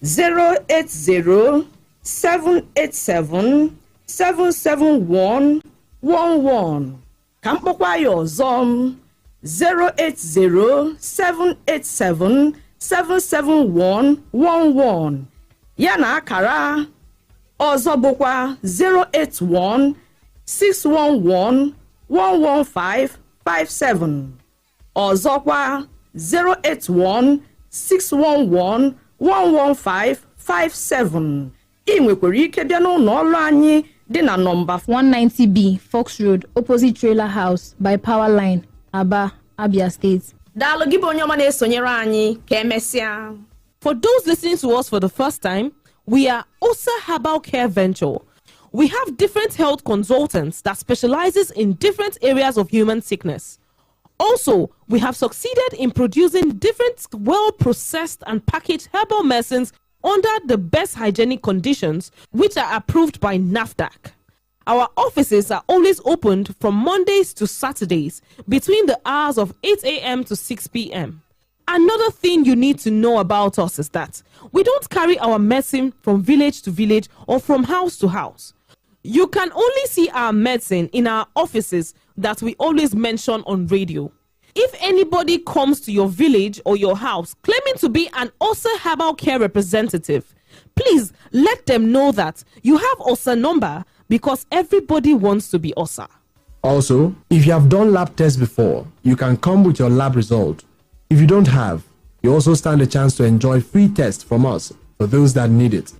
08078777111. Ka mkpọkwa ya ọzọ, 08078777111. ya na akara ọzọ bụkwa 08161111557, ọzọkwa 08161111557. ị nwekwara ike bịa n'ụlọ ọrụ anyị dị na nọmba 190B Fox Road, opposite Trailer House by Power Line, Aba, Abia State. Daalụ gị bụ onye ọma na-esonyere anyị, ka emesịa. For those listening to us for the first time, we are Ọsa Herbal Care Venture. We have different health consultants that specializes in different areas of human sickness. Also, we have succeeded in producing different well-processed and packaged herbal medicines under the best hygienic conditions, which are approved by NAFDAC. Our offices are always opened from Mondays to Saturdays between the hours of 8 a.m. to 6 p.m. Another thing you need to know about us is that we don't carry our medicine from village to village or from house to house. You can only see our medicine in our offices that we always mention on radio. If anybody comes to your village or your house claiming to be an Ọsa Herbal Care representative, please let them know that you have Ọsa number, because everybody wants to be Ọsa. Also, if you have done lab tests before, you can come with your lab result. If you don't have, you also stand a chance to enjoy free tests from us for those that need it.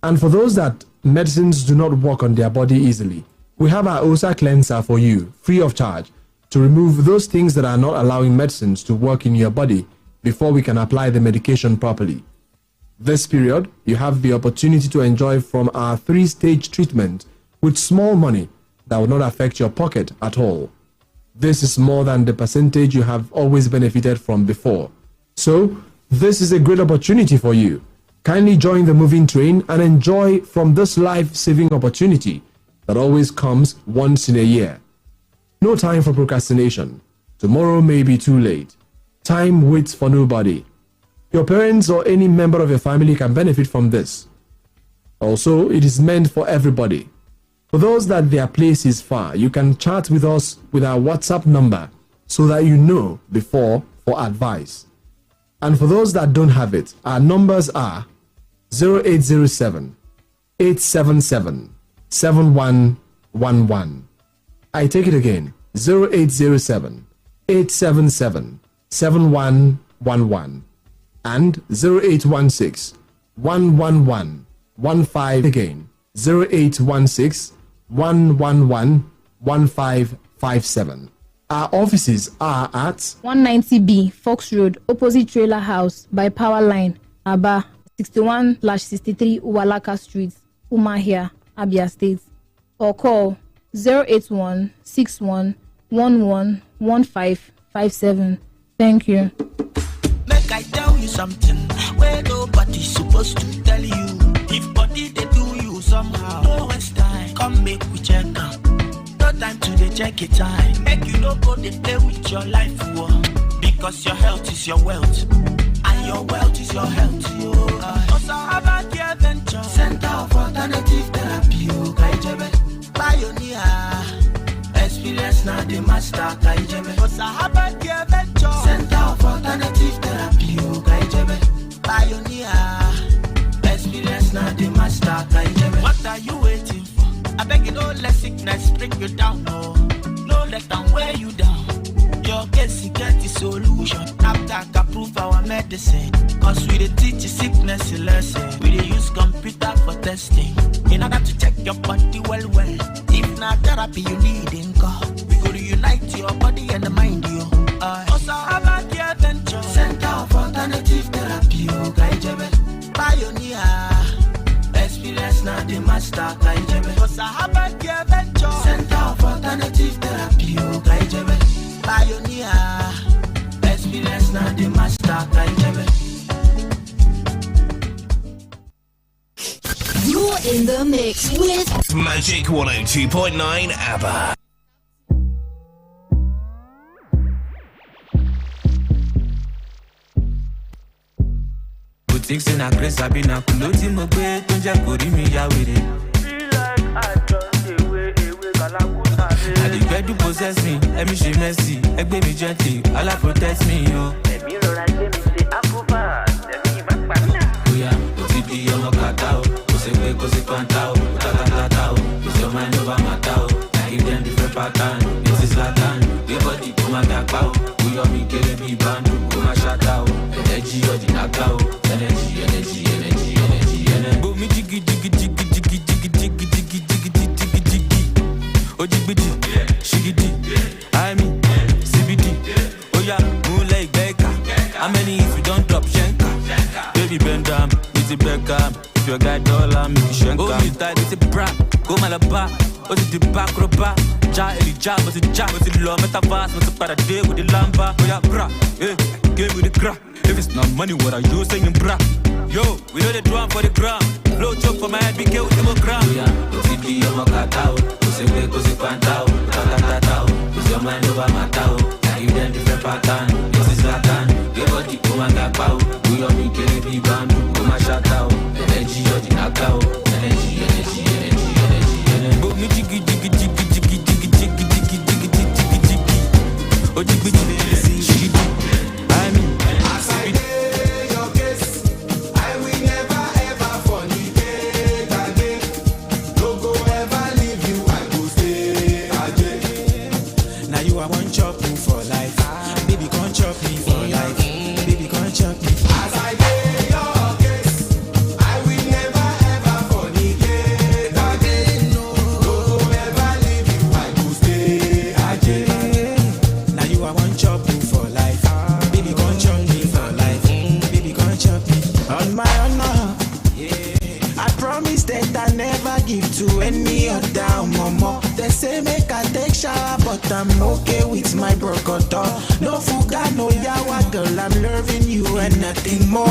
And for those that medicines do not work on their body easily, we have our OSA cleanser for you, free of charge, to remove those things that are not allowing medicines to work in your body before we can apply the medication properly. This period, you have the opportunity to enjoy from our 3-stage treatment with small money that will not affect your pocket at all. This is more than the percentage you have always benefited from before. So, this is a great opportunity for you. Kindly join the moving train and enjoy from this life-saving opportunity that always comes once in a year. No time for procrastination. Tomorrow may be too late. Time waits for nobody. Your parents or any member of your family can benefit from this. Also, it is meant for everybody. For those that their place is far, you can chat with us with our WhatsApp number so that you know before for advice. And for those that don't have it, our numbers are 0807 877 7111. I take it again, 0807 877 7111 and 0816 111 15 again, 0816 111 1557. Our offices are at 190B Fox Road, opposite Trailer House by Power Line, Aba, 61/63 Uwalaka Street, Umahia, Abia State, or call 081-6111-1557. Thank you. Make I tell you something where nobody's supposed to tell you. If body they do you somehow, no waste time. Come make we check out. No time to they check it time. Make you no go they play with your life, whoa. Because your health is your wealth, and your wealth is your health. Osahaba Care Venture, Center of Alternative Therapy. Pioneer, experience now the master. Osahaba Care Venture, Center of Alternative Therapy. Pioneer, experience now the master. What are you waiting for? I beg you, don't let sickness bring you down. No, no let them wear you down. Your case, you get the solution. After approve our medicine. Cause we dey teach you sickness a lesson. We dey use computer for testing. In order to check your body well. If not therapy you need in God, we go reunite your body and the mind you. Osahaba Care Venture, Center of Alternative Therapy. Pioneer, experience now the master. Osahaba Care Venture, Center of Alternative Therapy. Pioneer, experience now the master. You're in the mix with Magic 102.9 ABBA. Boutiques in a grace, I've been a kuloti mogwe, tunja kuri mi ya wiri. I the bed to possess me, let me she mercy, egbe me gently, Allah protect me, yo. Oti yomo katao, kose kose kwantao, tatatao, is your mind over matao, I give them different pattern, it is Latin, the body kuma takao, we are me kele mi bandu, kuma shatao, energy or the nakao, energy. Bo mi jiggy, Ojibiti, Shigidi, I mean, CBD, oh yeah, moonlight baker, how many if you don't drop shanka, baby bend down, it's a Beckham, if your guy dollar, make you shanka, oh you tight, it's a bra, go malaba, oh it's the back roba, ja, eli ja, but it's low, metavast, but it's para day with the lamba, oh yeah, bra, game with the crack, if it's not money, what are you saying, bra? Yo, we know the drum for the ground. Blow chop for my head, be careful with the ground. Oti yomo katao, kose kwantao, tatatao, is your mind over matao. I give them different pattern, this is Latin. Give body kuma gapao, we are me kele bi bandu, kuma shatao. Energy or the nakao, energy. Bo mi jiggy. Ojibiti, shigidi, I mean, I want chop you for life. Baby, come chop me for life. Baby, come chop me. As I get your case, I will never ever fornicate again. No, ever leave you, I will stay again. Now you I want chop you for life. Baby, come chop me for life. Baby, come chop me. On my honor, I promise that I never give to any other mama. They say make I take shower, but I'm okay with my brocodo. No fuga, no yawa, girl, I'm loving you and nothing more.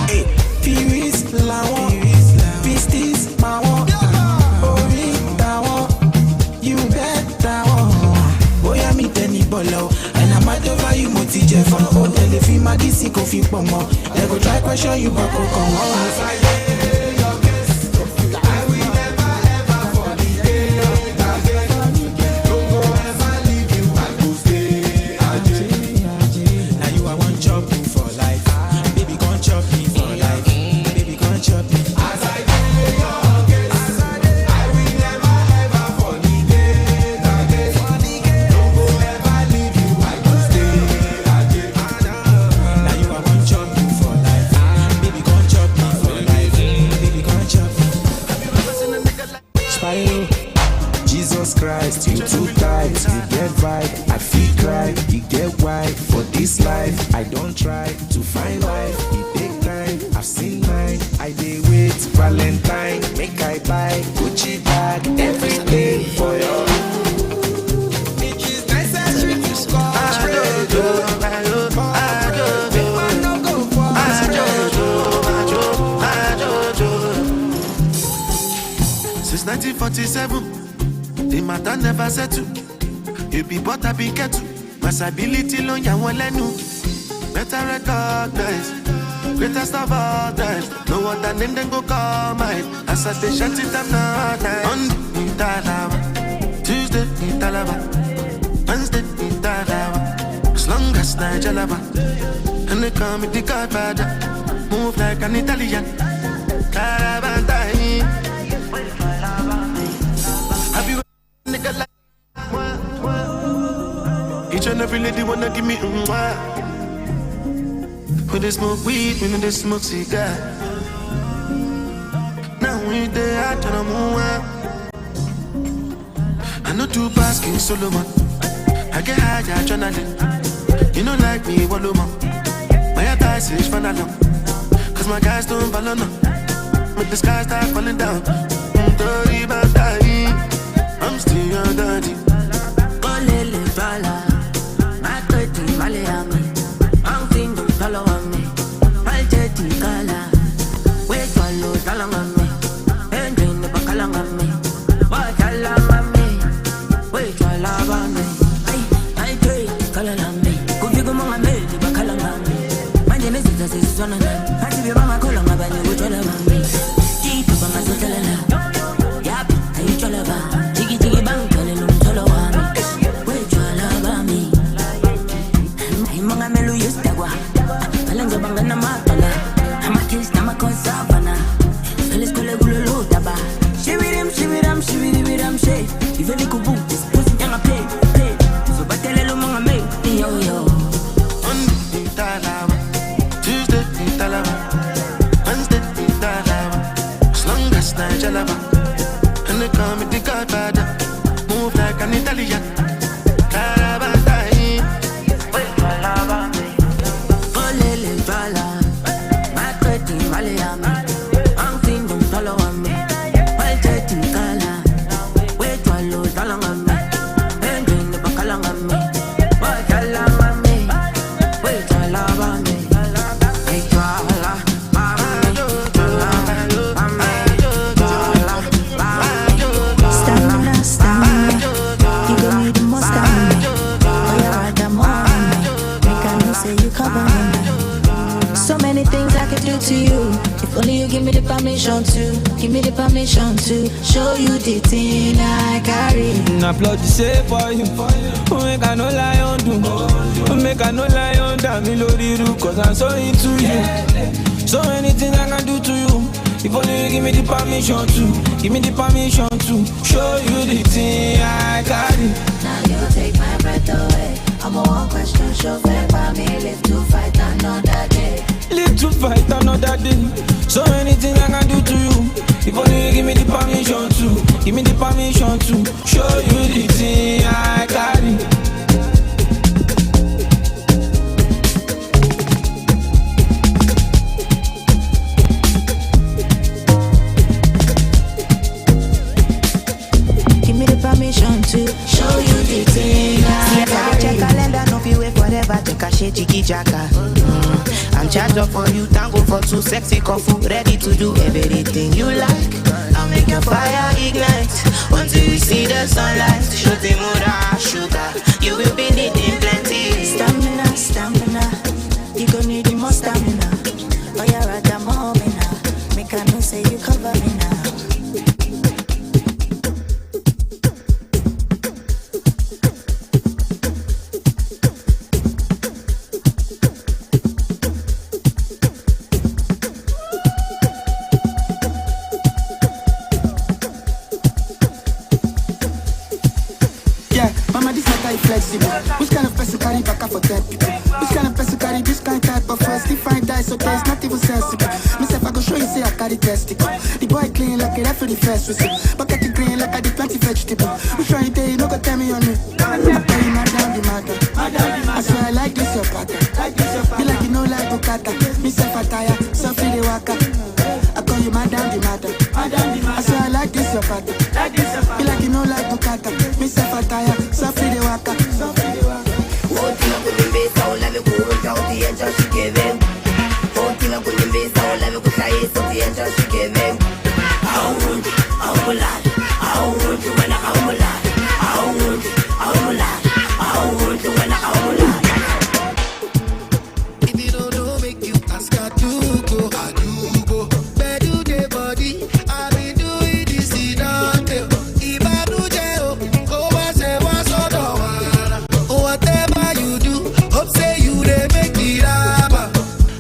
Hey, Firis, Lawa, Pistis, Mawa, Ori, Tawa, you bet Tawa. Boy, I'm Tenny Bolo, and I'm out over you, Moti Jeff. Oh, tell if you Maggie sick of you, Pomo. They go try question you, but come on. Jesus Christ, you too tight, you get vibe, I feel cry, you get why, for this life, I don't try to find life, it take time, I've seen mine, I dey wait, Valentine, make I buy, Gucci bag, everything for you. It is necessary to call, since 1947, the matter never settle. You be but I be kettle. Massability long ya won't let no. Better recognize. Greatest of all time. No other name then go call mine. As I say shut it up now. Monday in Talawa, Tuesday in Talawa, Wednesday in Talawa. As long as Nigelaba, and they call me the Godfather. Move like an Italian. Carabana. Each and every lady wanna give me mwah. When they smoke weed, when they smoke cigar. Now we there, I turn on. I know two basking Solomon. I get high, I journaling. You know like me, Waloma. My advice is fun along. Cause my guys don't follow no. But the sky start falling down. Dirty about dying. I'm still your daddy. Olele fala, my dirty Maliami. I'm thinking follow on me. My dirty color. Wait for low talang on me. And drain the bakalang on me. What alarm on me? Wait for love on me. I dirty color on me. Go figure my mail, the bakalang on me. My genesis is one of them. I see your mama call on my body, which one on me. Deep up on my social. Yap, I eat all of her. And they call me the Godfather. Move like an Italian. To you, if only you give me the permission to show you the thing I carry. I applaud the say for you. Make I no lie on do. Make I no lie on damn me cause I'm so into you. So anything I can do to you. If only you give me the permission to show you the thing I carry. Give me the permission to show you the thing I carry. Give me the permission to show you the thing I carry. Check calendar, no fi wait forever. Check a shit, jiggy jacka. I'm charged up for you, tango for two, sexy kofu, ready to do everything you like. I'll make your fire ignite until you see the sunlight. Show the mood, sugar, you will be needing plenty. Stamina, stamina, you gon' need the more stamina. Oh yeah, right, I'm on me now. Make I know say you cover me now. Flexible. Which kind of person carry back for that? Which kind of person carry this kind type of first? If I die, so there's not even sensible. Myself, I go show you, say I carry testicle. The boy clean like a referee first whistle. Bucket the green like I did 20 vegetable. Which one you day, no go tell me on me. I tell you, madam, the matter. I swear I like this your pattern. Be like you know like Bukata. Myself, I tire, so free the waka. I call you madam, the matter. I swear I like this your pattern. Be like you know like Bukata. Myself, I tire, so free the waka. If you don't know, make you ask her to go. I do go. Bedu the body, I be doing this in if I do jail, go back say what's on the whatever you do, hope say you they make it up.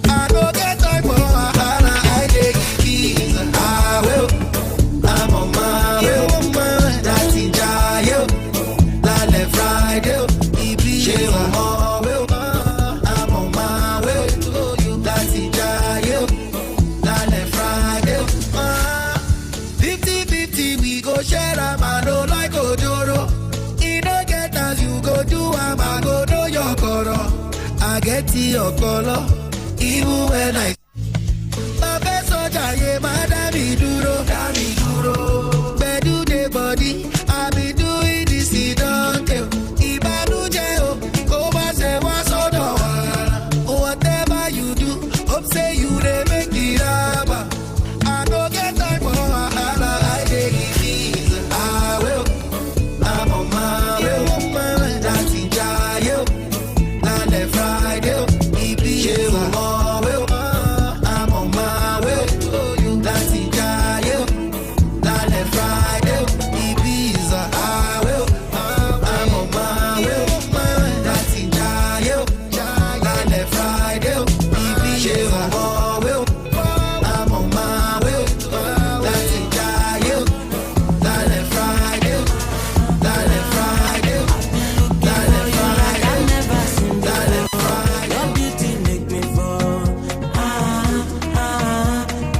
I don't get time for I take it easy. I will. I'm on my way. That's it, jail. Lale Friday, it be jail. I'm on my way. That's it, jail. Lale Friday. 50-50, we go share a man, no like Ojoro. You don't get as you go do, I go know your color. I get to your color, even when I. My best soldier, yeah, madam, duro. Bedu the body, I be doing this, he don't tell. If I do jail, go back, say what's on the whatever you do, hope say you they make it up. I don't get time for I take it easy. I will. I'm on my way. That's in jail. Lale Friday, it be jail. I'm on my way. That's in jail. Lale Friday, it be I will. I'm on my way. That's in jail. Lale Friday, it be jail. I'm on my way. That's in jail. Lale Friday. Lale Friday. Lale Friday. Your beauty make me fall.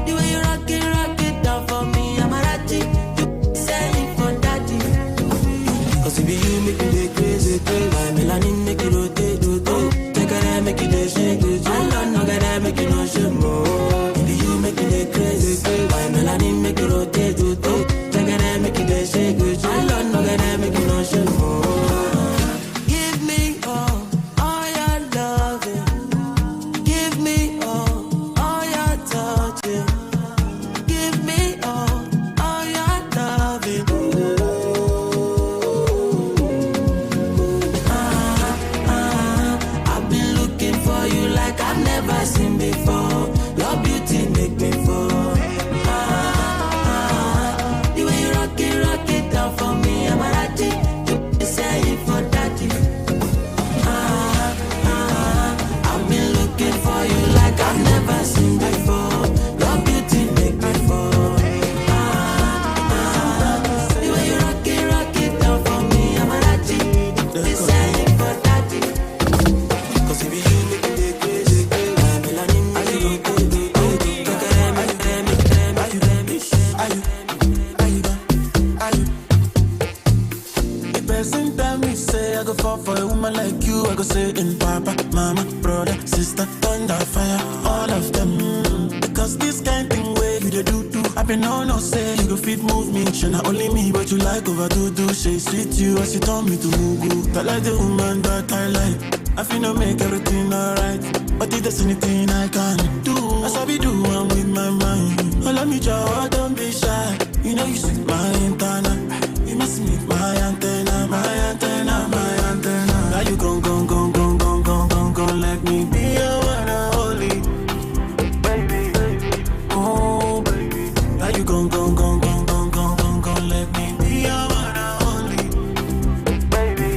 The way you rock it down for me, I'm a ratty. You say it for daddy. Cause if you make me crazy, my melanin make it rotate. Take a make it shake it. I don't know that make it no shit more. If you make me crazy, my melanin make it rotate. Take a make it shake it. I don't know that make it no shit more. Give me all your loving. Give me all your touching. Give me all your loving. I've been looking for you like I've never seen before. Your beauty make me fall. The way you rock it down for me, I'm a ratty. You say it for daddy. I've been looking for you like I've never seen before. Your beauty make me fall. The way you rock it down for me, I'm a ratty. You say it for daddy. Cause if you make it crazy, I'm melanin, make it rotate. Are you person tell me say I go fall for a woman like you, I go say in papa, mama, brother, sister, thunder, fire, all of them. Because this kind thing way you do. I been no say you go fit move me. She not only me, but you like overdo. She sweet you as you told me to go. That like the woman that I like. I feel no make everything alright. But if there's anything I can do, as I be doing with my mind. Oh, let me jaw, don't be shy. You know you see my antenna. You must meet my antenna, my antenna, my antenna. Now you gon' let me be your one and only. Baby, oh baby. Now you gon' let me be your one and only. Baby,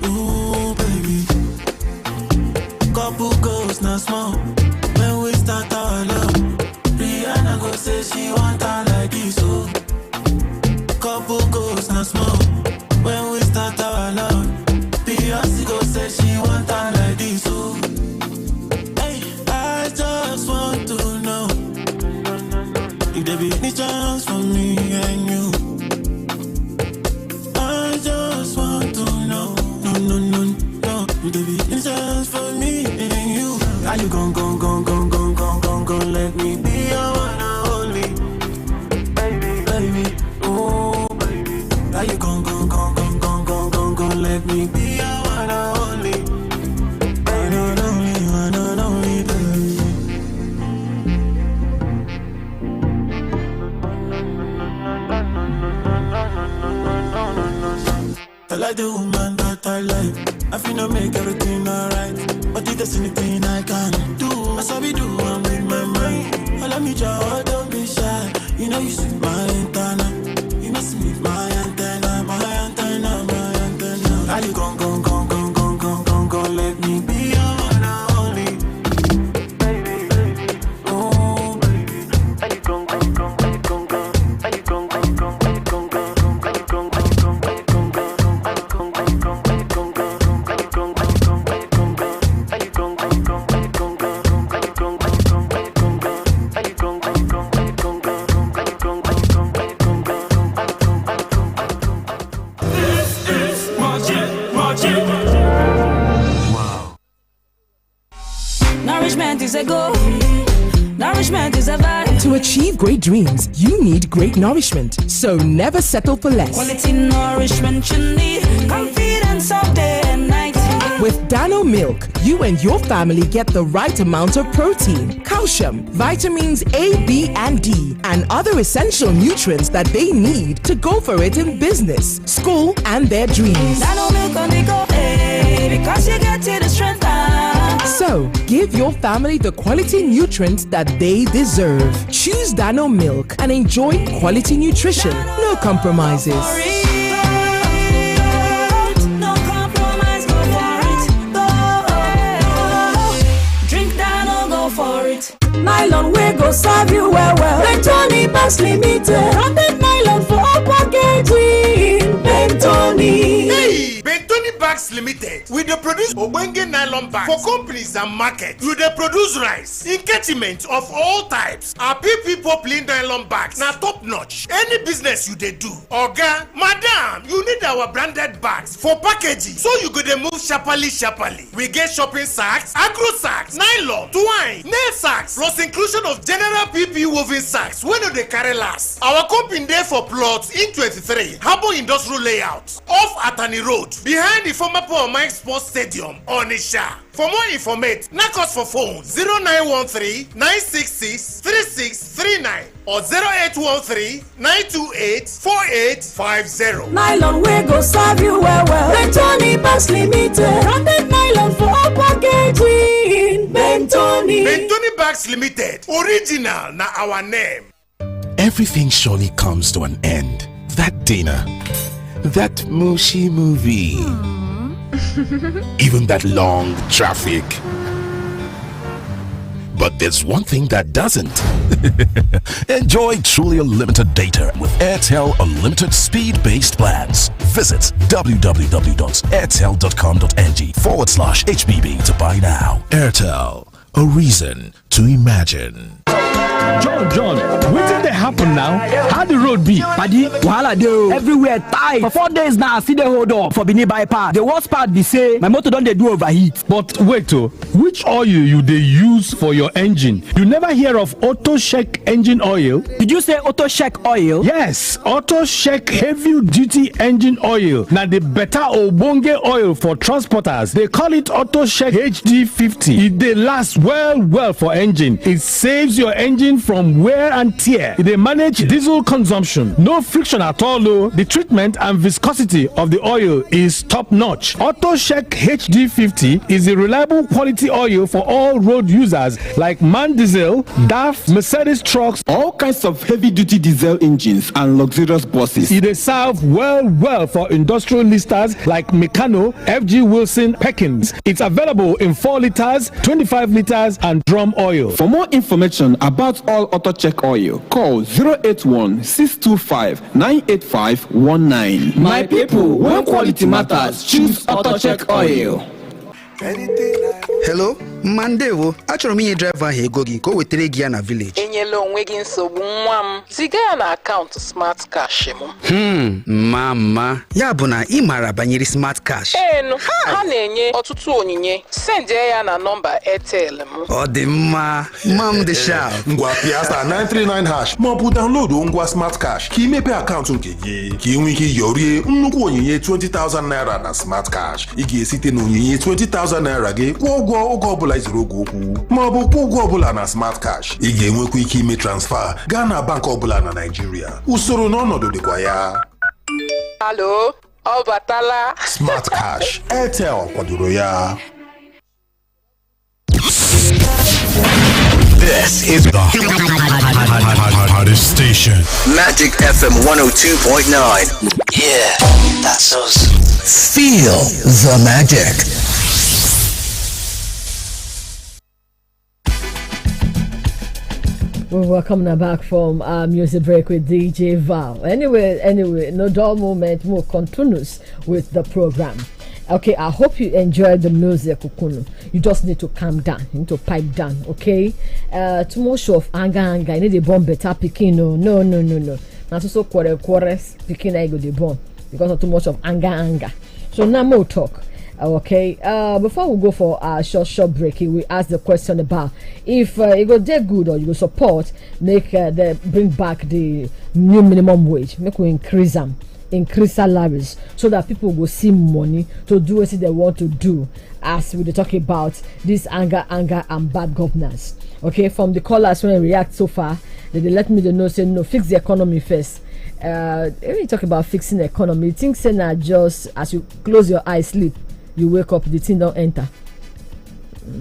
ooh baby. Couple goes now small. When we start our love, Rihanna go say she want her like this, oh. Couple goes now small. When we start our love, Beyonce go say she want her like this, oh. Hey, I just want to know if there be any chance for me and you. I just want to know, no, if there be any chance for me and you. Are you gon' let me be your one and only? Baby, oh baby. Are you gon' let me be your one and only? One and only, baby. I like the woman that I like. I feel no make everything alright. But if there's anything I can do, as I be doing with my mind. Oh, let me jaw, don't be shy. You know you see my antenna. You must meet my antenna, my antenna, my antenna. Are you gon' let me be your one and only? Baby, oh baby. Are you gon' Nourishment is a goal. Nourishment is a vibe. To achieve great dreams, you need great nourishment. So never settle for less. Quality nourishment you need. Confidence all day and night. With Dano Milk, you and your family get the right amount of protein, calcium, vitamins A, B, and D, and other essential nutrients that they need to go for it in business, school, and their dreams. Dano Milk on the go, because you get to the strength. So, give your family the quality nutrients that they deserve. Choose Dano Milk and enjoy quality nutrition. No compromises. No compromise, go for it. Go. Drink Dano, go for it. Nylon we go serve you well. Bentoni Bags Limited. Branded nylon for all packaging. Bentoni. Hey, Bentoni Bags Limited. We dey produce Obenge nylon bags for companies and markets. We dey produce rice, engagement of all types. Our PP poplin nylon bags na top notch. Any business you dey do, oga, madam, you need our branded bags for packaging, so you go dey move sharply. We get shopping sacks, agro sacks, nylon, twine, nail sacks, plus inclusion of general PP woven sacks wey no dey carry last. Our company dey for plots in 23 Harbour Industrial Layout off Atani Road behind the former Paul Mike Sports Stadium, Onisha. For more information, knock us for phone 0913-966-3639 or 0813-928-4850. Nylon we go serve you well. Bentoni Bags Limited. Branded nylon for all packaging. Bentoni Bags Limited. Original na our name. Everything surely comes to an end. That dinner, that mushy movie, even that long traffic. But there's one thing that doesn't. Enjoy truly unlimited data with Airtel Unlimited Speed-Based Plans. Visit www.airtel.com.ng/HBB to buy now. Airtel, a reason to imagine. John, wetin dey happen now? How the road be? Paddy, wahala dey everywhere tight. For 4 days now, I see the hold up for Benin bypass. The worst part be say my motor don dey do overheat. But wait which oil you dey use for your engine? You never hear of Auto Check engine oil? Did you say Auto Check oil? Yes, Auto Check heavy duty engine oil. Na the better ogbonge oil for transporters. They call it Auto Check HD50. It dey last well for engine. It saves your engine from wear and tear. It dey manage diesel consumption. No friction at all though. The treatment and viscosity of the oil is top notch. Auto Check HD50 is a reliable quality oil for all road users like MAN Diesel, DAF, Mercedes trucks, all kinds of heavy duty diesel engines and luxurious buses. It dey serve well for industrial listers like Meccano, FG Wilson, Perkins. It's available in 4 liters, 25 liters and drum oil. For more information about all Auto Check oil, call 081-625-98519. My people, when quality matters, choose Auto Check oil. Hello, Mandewo. Achọrọ m inye driver ahụ ego gị ka o wetere gị ya na village. Enyela onwe gị nsogbu nwa m. Ziga ya na akaụntụ Smart Cash m. Mama. Ya bụ na ị maara banyere Smart Cash. Enu, ha na-enye ọtụtụ onyinye. Send ya na nọmba Airtel m. Ọ dị mma. Mam dị sharp. Ngwa Piasta 939 hash ma ọ bụ download ngwa Smart Cash ka imepe akaụntụ nke gị. Ka ị nwee ike yorie nnukwu onyinye 20,000 naira na Smart Cash. Ị ga-esite na onyinye 20,000 naira gị kwụọ ụgwọ oge ọbụla izuru oge okwu ma ọ bụ kwụọ ụgwọ ọbụla na Smart Cash. Ị ga-enwekwa ike ime transfer gaa na bank ọbụla na Nigeria. Usoro na ọnọdụ dịkwa ya. Hello, ọ batala. Smart Cash, Airtel kwadoro ya. This is the hottest station. Magic FM 102.9. Yeah, that's us. Feel the magic. We're welcome back from our music break with DJ Val. Anyway, no dull moment, more continuous with the program. Okay, I hope you enjoyed the music, Kukuno. You just need to calm down, you need to pipe down, okay? Too much of anger, you need a bomb better picking. No. Not so quarter picking I go the bomb because of too much of anger. So now more talk. Okay, before we go for our short break, we ask the question about if you go do good or you go support, bring back the new minimum wage, make we increase salaries so that people will see money to do what they want to do. As we talk about this anger and bad governance. Okay, from the callers when we react so far, they let me know say no, fix the economy first. When you talk about fixing the economy, you think say na just as you close your eyes sleep, you wake up, the thing don't enter.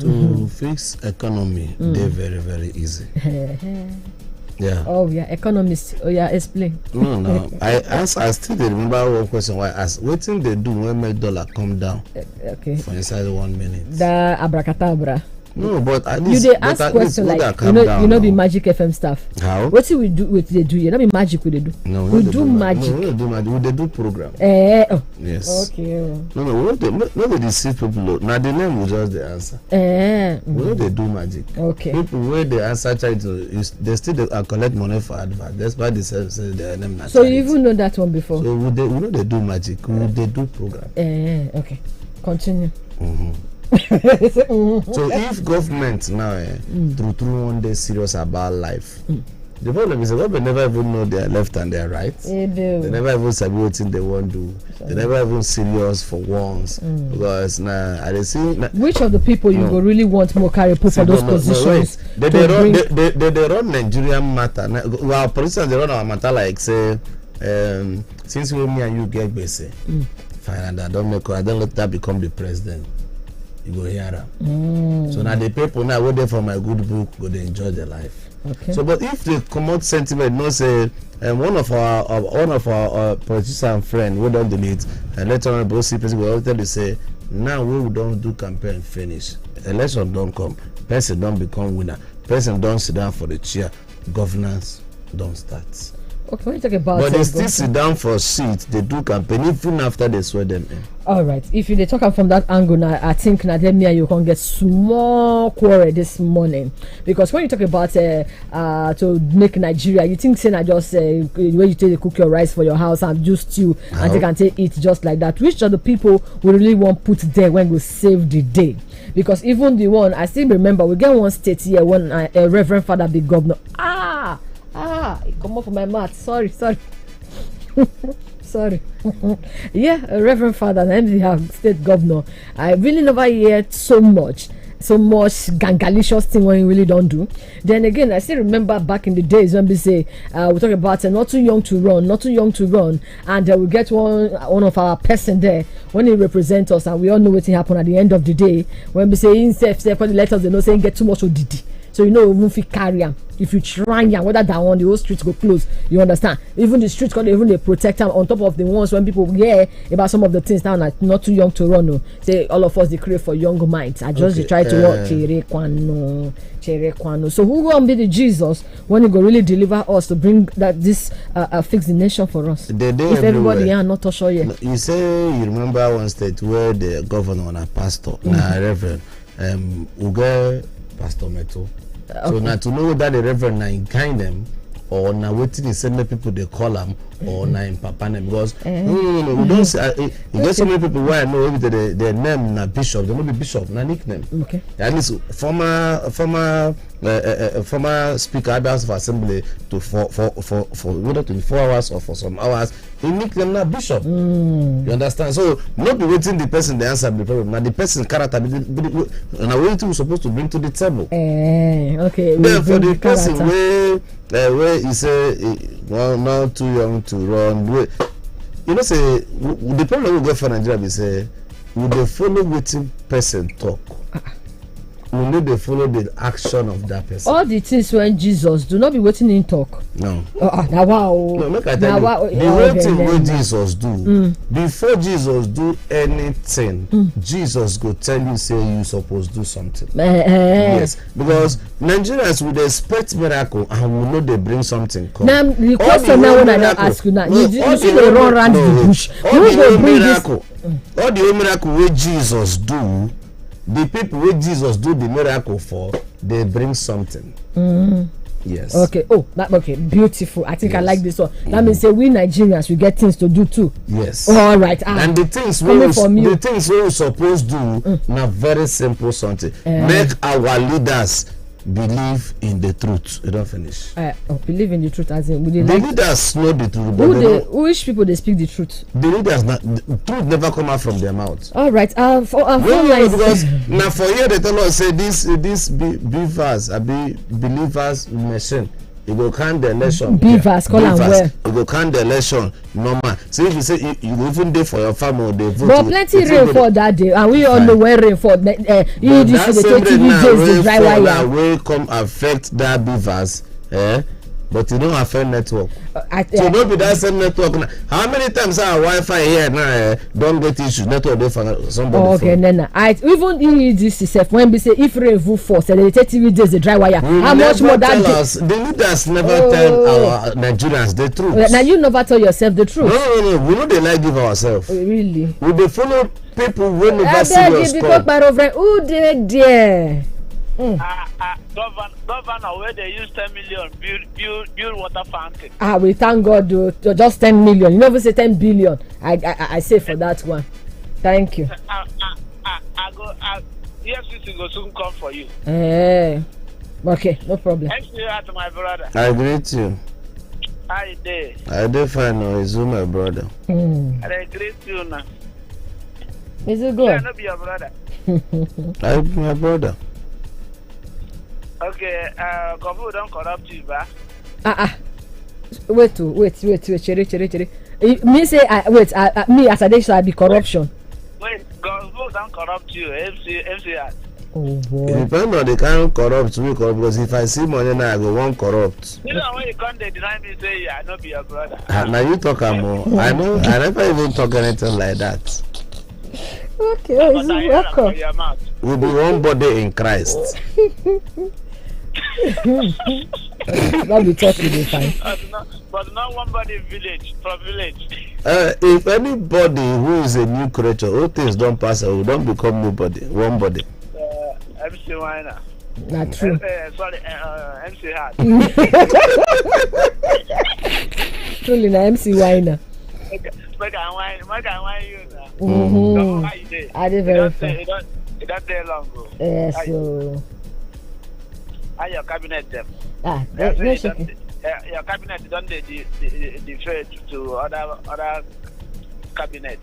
To fix economy, they're very, very easy. Yeah. Oh yeah, economists. Oh yeah, explain. No. I still remember one question why I asked. What thing they do when my dollar come down? Okay. For inside 1 minute. The abracadabra. No, but at least you ask question like you know the Magic FM staff. How? What do we do? What they do? You know, be magic. We they do. No, we do magic. No, we don't do magic. We do program. Oh. Yes. Okay. No. We don't deceive people. Now the name will just the answer. We know they do magic. Okay. People where they answer try to they still collect money for advert. That's why they say their name. So you even know that one before. So we know they do magic. They do program. Okay. Continue. So if government now through one day serious about life, the problem is the government never even know their left and their right. They do. They never even sabi what they want to do. They never even serious for once because now I see. Which of the people you go really want more carry put for those positions? They run Nigerian matter. Well, for instance, they run our matter like say, since me and you get basic, fine, and I don't let that become the president. You go hear them. So now the people now wait there for my good book go they enjoy their life. Okay. So but if they come out sentiment, no say one of our politician friend we don't delete and later on both people will tell you say now we don't do campaign finish. Election don't come, person don't become winner, person don't sit down for the chair, governance don't start. Okay, when you talk about but they still sit down for seats, they do campaign even after they swear them in. All right, if you talk from that angle now, I think now me and you can get small quarrel this morning, because when you talk about to make Nigeria, you think saying I just where you take cook your rice for your house and just stew and they can take it just like that. Which of the people we really want put there when we save the day? Because even the one I still remember, we get one state here when a Reverend Father be governor. It come up from my mouth. Sorry. Sorry. Yeah, Reverend Father and state governor. I really never heard so much gangalicious thing when you really don't do. Then again, I still remember back in the days when we say we talk about not too young to run, and we get one of our person there when he represent us, and we all know what happen at the end of the day when we say himself for the letters they know saying get too much ODD. So you know we won't fit carry am. If you try and whether that one the whole streets go close, you understand? Even the streets can even they protect them on top of the ones when people hear about some of the things now like not too young to run. No. Say all of us they create for young minds. I just try to work chere kwano. So who gonna be the Jesus when he go really deliver us to bring that this fix the nation for us? If everybody here not sure yet. You say you remember one state where the governor and a pastor, Reverend Uge Pastor Meto. So now to know that the Reverend na in kind them or now waiting in send people they call them or na in papa name, because no, we don't say you get so many people where I know their name na bishop, they not be bishop, na nickname. Okay. At least former speaker at the House of Assembly to for whether 24 hours or for some hours, he nick them na bishop. You understand? So not be waiting the person the answer the problem. Now the person character and what we supposed to bring to the table. Okay. Then for the person where he say not too young to run. You know, say the problem we get for Nigeria is say we dey follow wetin person talk. We need to follow the action of that person. All the things when Jesus do not be waiting in talk. No. Now wow. No, make I tell you. The real thing what Jesus do before Jesus do anything, Jesus go tell you say you supposed do something. Yes, because Nigerians would expect miracle and we know they bring something. Come. Now the question now when I don't ask you now, you see they run around the bush. All the miracle what Jesus do. The people where Jesus do the miracle for, they bring something. Yes. Okay. Oh, okay. Beautiful. I think I like this one. That means say we Nigerians we get things to do too. Yes. All right. And the things we supposed to do now very simple something. Make our leaders believe in the truth. You don't finish. Believe in the truth as in the leaders know the truth. Which people they speak the truth? The leaders the truth never come out from their mouth. All right. Because now for here they tell us say this beavers believers machine. You go count the election. Beavers, call them well. You go count the election normal. So if you say you even dey for your family, they vote. But plenty rain fall that day, and we all know when rain fall. You that same rain now will come affect that beavers, but it don't affect network. So don't be that same network now. How many times our Wi-Fi here now don't get issues? Network dey for somebody. Okay, no. Even this itself when we say if rain fall, say they take 3 days the dry wire. How much more that day? The leaders never tell our Nigerians the truth. Now you never tell yourself the truth. No. We know they like give ourselves. Really? We dey follow people when never serious call. Who dey there? Governor where they use 10 million build water fountain. We thank God just 10 million. You never say 10 billion. I say for that one. Thank you. EFCC will soon come for you. Okay, no problem. Thank you to my brother. I greet you. How you dey? I dey fine now. Is you my brother? I greet you now. Is it good? Yeah, no be your brother. I be my brother. Okay, Kofu don't corrupt you, ba? Wait, chere. Me say, me as a day shall be corruption. Wait, Kofu don't corrupt you, MCR. Oh boy. It depends on the kind of corrupt we corrupt, because if I see money now, I go one corrupt. You know when you come they deny me, say, I not be your brother. Now you talk more. I never even talk anything like that. Okay, welcome. We be one body in Christ. Not be talking dey fine. But not one body village from village. If anybody who is a new creature, all things don't pass away, don't become nobody. One body. MC Winer. Not true. Sorry, MC Hart. Truly, na MC Winer. Make I wine you now. Mm-hmm. I did very fine. It don't take long ago. Yes, so. How your cabinet them? Your cabinet don't defer to other cabinet.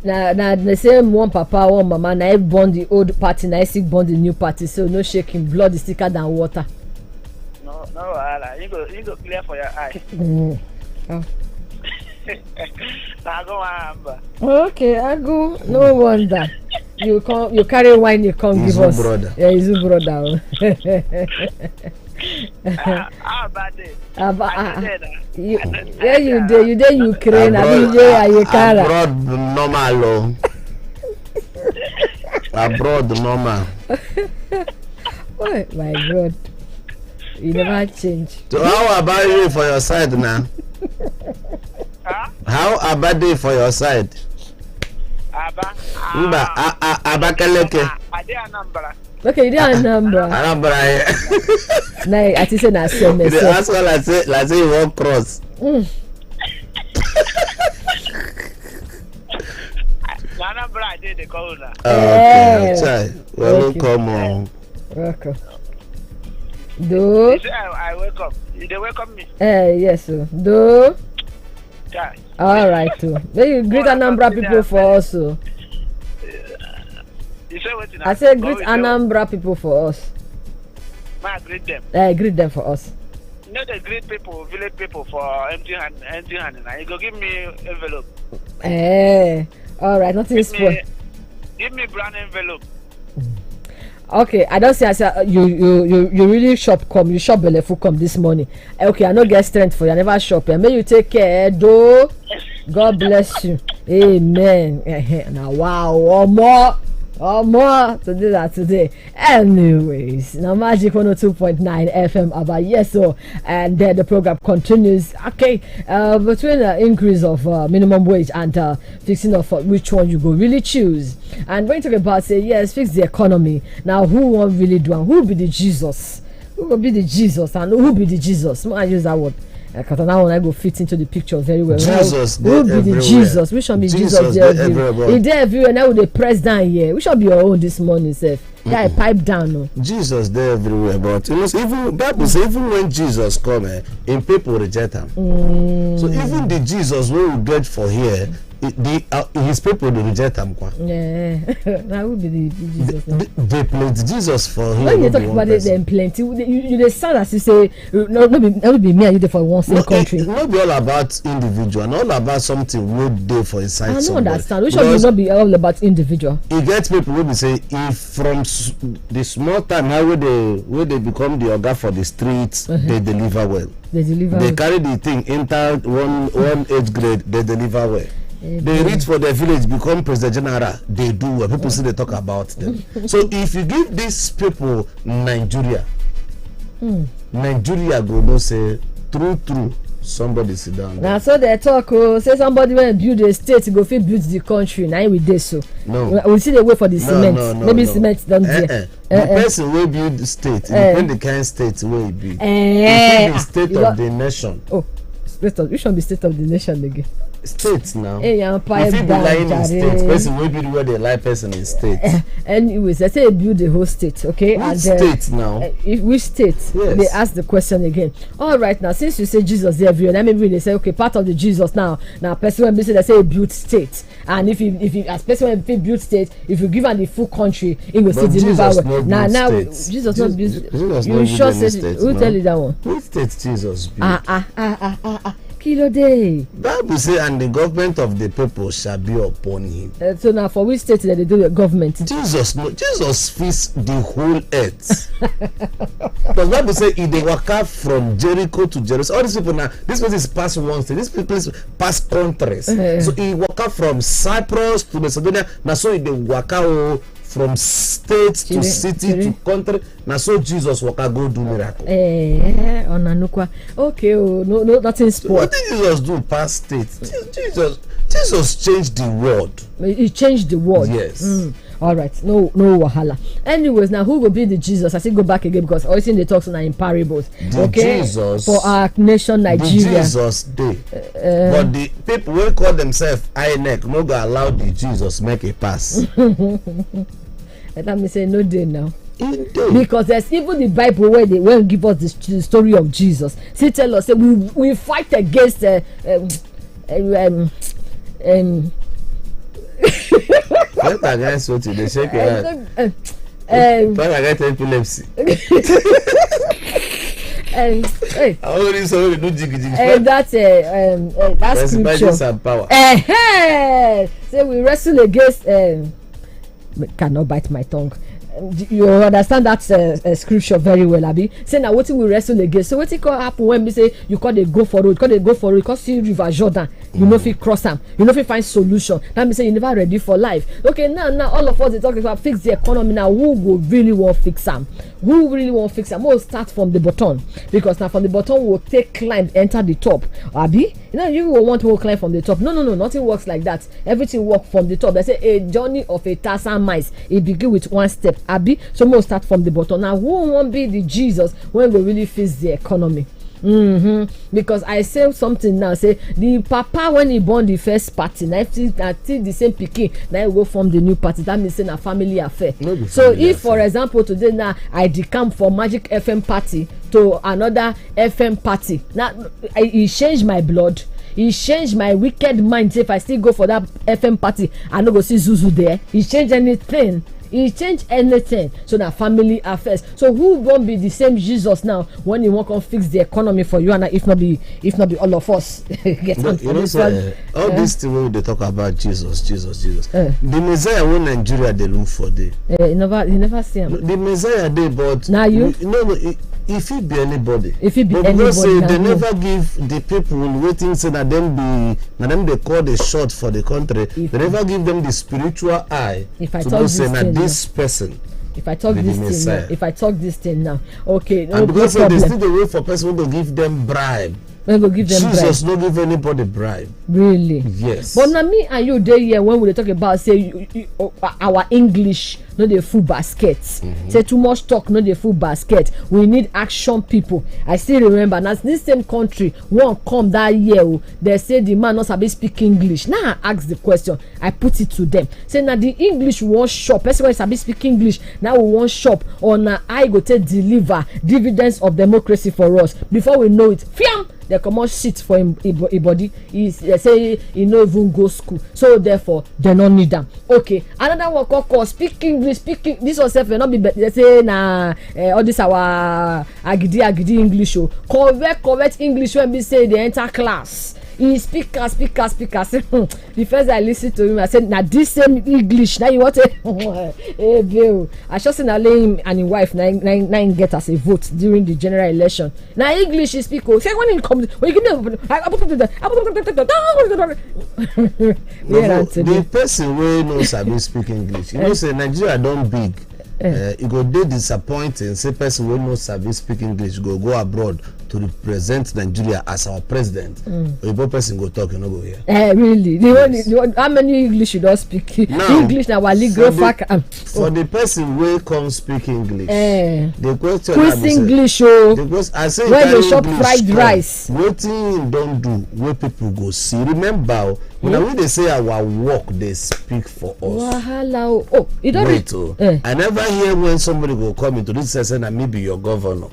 Now the same one papa, one mama. Now I born the old party, now I still born the new party. So no shaking, blood is thicker than water. No, you go clear for your eye. Oh. Now go on. Okay, I go. No wonder. You carry wine, you can't give us. Brother. Yeah, he's a brother. How about it? You did Ukraine. Abroad normal. Abroad normal. Oh my God. You never change. So how about you for your side now? How about it for your side? Abakaleke. Okay, you did Anambra. Nah, I think na same. That's all I say. Like say you walk cross. Anambra, I did the corner. Okay, try. Welcome. Welcome. Do. I welcome. They welcome me. Yes, sir. Do. Yeah. All right, too. Then you greet Anambra people for us, so. You say what? I said greet Anambra people for us. I greet them. Greet them for us. You know the greet people, village people for empty hand. Now you go give me envelope. All right, nothing is spoiled. Give me brown envelope. Okay, I don't say. I said you really shop come. You shop belefu come this morning. Okay, I no get strength for you. I never shop. May you take care, though. God bless you. Amen. Now, wow, more to do that today. Anyways, now Magic 102.9 FM Aba. Yes, so and then the program continues. Okay, between the increase of minimum wage and fixing of which one you go really choose. And when you talk about say yes, fix the economy. Now who won't really do and who be the Jesus? Who will be the Jesus and who be the Jesus? I use that word. Because now I go fit into the picture very well. Jesus, who be the Jesus? Which one be Jesus? Everywhere. There everywhere. Now they press down here. Which one be your own this morning, sef? Yeah, pipe down. No. Jesus there everywhere, but you know, even Bible say even when Jesus come, in people reject him. So even the Jesus we will get for here, his people they reject him. Yeah, that would be the Jesus. They plenty Jesus for him. When you talk about it, then plenty. You the sound as you say, no be me and you there for one same country. It not be all about individual, not all about something we dey for inside. I don't understand. Which one will not be all about individual? You get people will be say if from the small time how where they become the oga for the streets, they deliver well. They carry the thing enter one age grade, they deliver well. They reach for their village, become president general, they do well. People see they talk about them. So if you give these people Nigeria go no say true somebody sit down now so they talk say somebody when build a state go fit build the country now we dey so we see the way for the cement maybe cement don there the person wey build the state depend the kind state wey e be the state of the nation. Which one be state of the nation again? State now. If you be lying in state, person wey build where they lie person in state. Anyways, I say build the whole state, okay? Which state now? Which state? Yes. They ask the question again. All right, now since you say Jesus there everywhere, then maybe they say okay, part of the Jesus now person when they say build state, and if you as person when build state, if you give am the full country, it will still deliver well. Now Jesus not build. You sure say who tell you that one? Which state Jesus build? Kilo day. Bible say and the government of the people shall be upon him. So now for which state that they do the government? Jesus feeds the whole earth. Because Bible say if they walk out from Jericho to Jerusalem, all these people now, this place is past one state, this place past countries. So he walk out from Cyprus to Macedonia. Now so they walk out from state to city to country. Now so Jesus waka go do miracle. Okay, no, nothing spoiled. What did Jesus do past state? Jesus changed the world. He changed the world. Yes. All right, no wahala. Anyways, now who will be the Jesus? I still go back again because always in the talks now in parables. Jesus for our nation Nigeria. The Jesus day. But the people will call themselves INEC no go allow the Jesus make a pass. Let me say no day now. Because there's even the Bible where they will give us the story of Jesus. See, tell us, say we fight against What against what they shake your head? What against epilepsy? Hey. I already saw you do jiggy. That's scripture. And power. Say we wrestle against. Cannot bite my tongue. You understand that scripture very well, Abi. Say now what we wrestle against. So what it can happen when we say you call they go for road, because see River Jordan, you know if you cross them, you know if you find solution. That means say you never ready for life. Okay, now all of us they talking about fix the economy. Now who will really want fix them? Who really want fix them? We'll start from the bottom, because now from the bottom we'll take climb, enter the top. Abi, you will want to climb from the top. No, nothing works like that. Everything works from the top. They say a journey of 1,000 miles. It begin with one step. Abi, so we'll start from the bottom. Now who won't be the Jesus when we really fix the economy? Because I say something now, say the papa when he born the first party, now till the same pikin, now go form the new party. That means a family affair. So if for example today now I decamp from Magic FM party to another FM party, now he changed my blood. He changed my wicked mind. If I still go for that FM party, I no go see Zuzu there. He changed anything. He changed anything. So now family affairs. So who won't be the same Jesus now when he won't come fix the economy for you and if not be all of us? Get on for this one. All this thing they talk about Jesus. The Messiah when Nigeria they look for day. You never see him. The Messiah they but now you if it be anybody. If it be but anybody, say they never give the people waiting say that them they call the shot for the country. They never give them the spiritual eye to know say that this person. If I talk this thing now, okay, and because they still the way for person to give them bribe. When go give them Jesus bribe. no give anybody bribe. Really? Yes. But now me and you there here when we talk about say our English no dey full basket. Say too much talk no dey full basket. We need action people. I still remember now this same country one come that year they say the man not sabi speak English. Now I ask the question. I put it to them. Say now the English one shop. Person wey sabi speak English now we want shop or now I go take deliver dividends of democracy for us. Before we know it, fiam. They come out shit for him body. They say he no even go school, so therefore they don't need them. Okay, another one called speak English. This was self not be. They say all this our agidi English. Correct English when we say they enter class. He speaker. The first I listened to him, I said, "Now this same English. Now you want to?" Hey, Bill. I just said, "Now him and his wife nine get us a vote during the general election. Now English he speak. Say when he comes, when you get the person wey knows sabi speak English, you know say Nigeria don big. It go dey disappointing. Say person wey no sabi speak English go abroad to represent Nigeria as our president. Oyibo person go talk, you no go hear. Really? How many English you don speak? Now, English na our legal fact. For the person wey come speak English, the question quiz English o. I say when you chop fried rice. Wetin him don do wey people go see. Remember, when we dey say our work dey speak for us. Wahala o. Oh, you don wait o. I never hear when somebody go come into this say na me be your governor.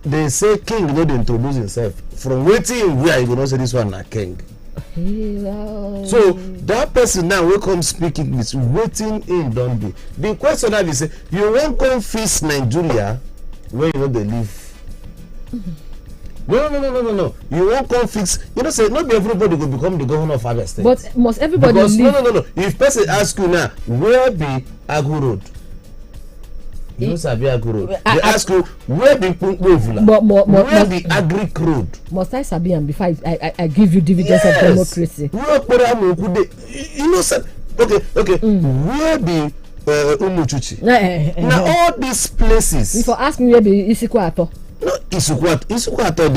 They say king no dey introduce himself. From wetin where you go know say this one na king. So that person now wey come speak English, wetin him don do? The question now be say you wan come fix Nigeria where you no dey live. No. You won't come fix. You know, say not be everybody will become the governor of Abia State. But must everybody because live? No. If person ask you now, where be Agu Road? You know, Sabi Agu Road. They ask you where be Punkwe. Where be Agric Road? Must I Sabi am before I give you dividends of democracy? You know, sir. Okay. Where be Umuchuchi? Now all these places. If you ask me where be Isikwato. No, Isukwato a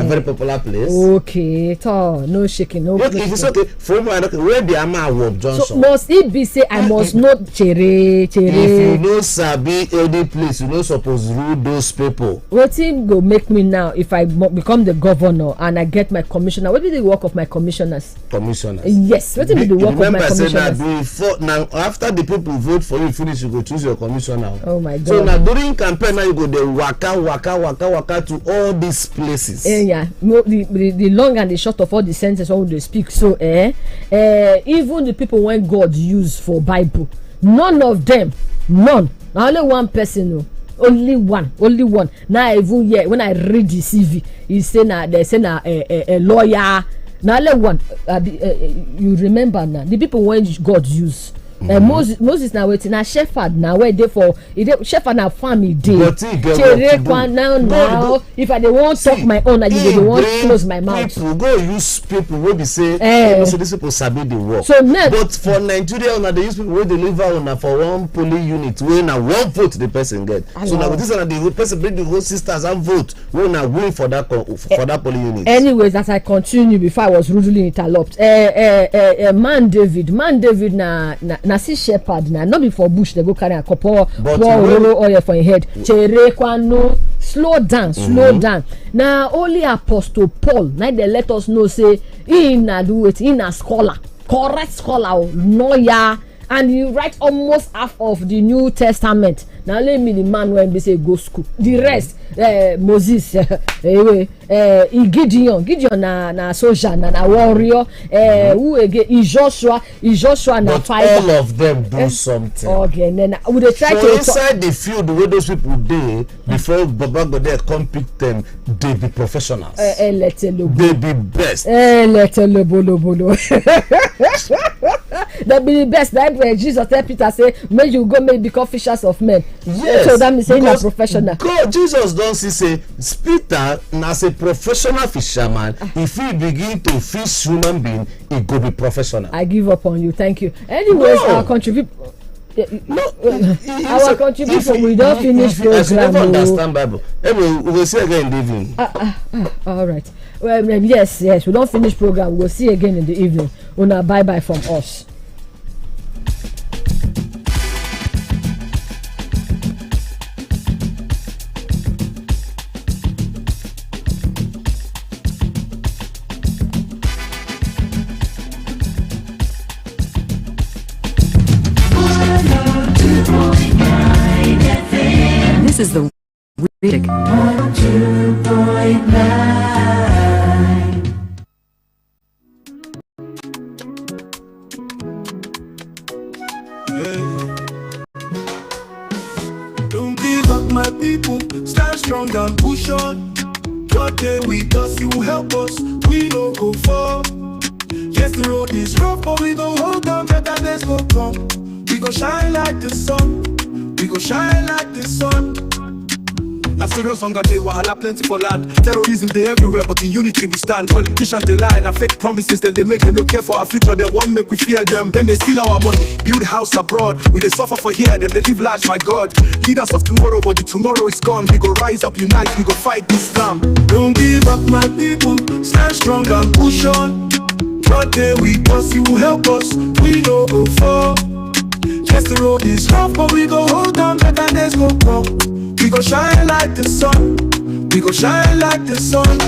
very popular place. Okay, no shaking, no. If it's okay, from where the Ama Work Johnson. So must it be say I must not chere? If you know Sabi any place, you know supposed to rule those people. What thing go make me now if I become the governor and I get my commissioner? What be the work of my commissioners? Yes, what will be the work of my commissioners? Before now, after the people vote for you finish, you go choose your commissioner. Oh my God! So now during campaign, now you go the waka to all these places. Yeah. No, the long and the short of all the sentences all they speak. So even the people when God used for Bible, none of them, none. Only one person. Only one. Now even when I read the CV, he say they say a lawyer. Now only one. You remember now the people when God used. Moses now waiting na shepherd now where they for shepherd na farm e dey now if I dey want talk my own and they want close my mouth. People go use people wey be say so these people sabi the work. So but for Nigeria una dey use people wey deliver una for one polling unit wey na one vote the person get. So now this one the person bring the whole sisters and vote wey na win for that polling unit. Anyways, as I continue before I was rudely interrupted. Man David na see shepherd na not be for bush they go carry a couple oil for him head. Chere kwano slow down. Now only Apostle Paul now they let us know say he na do it, he na scholar, correct scholar, lawyer, and he write almost half of the New Testament. Now let me the man when be say go school. The rest Moses Gideon na soldier na warrior who again Joshua na fighter. All of them do something. Okay, then we dey try to inside the field where those people dey before Baba go there come pick them, they be professionals. They be best. Bolo. They be the best. That way Jesus tell Peter say make you go make become fishers of men. Yes. So that means saying a professional. God, Jesus don't say Peter as a professional fisherman. If he begin to fish human being, he go be professional. I give up on you. Thank you. Anyways, our contribute. Our contribution we don't finish program. I never understand Bible. Anyway, we will see again in the evening. All right. Well, yes. We don't finish program. We'll see again in the evening. Una bye from us. This is the Ridic. 102.9. Don't give up, my people. Stand strong and push on. God day with us, you help us. We don't go far. Yes, the road is rough, but we go hold on. Better days go come. We go shine like the sun. We go shine like the sun. A serious hunger day, wahala plenty for land. Terrorism they everywhere, but in unity we stand. Politicians they lie and fake promises that they make. They don't care for our future, they won't make we fear them. Then they steal our money, build house abroad. We they suffer for here, then they live large, my God. Leaders of tomorrow, but the tomorrow is gone. We go rise up, unite, we go fight this scam. Don't give up, my people. Stand strong and push on. God day with us, you help us. We don't go far. Yes, the road is rough, but we go hold on. Better days go come. We go shine like the sun. We go shine like the sun.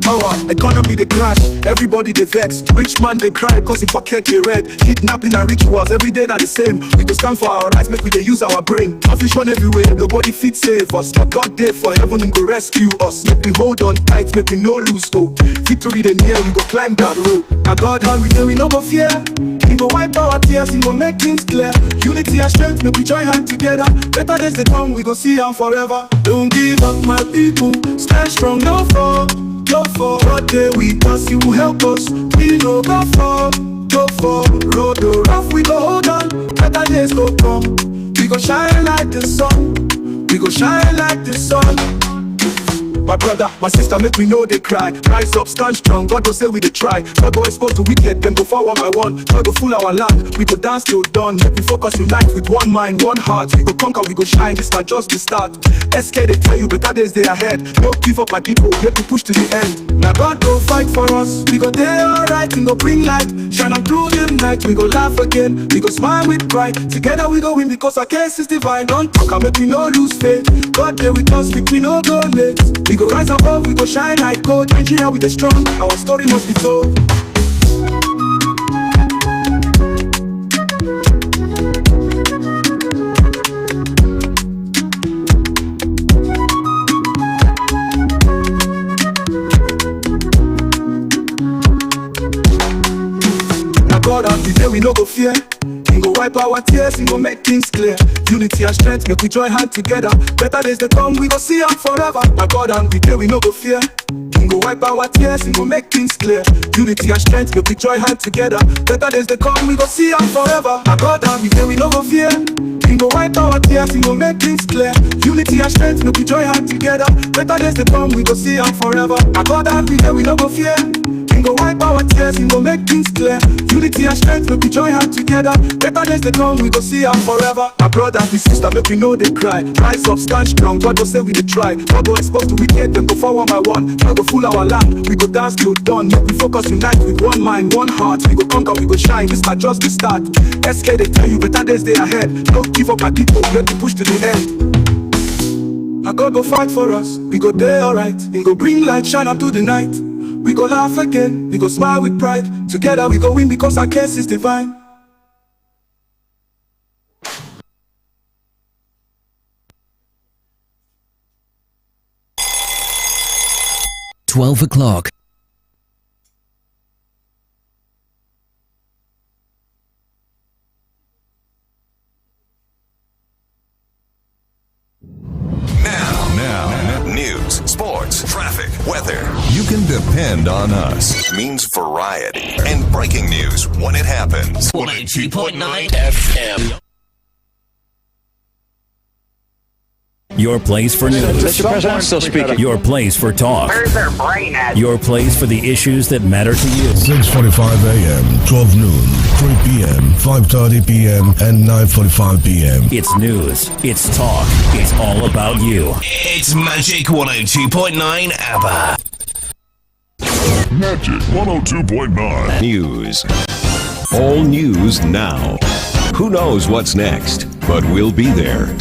Our economy they crash, everybody they vex. Rich man they cry cause the pocket they red. Kidnapping and rituals every day not the same. We go stand for our rights, make we they use our brain. Confusion everywhere, nobody fit save us. But God there for heaven and go rescue us. Make we hold on tight, make we no lose hope. Victory they near, we go climb that road. Now God how we know we no go fear. He go wipe our tears, he go make things clear. Unity and strength, make we join hands together. Better days they come, we go see them forever. Don't give up, my people. Stand strong, no fall. Go for what day with us, you help us. We no go for road to rough, we go hold on. Better days go come. We go shine like the sun. We go shine like the sun. My brother, my sister, make me know they cry. Rise up, stand strong, God will say we dey try. God go expose the wicked, then go fall one by one. God go fool our land, we go dance till dawn. Make we focus, unite with one mind, one heart. We go conquer, we go shine, this not just the start. SK, they tell you better days they ahead. Don't give up my people, make we push to the end. Now God go fight for us, we go there alright. We go bring light, shine on through the night. We go laugh again, we go smile with pride. Together we go win because our case is divine. Don't talk and make we no lose faith. God there with us, make we no go late. We go rise above, we go shine like gold. Nigeria we the strong, our story must be told. God and the day we no go fear. He go wipe our tears, he go make things clear. Unity and strength, make we join hand together. Better days they come, we go see them forever. My God and the day we no go fear. He go wipe our tears, he go make things clear. Unity and strength, make we join hand together. Better days they come, we go see them forever. My God and the day we no go fear. He go wipe our tears, he go make things clear. Unity and strength, make we join hand together. Better days they come, we go see them forever. My God and the day we no go fear. He go wipe our tears, he go make things clear. Unity and strength, make we join hand together. Better days they come, we go see them forever. My brother and sister, make we know they cry. Rise up, stand strong, God will say we dey try. God go expose the wicked, then go fall one by one. God go fool our land, we go dance till dawn. Make we focus, unite with one mind, one heart. We go conquer, we go shine, this not just the start. SK, they tell you better days they ahead. Don't give up my people, let me push to the end. Our God go fight for us, we go there alright. He go bring light, shine up to the night. We go laugh again, we go smile with pride. Together we go win because our case is divine. $12. Now, news, sports, traffic, weather. You can depend on us. Means variety and breaking news when it happens. 102.9 FM. Your place for news. Mr. President, still speaking. Your place for talk. Where's their brain at? Your place for the issues that matter to you. 6:45 a.m., 12 noon, 3 p.m., 5:30 p.m., and 9:45 p.m. It's news. It's talk. It's all about you. It's Magic 102.9 ABBA. Magic 102.9 News. All news now. Who knows what's next, but we'll be there.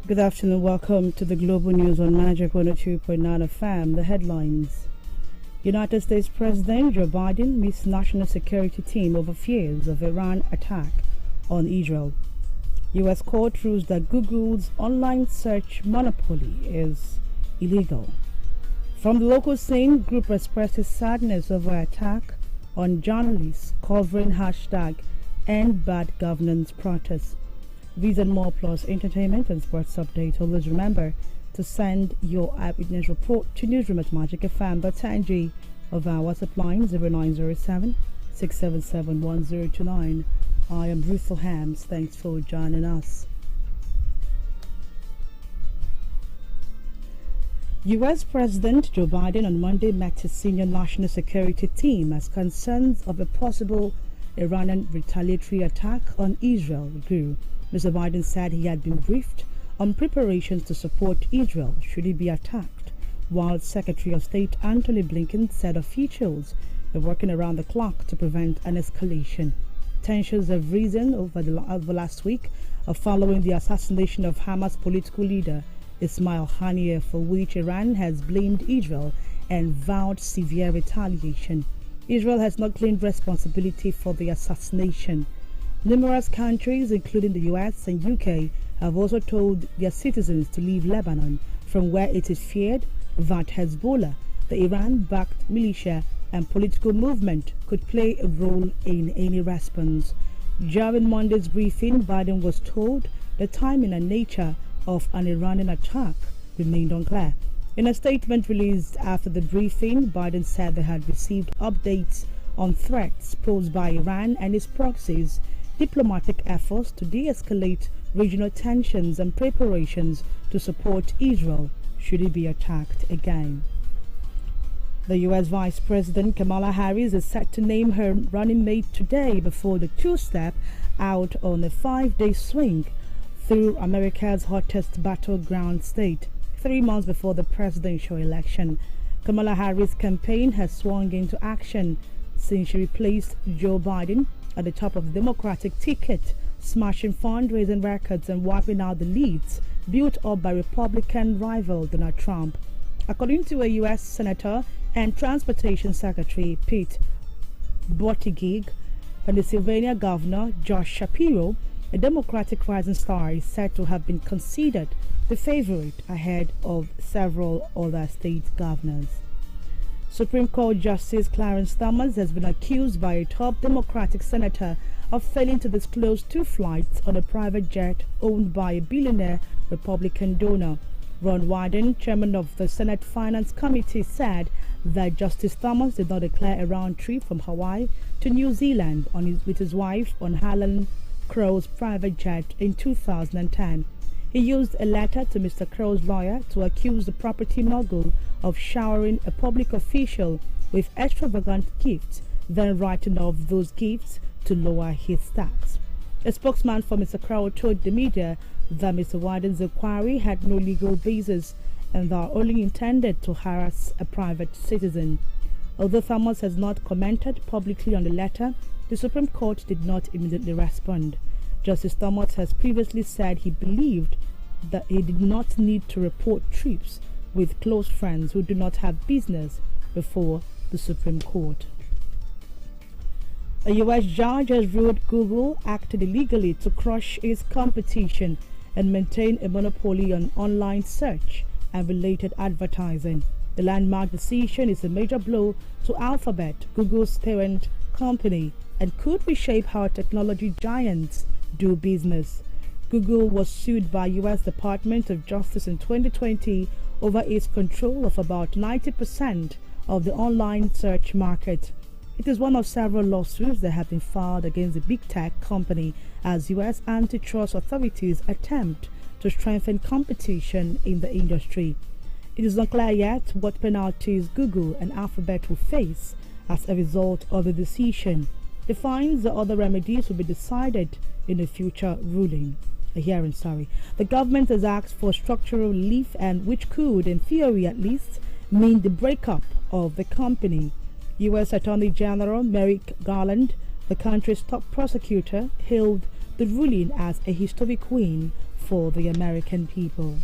Good afternoon, welcome to the Global News on Magic 102.9 FM. The headlines. United States President Joe Biden meets National Security Team over fears of Iran attack on Israel. U.S. court rules that Google's online search monopoly is illegal. From the local scene, group expresses sadness over attack on journalists covering hashtag End Bad Governance protests. These and more plus entertainment and sports update. Always remember to send your eyewitness report to newsroom at MagicFm by 10G of our WhatsApp line 0907 677 1029. I am Ruth Hams. Thanks for joining us. U.S. President Joe Biden on Monday met his senior national security team as concerns of a possible Iranian retaliatory attack on Israel grew. Mr. Biden said he had been briefed on preparations to support Israel should it be attacked, while Secretary of State Antony Blinken said officials are working around the clock to prevent an escalation. Tensions have risen over the last week following the assassination of Hamas political leader Ismail Haniyeh, for which Iran has blamed Israel and vowed severe retaliation. Israel has not claimed responsibility for the assassination. Numerous countries, including the US and UK, have also told their citizens to leave Lebanon, from where it is feared that Hezbollah, the Iran-backed militia and political movement, could play a role in any response. During Monday's briefing, Biden was told the timing and nature of an Iranian attack remained unclear. In a statement released after the briefing, Biden said they had received updates on threats posed by Iran and its proxies, diplomatic efforts to de-escalate regional tensions, and preparations to support Israel should it be attacked again. The U.S. Vice President Kamala Harris is set to name her running mate today before the two-step out on a 5-day swing through America's hottest battleground state. 3 months before the presidential election, Kamala Harris' campaign has swung into action since she replaced Joe Biden at the top of the Democratic ticket, smashing fundraising records and wiping out the leads built up by Republican rival Donald Trump. According to a U.S. Senator and Transportation Secretary Pete Buttigieg, Pennsylvania Governor Josh Shapiro, a Democratic rising star, is said to have been considered the favorite ahead of several other state governors. Supreme Court Justice Clarence Thomas has been accused by a top Democratic senator of failing to disclose 2 flights on a private jet owned by a billionaire Republican donor. Ron Wyden, chairman of the Senate Finance Committee, said that Justice Thomas did not declare a round trip from Hawaii to New Zealand with his wife on Harlan Crow's private jet in 2010. He used a letter to Mr. Crow's lawyer to accuse the property mogul of showering a public official with extravagant gifts, then writing off those gifts to lower his tax. A spokesman for Mr. Crow told the media that Mr. Wyden's inquiry had no legal basis and they are only intended to harass a private citizen. Although Thomas has not commented publicly on the letter, the Supreme Court did not immediately respond. Justice Thomas has previously said he believed that he did not need to report trips with close friends who do not have business before the Supreme Court. A U.S. judge has ruled Google acted illegally to crush its competition and maintain a monopoly on online search and related advertising. The landmark decision is a major blow to Alphabet, Google's parent company, and could reshape how technology giants do business. Google was sued by U.S. Department of Justice in 2020 over its control of about 90% of the online search market. It is one of several lawsuits that have been filed against the big tech company as U.S. antitrust authorities attempt to strengthen competition in the industry. It is unclear yet what penalties Google and Alphabet will face as a result of the decision. The fines or other remedies will be decided in a future hearing. The government has asked for structural relief, and which could, in theory at least, mean the breakup of the company. U.S. Attorney General Merrick Garland, the country's top prosecutor, hailed the ruling as a historic win for the American people.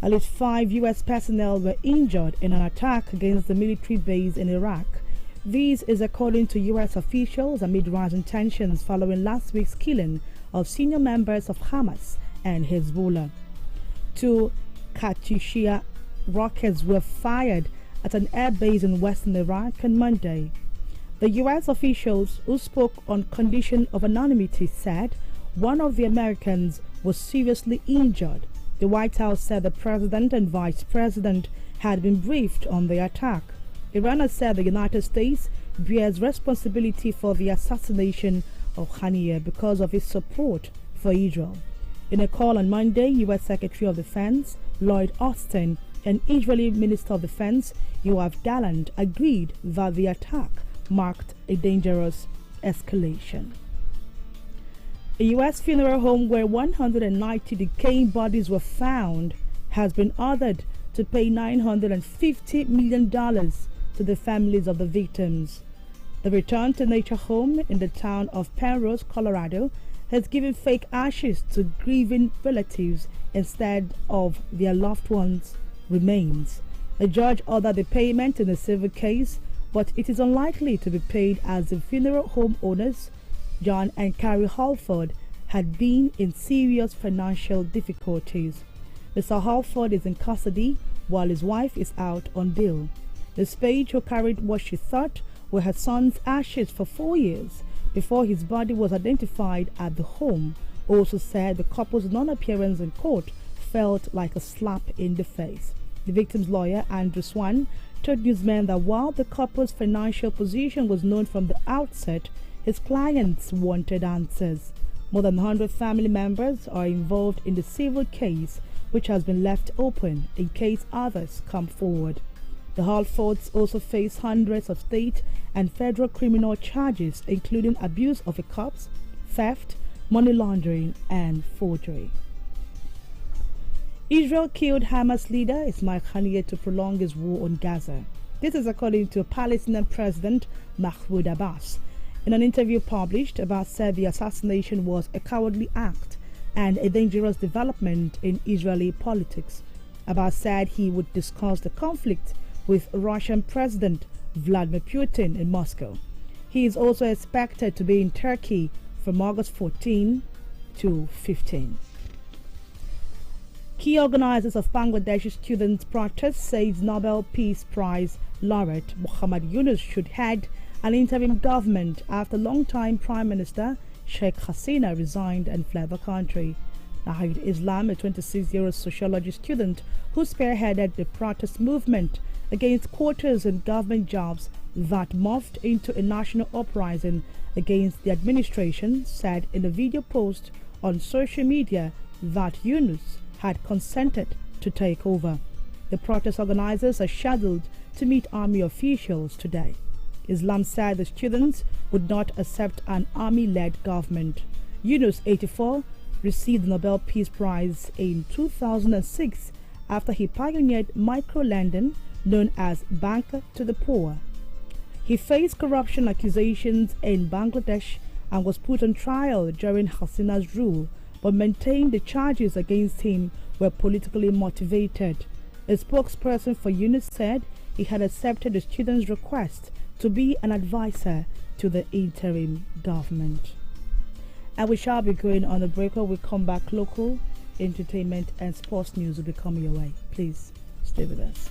At least 5 U.S. personnel were injured in an attack against the military base in Iraq. This is according to U.S. officials amid rising tensions following last week's killing of senior members of Hamas and Hezbollah. 2 Katyusha rockets were fired at an air base in western Iraq on Monday. The U.S. officials, who spoke on condition of anonymity, said one of the Americans was seriously injured. The White House said the president and vice president had been briefed on the attack. Iran has said the United States bears responsibility for the assassination of Haniyeh because of its support for Israel. In a call on Monday, U.S. Secretary of Defense Lloyd Austin and Israeli Minister of Defense Yoav Gallant agreed that the attack marked a dangerous escalation. A U.S. funeral home where 190 decaying bodies were found has been ordered to pay $950 million to the families of the victims. The Return to Nature home in the town of Penrose, Colorado, has given fake ashes to grieving relatives instead of their loved ones' remains. A judge ordered the payment in a civil case, but it is unlikely to be paid as the funeral home owners, John and Carrie Halford, had been in serious financial difficulties. Mr. Halford is in custody while his wife is out on bail. Ms. Page, who carried what she thought were her son's ashes for 4 years, before his body was identified at the home, also said the couple's non-appearance in court felt like a slap in the face. The victim's lawyer, Andrew Swan, told newsmen that while the couple's financial position was known from the outset, his clients wanted answers. More than 100 family members are involved in the civil case, which has been left open in case others come forward. The Halfords also face hundreds of state and federal criminal charges, including abuse of a corpse, theft, money laundering, and forgery. Israel killed Hamas leader Ismail Haniyeh to prolong his war on Gaza. This is according to Palestinian President Mahmoud Abbas. In an interview published, Abbas said the assassination was a cowardly act and a dangerous development in Israeli politics. Abbas said he would discuss the conflict with Russian President Vladimir Putin in Moscow. He is also expected to be in Turkey from August 14 to 15. Key organizers of Bangladeshi students' protest says Nobel Peace Prize laureate Muhammad Yunus should head an interim government after longtime Prime Minister Sheikh Hasina resigned and fled the country. Nahid Islam, a 26-year-old sociology student who spearheaded the protest movement against quotas in government jobs that morphed into a national uprising against the administration, said in a video post on social media that Yunus had consented to take over. The protest organizers are scheduled to meet army officials today. Islam said the students would not accept an army-led government. Yunus, 84, received the Nobel Peace Prize in 2006 after he pioneered micro-lending known as Bank to the Poor. He faced corruption accusations in Bangladesh and was put on trial during Hasina's rule, but maintained the charges against him were politically motivated. A spokesperson for Yunus said he had accepted the students' request to be an advisor to the interim government. And we shall be going on a break. When we come back, local entertainment and sports news will be coming your way. Please stay with us.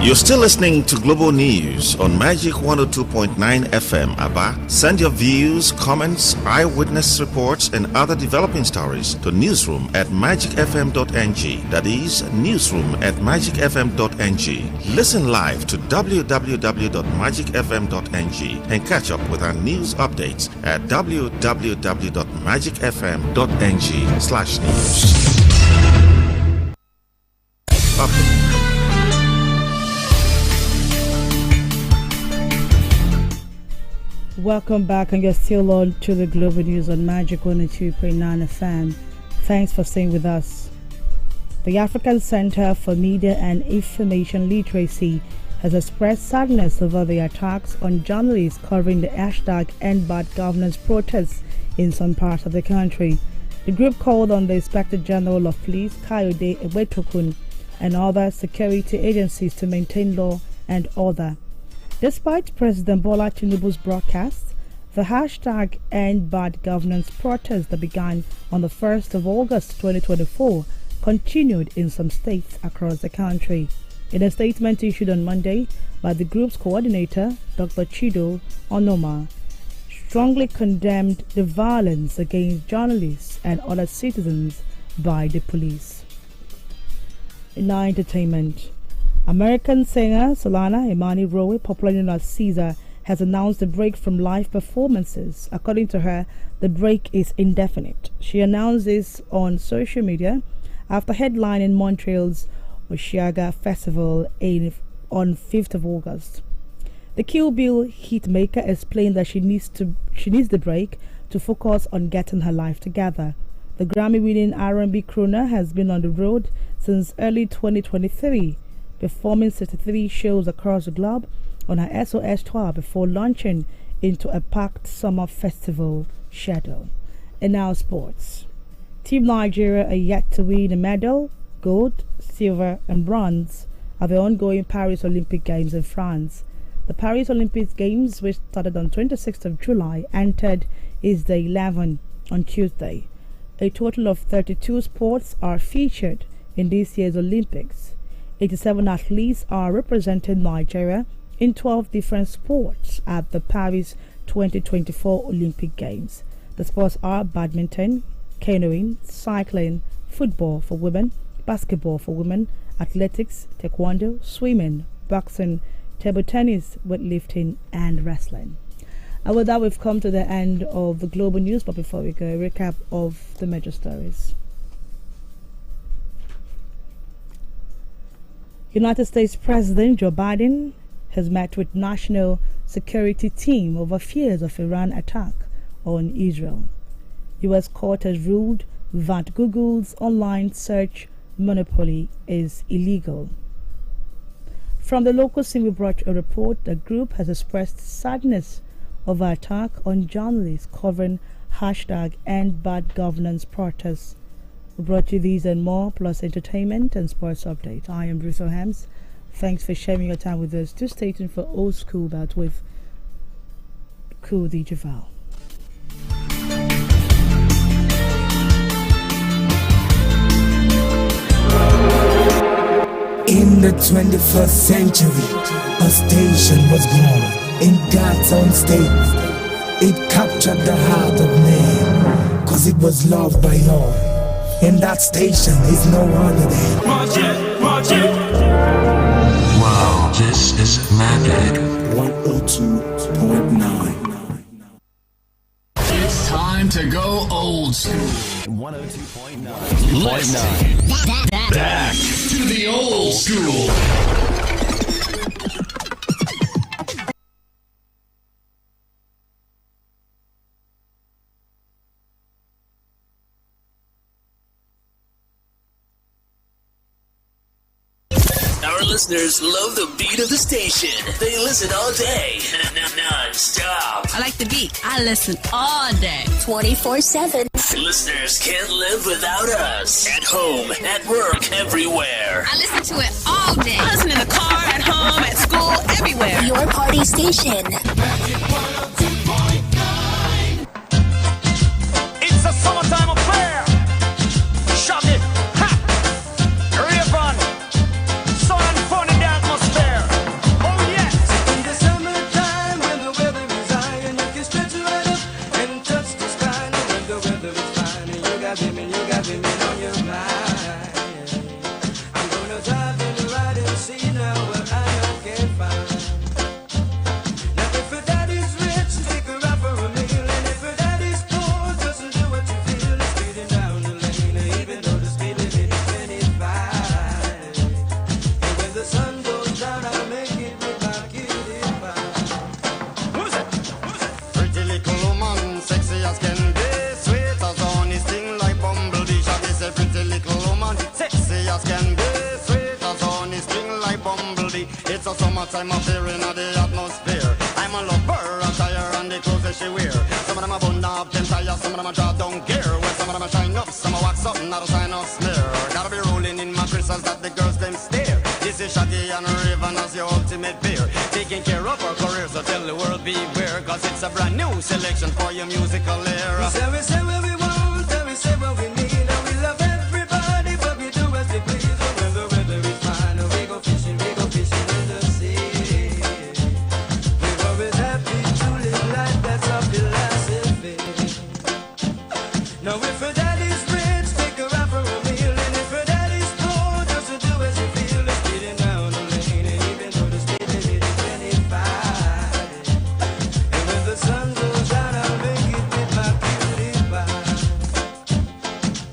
You're still listening to Global News on Magic 102.9 FM Aba. Send your views, comments, eyewitness reports, and other developing stories to newsroom@magicfm.ng. That is newsroom@magicfm.ng. Listen live to www.magicfm.ng and catch up with our news updates at www.magicfm.ng/news. Welcome back, and you're still on to the Global News on Magic 102.9 FM. Thanks for staying with us. The African Center for Media and Information Literacy has expressed sadness over the attacks on journalists covering the #EndBadGovernance protests in some parts of the country. The group called on the Inspector General of Police, Kayode Egbetokun, and other security agencies to maintain law and order. Despite President Bola Tinubu's broadcast, the #EndBadGovernance protest that began on the 1st of August 2024 continued in some states across the country. In a statement issued on Monday by the group's coordinator, Dr. Chido Onoma, strongly condemned the violence against journalists and other citizens by the police. In our entertainment, American singer Solana Imani Rowe, popularly known as Caesar, has announced a break from live performances. According to her, the break is indefinite. She announced this on social media after headlining Montreal's Osheaga Festival on 5th of August. The Kill Bill hitmaker explained that she needs the break to focus on getting her life together. The Grammy-winning R&B crooner has been on the road since early 2023, performing 63 shows across the globe on her SOS tour before launching into a packed summer festival schedule. And now sports. Team Nigeria are yet to win a medal, gold, silver and bronze at the ongoing Paris Olympic Games in France. The Paris Olympic Games, which started on 26th of July, entered its day 11 on Tuesday. A total of 32 sports are featured in this year's Olympics. 87 athletes are representing Nigeria in 12 different sports at the Paris 2024 Olympic Games. The sports are badminton, canoeing, cycling, football for women, basketball for women, athletics, taekwondo, swimming, boxing, table tennis, weightlifting, and wrestling. And with that, we've come to the end of the global news. But before we go, a recap of the major stories. United States President Joe Biden has met with national security team over fears of Iran attack on Israel. U.S. court has ruled that Google's online search monopoly is illegal. From the local scene, we brought a report. The group has expressed sadness over attack on journalists covering #EndBadGovernance protests. We brought you these and more, plus entertainment and sports update. I am Bruce O'Hams. Thanks for sharing your time with us. To stay tuned for Old School Bout with Cool DJ Val. In the 21st century, a station was born in God's own state. It captured the heart of man, cause it was loved by all. And that station is no other than Magic. Wow, this is Magic 102.9. It's time to go old school. 102.9. Let's back to the old school. Our listeners love the beat of the station. They listen all day, non-stop. I like the beat. I listen all day, 24/7. Listeners can't live without us. At home, at work, everywhere. I listen to it all day. I listen in the car, at home, at school, everywhere. Your party station. It's a summertime affair. Shut it. Ha! Rave-on. Sun and fun in the atmosphere. Oh yes. In the summertime when the weather is high and you can stretch right up and touch the sky. And when the weather is fine and you got women on your mind. I'm gonna drive in the ride and see now what I can find. Now if your daddy's rich, take her out for a meal. And if your daddy's poor, just do what you feel. It's speeding down the lane, even though the speed limit is 25. And when the sun goes down, I'll make it with my cutie pie. Who's it? Pretty little woman, sexy as can be, sweet as honey, sting like bumblebee. Shall we say pretty little woman, sexy as can be, sweet as honey, sting like bumblebee. It's a summertime affair in the atmosphere. I'm a lover, attire and the clothes that she wear. Some of them are bun up, them tires, some of them are draw down gear. Well, some of them are shine up, some are wax up, not a sign of smear. Gotta be rolling in my crystals that the girls them stare. This is Shaggy and Raven as your ultimate beer. Taking care of our career, so tell the world beware. Cause it's a brand new selection for your musical era. We say what we want, and we say what we need, and we love everybody, but we do as we please. And when the weather is fine, we go fishing in the sea. We're always happy to live life, that's our philosophy. Now if your daddy's rich, take her out for a meal, and if your daddy's poor, just do as you feel. It's speeding down the lane, and even though the speed limit is 25. And when the sun goes down, I'll make it with my cutie pie.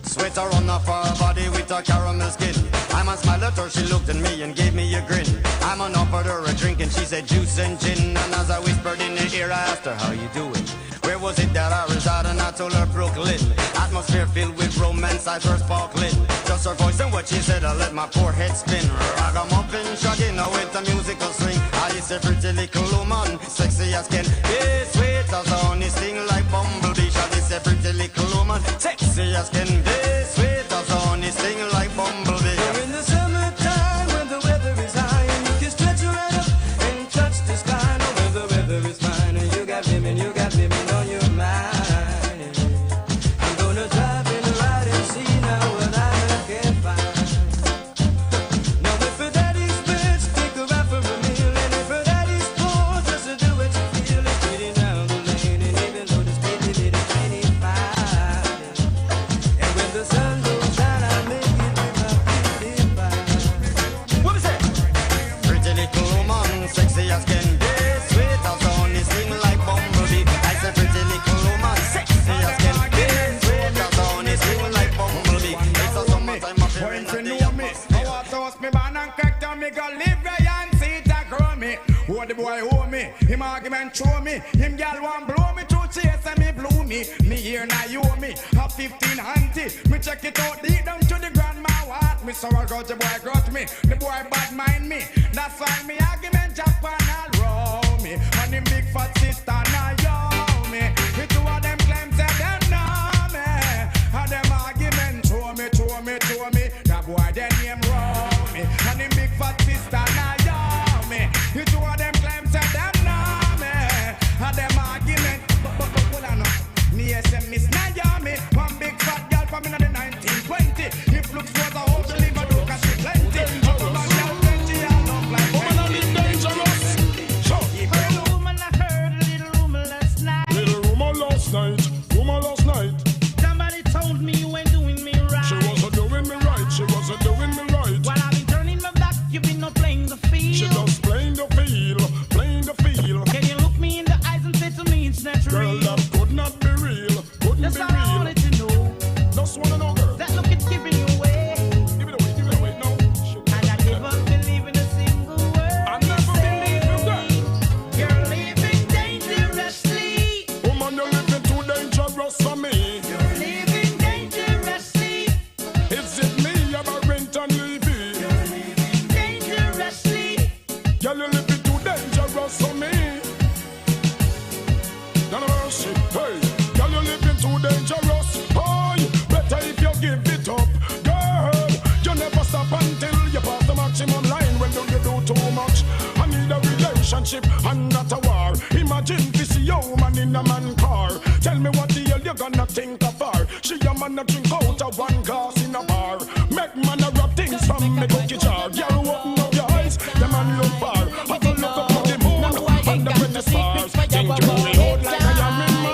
Sweater on off her body with a caramel skin. I man smiled at her, she looked at me and gave me a grin. I man offered her a drink and she said juice and gin. And as I whispered in her ear, I asked her, how you doing? Where was it that I reside? And I told her Brooklyn. Atmosphere filled with romance, I first sparkling. Just her voice and what she said, I let my poor head spin. Ragamuffin, shagging now with a musical swing. I used a pretty little woman, sexy as can be, sweet as honey, sting like bumblebee. Shaggy said pretty little woman, sexy as can be, sweet as honey, sting like bumblebee. We're in the summertime when the weather is high and you can stretch right up and touch the sky. Now when the weather is fine and you got women on your mind. I'm gonna drive in the ride and see now what I can find. Now if your bust me ban and crack down me go live right and see it a grow me. Oh the boy owe me, him argument show me. Him gal want blow me through chase and me blew me. Me here now you owe me, a 15 auntie. Me check it out deep down to the grandma what. Me so I got the boy got me, the boy bad mind me. That's why me argument Japan all row me. And him big fat sister now yo me. The two of them claim say them know me. And them argument show me. That boy their name row me. And him big fat sister now yo me. The two of them claim say them know me. And them argument but hold on now. Me SMS now yo me. One big fat girl from in the 1920. If looks was a whole believe I do cause she plenty. Up about girl plenty I love like woman a little dangerous. Little woman I heard a little rumor last night. Little rumor last night. Somebody told me you ain't doing me right. She wasn't doing me right. While I've been turning my back, you've been not playing the field. She just playing the field. Can you look me in the eyes and say to me it's not Girl, real? that could not be real. That's all I wanted to know. Just wanna know, girl. That look it's giving you away. Give it away, no. And I never believe in a single word. I never believe in that. You're living dangerously. Woman, you're living too dangerous for me. You're living dangerously. Is it me about rent and leaving? You're living dangerously. Girl, you're living too dangerous for me. None of our shit, hey. Girl, you're living too dangerous. Oh, better if you give it up. Girl, you never stop until you pass the maximum line. When do you do too much? I need a relationship and not a war. Imagine this young man in a man car. Tell me what the hell you gonna think of her. She a man a drink out of one glass in a bar. Make man a rub things from me cookie jar. Girl, open up your eyes, the man look far. Have a look up at the moon and the pretty stars. Think you me out like I am in my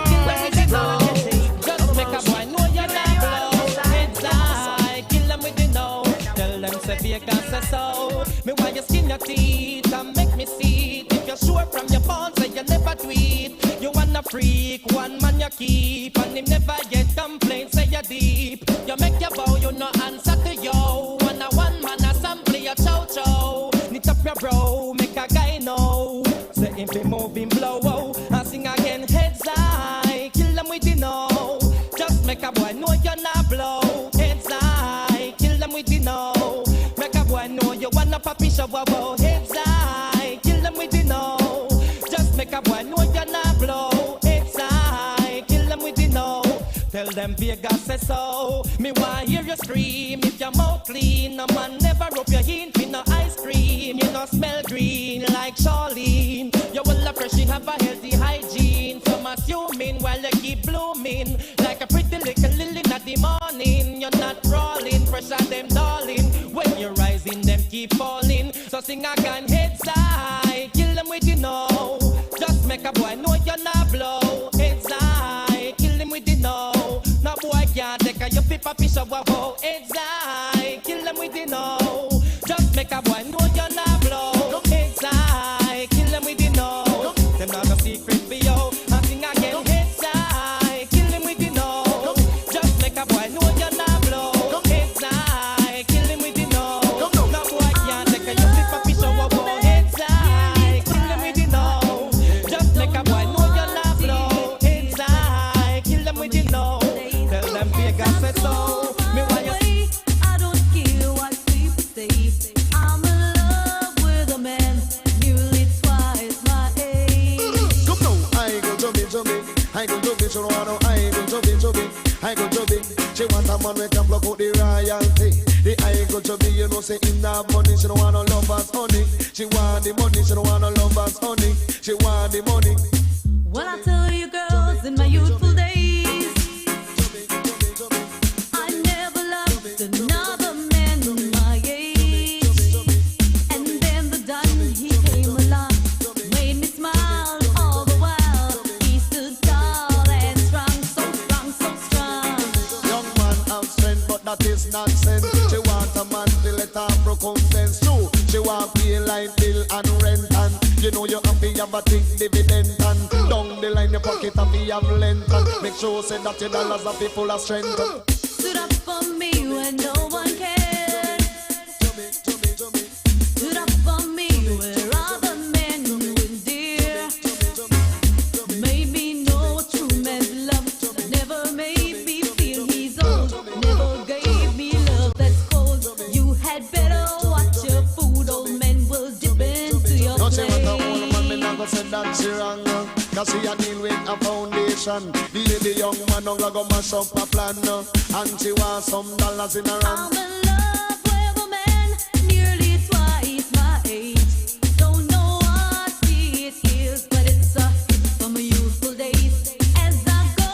just make a boy know you're not blow. Heads high, kill them with the know. Tell them say Vegas say so. Me want you skin your teeth and make me see it. If you're sure from your phone say you never tweet. You wanna freak, one man you keep. And him never get complaints say you're deep. You make your bow, you no answer to yo. One man a sample your chow chow. Knit up your bro, make a guy know. Say if he moving blow, and sing again heads high. Kill them with the know. Just make a boy know you're not blow. Heads high, kill them with the know. Make a boy know you wanna papi shower. Heads high, kill them with the know. Just make a boy know you're not blow. Heads high, kill them with the know. Tell them Vegas say so. Me want hear you scream if your mouth clean. No man never rub your in for no ice cream. You no smell green like Charlene. You will fresh, you have a healthy hygiene. Some assuming while you keep blooming like a pretty little lily in the morning. You're not crawling, pressure them darling. When you're rising, them keep falling. So sing again, heads high, kill them with you know. Just make a boy know you're not blow. Heads high, kill them with you know. No boy can't take a you pipa fish of wow. Heads high, kill them with you know. Just make a boy know you're not blow. Heads high, kill them with you know. Them not a secret for you. I sing again, heads high, kill them with you know. Just make a boy know you're not blow. Heads high, kill them with you know. No boy can't take a you pipa fish of wow. Heads high, kill them with you know. Just make a boy know you're not blow. Heads high, kill them with you know. Tell them Vegas said so. Me why you I don't care what people say. I'm in love with a man nearly twice my age. Come now, I go to be, I go to be, so I know I go to be, I go to be. She want a man we can block out the royalty. The I go to be, you know, say in that money, she don't want no lovers honey. She want the money, she don't want no lovers honey. She want the money. Well, I tell you girls, in my youthful days, I never loved another man my age. And then the done, he came along, made me smile all the while. He stood tall and strong, so strong, so strong. Young man have strength, but that is nonsense. She want a man to let her recompense too. She want pay like bill and rent, and you know you have to have a thick dividend, and down the line your pocket have to have length, and make sure say that your dollars are full of strength. Stood up for me when no one cared. me say that she wrong. Cause she a deal with a foundation. The young man don't go mash up a plan. And she wants some dollars in her hand. I'm in love with a man nearly twice my age. Don't know what it is, but it's from my youthful days. As I go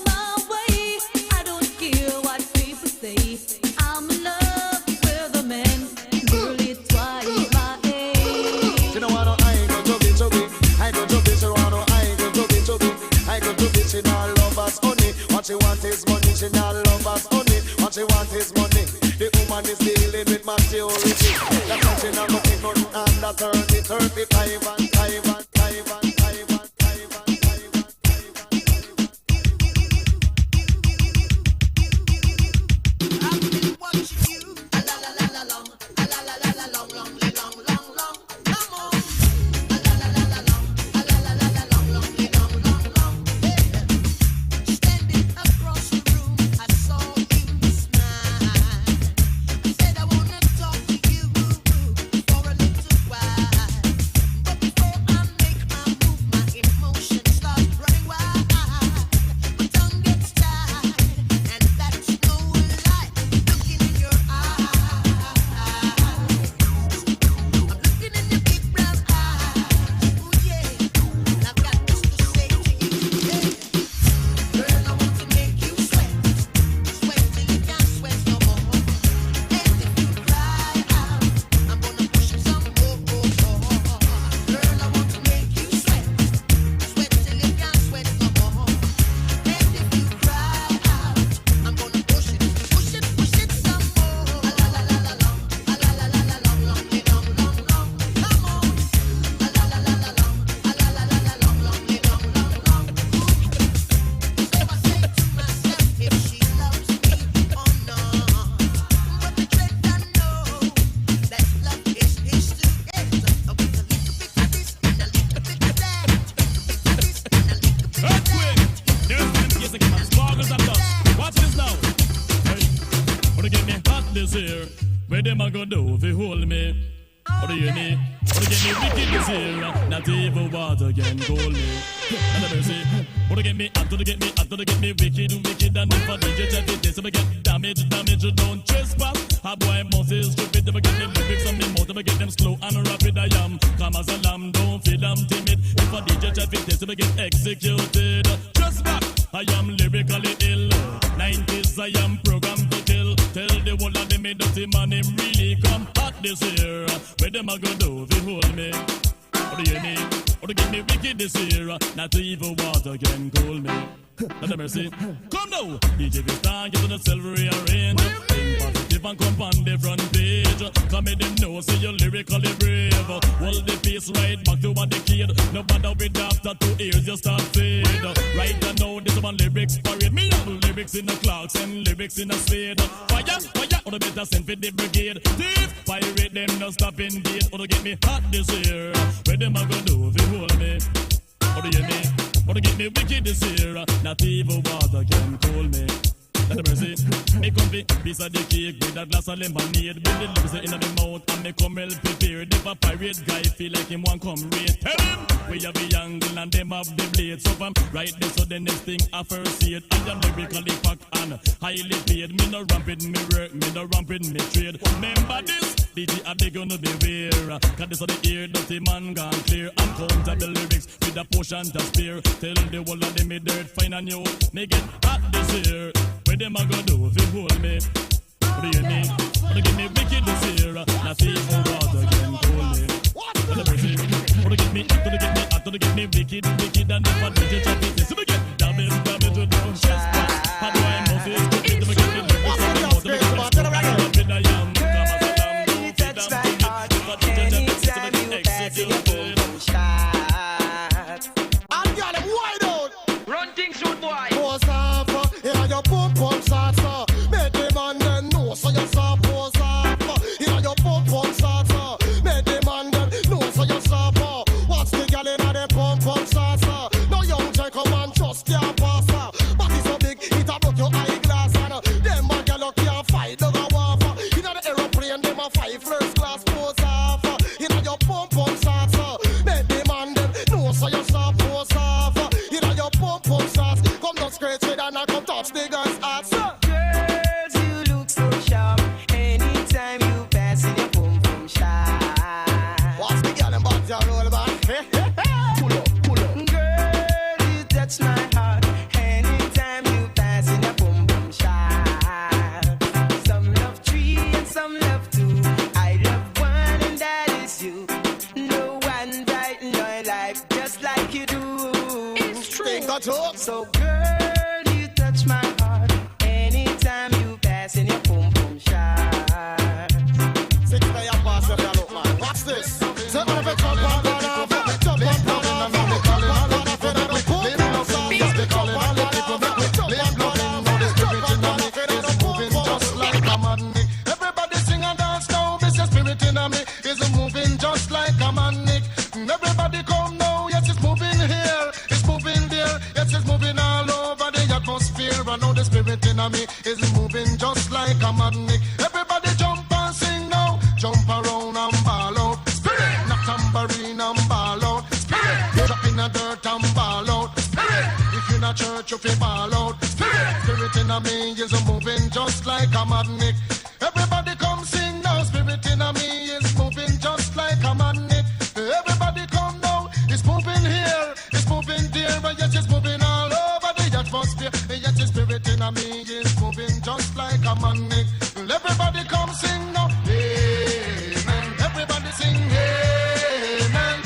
my way, I don't care what people say. I'm in love with a man nearly twice my age. You know what? I ain't going to be so big. I go to be so I ain't going to be so big. I go to be she not love us only. What she want is money. She not love us only. What she want is money. The woman is dealing with maturity. That's why she not going to take nothing under 30, 35 and 5 and 5 and 5 and 5 and 5 and 5. I've been watching you. A la la la la long. A la la la la long, long, long, long, long. Come on. A la la la la long. A la la la la long, long, long, long, long. Standing across the room, I saw you smile. Said I wanna talk to you for a little while. But before I make my move, my emotions start running wild. My tongue gets tied, and that's no lie. Looking in your eyes, I'm looking in your big brown eyes. Oh yeah, and I've got this to say to you, yeah. Girl, I want to make you sweat, sweat till you can't sweat no more. And if you cry out, I'm gonna push you some more. Girl, I want to make you sweat, sweat till you can't sweat no more. And if you cry out, I'm gonna push it some more. A la la la la long, a la la la la long, long, long, long, long. Come on. A la la la la long, a la la la la long, long, long, long, long. So I say to myself, if she loves me or not. But the truth I know that love is history. A little bit of this and a little bit of that. A little bit of this and a little bit of Earthquake! There's been case again, man. Sparkles and dust. Watch this now. Hey, wanna get me hot this year? Where them a go do if you hold me? What do you need? Wanna get me wicked this year? Not even water can hold me. And the mercy. Wanna get me hot, to get me hot, to get me wicked, wicked. And if I DJ check it, this, if I get damage, don't trespass. A boy must is stupid, if I get the lyrics on me mouth, if I get them slow and rapid, I am calm as a lamb, don't feel I'm timid. If I DJ check it, this, if I get executed. Just back, I am lyrically ill. 90s, I am programmed to kill. Tell the world that they made dirty man, him really come hot this year. Where them a go do if you hold me? What do you need? Or to get me wicked this year? Not even water can cool me. Let the mercy. Come now, DJ Vistan, get to the silver rearrange. Think positive and come on the front page. Come in them know, say you're lyrically brave. Hold the pace right back to a decade. No matter with after 2 years, you start fade. Right now, this one lyrics parade. Me have lyrics in the clocks and lyrics in the spade. Fire, fire, or the better send for the brigade. Thief, pirate them, no stop in date. Or to get me hot this year. Where them a go do if you hold me? What do you mean? Wanna get me wicked this year? Not even water can cool me. Let the mercy. Me come be piece of the cake with a glass of lemonade. With the lips in my mouth and me come well prepared. If a pirate guy feel like him want come raid, tell him we have the angle and them have the blade. So from right there, so the next thing I first see it. I am lyrically packed and highly paid. Me no ramping me work, me no ramping me trade. Remember this, DJ they gonna beware. Cause this of the ear, dirty man gone clear. I'm countable lyrics with a potion to spare. Tell the whole of them me dirt fine and you. Me get hot this year. Where them a go do if you hold me? What do you need? Wanna get me wicked this year? Not even water can cool me. Let the mercy. Wanna get me hot, to get me hot, to get me wicked, wicked. And if I do just a bit, so we get damage, you don't stress. How do I know this? To get me lyrics on the mouth, to get me rapid, I am. Come as a lamb, don't feel I'm timid. If I do just a bit, so we get executed. I'm got him wide out. Run things, shoot boy. Pose off, yeah, your pump pump shots. Make the man then know, so you saw pose off. Yeah, your pump pump shots. Make the man then know, so you saw. What's the gal in the pump pump shots? No young check passing your boom boom shine. What's the girl and bugs are all about? Pull up, pull up. Girl, you touch my heart anytime you passing your boom boom shine. Some love three and some love two. I love one and that is you. No one brighten your life just like you do. It's true. Think that too. So girl, you touch my heart anytime you passing your boom boom shine. 6 day and pass if you look, man. What's this? Say on the jump on, jump on, everybody sing and dance now. This is spirit in me is moving just like a manic. Everybody come now, yes it's moving here, it's moving there, yes it's moving all over the atmosphere. I know the spirit in me is moving just like a manic. Everybody jump and sing now, jump around and ball out. Spirit, not tambourine and ball out. Spirit, drop in the dirt and ball out. Spirit, if you're in a church you feel ball out. Spirit, spirit in me is moving just like a magnet. Everybody come sing now, spirit in me is moving just like a magnet. Everybody come now, it's moving here, it's moving there, but yet it's moving all over the atmosphere. Yet the spirit in me is moving just like a magnet. Everybody come sing now, amen. Everybody sing amen.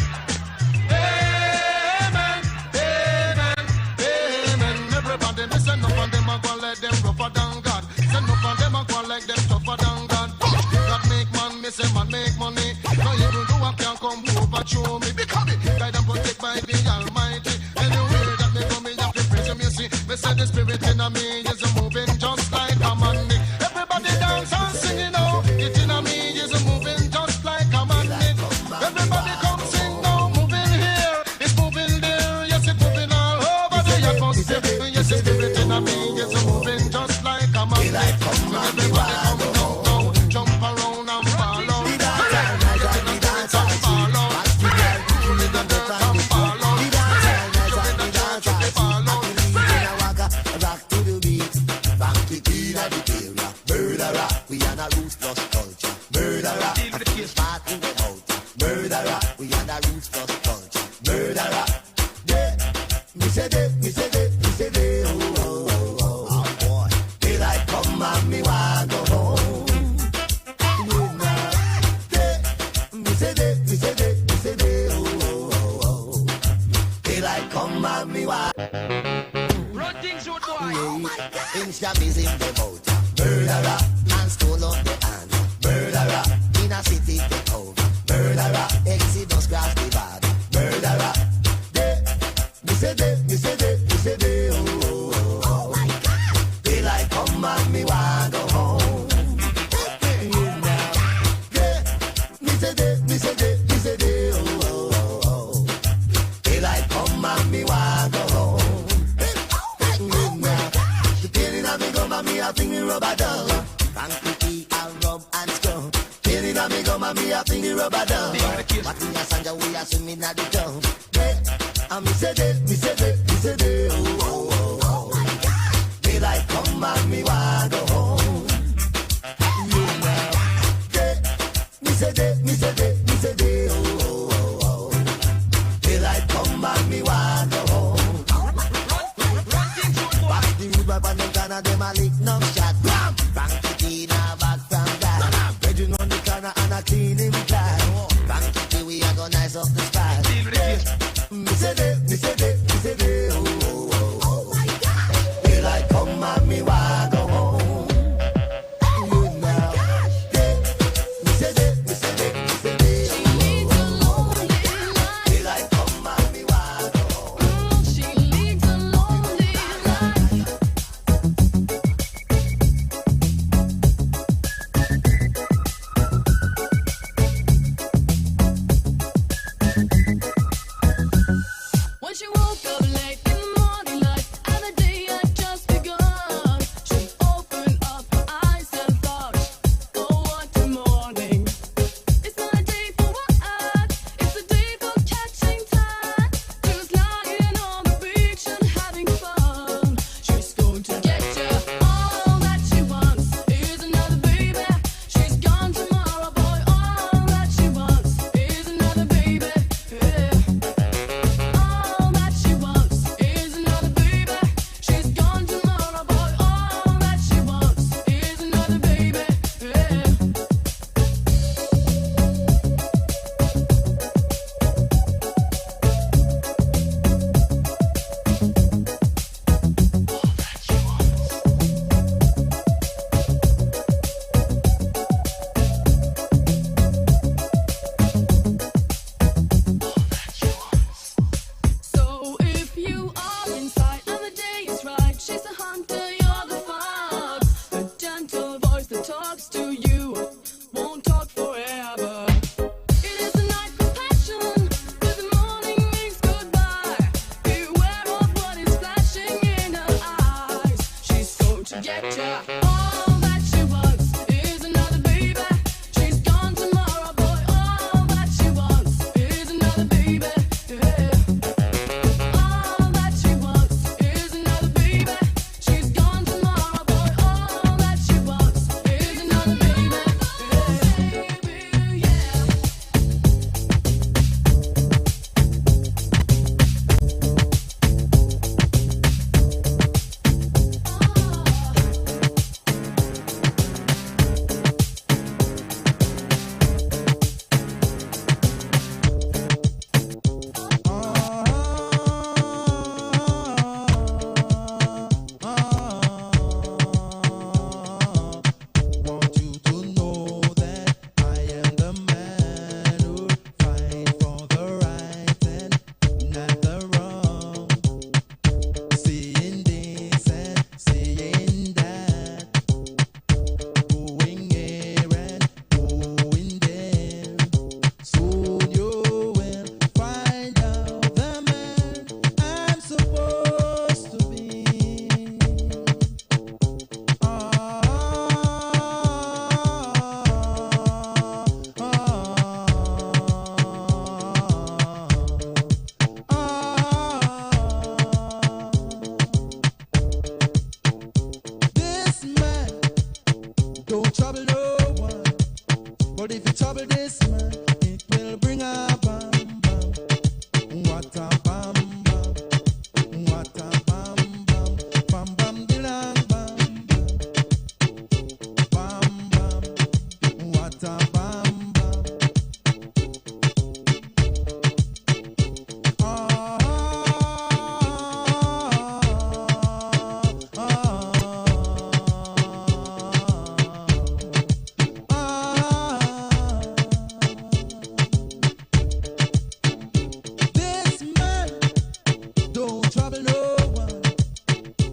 Amen, amen, amen. Everybody listen up and them a go like them rougher than God. Send up and them a go like them tougher than God. God make man, me say man make money. No evil do a can come over show me. Because me guide and protect by the Almighty. Anyway that me go me have to praise him, you see. Me say the spirit in me is moving just like a magnet. Everybody dance and sing it now. It in me is moving just like a magnet. Everybody come sing now, moving here, it's moving there, yes it's moving all over the atmosphere. Yes the spirit in me is moving just like a magnet. Everybody come now, jump around and fall out. We are not ruthless culture. Murderer, smart in the out. Murderer, we are not ruthless culture. Murderer, yeah. Me say they, me say they, me say they. Oh, oh, oh, oh, oh boy. Daylight come and me want go home. Yeah. Me say they, me say they, me say they. Oh, oh, oh, oh. Daylight come and me want. Run things short boy. Oh my God. Insta busy in the boat. Murderer, and stole up the hand. Murderer, in a city take over. Murderer, Exodus cross the border. Murderer, they, me say they, me say they, me say they. Oh, oh, oh, oh my God. Daylight come and me want go home. Me say they, me say they, me say they. Oh, oh, oh, oh. Daylight come and me want go home. Me a thing the rubber dub. Frankly, I rub and scrub. Killing a me gum and me a thing the rubber dub. But in a sanja we a swimming at the tub. And me say they, me say they, me say they. Oh, oh, oh, oh my God. Daylight come and me want go home. Me say they, me say they, me say they. Oh, oh, oh, oh. Daylight come and me want go home. Back the road by them corner, them a lick no shot. Bam! Frankie now back from that. Bridging on the corner and a clean him flat. Frankie we a go nice up the spot. Me say they, me say they, me say they. Oh, oh, oh, oh my God. Daylight come and me want go home. You know. Me say they, me say they, me say they. Oh, oh, oh. Daylight come and me want go home. She leads a lonely life. you trouble this man, it will bring a bam bam. What a bam bam. What a bam bam. Bam bam dilang bam bam. Bam bam. What a bam bam. This man don't trouble no one,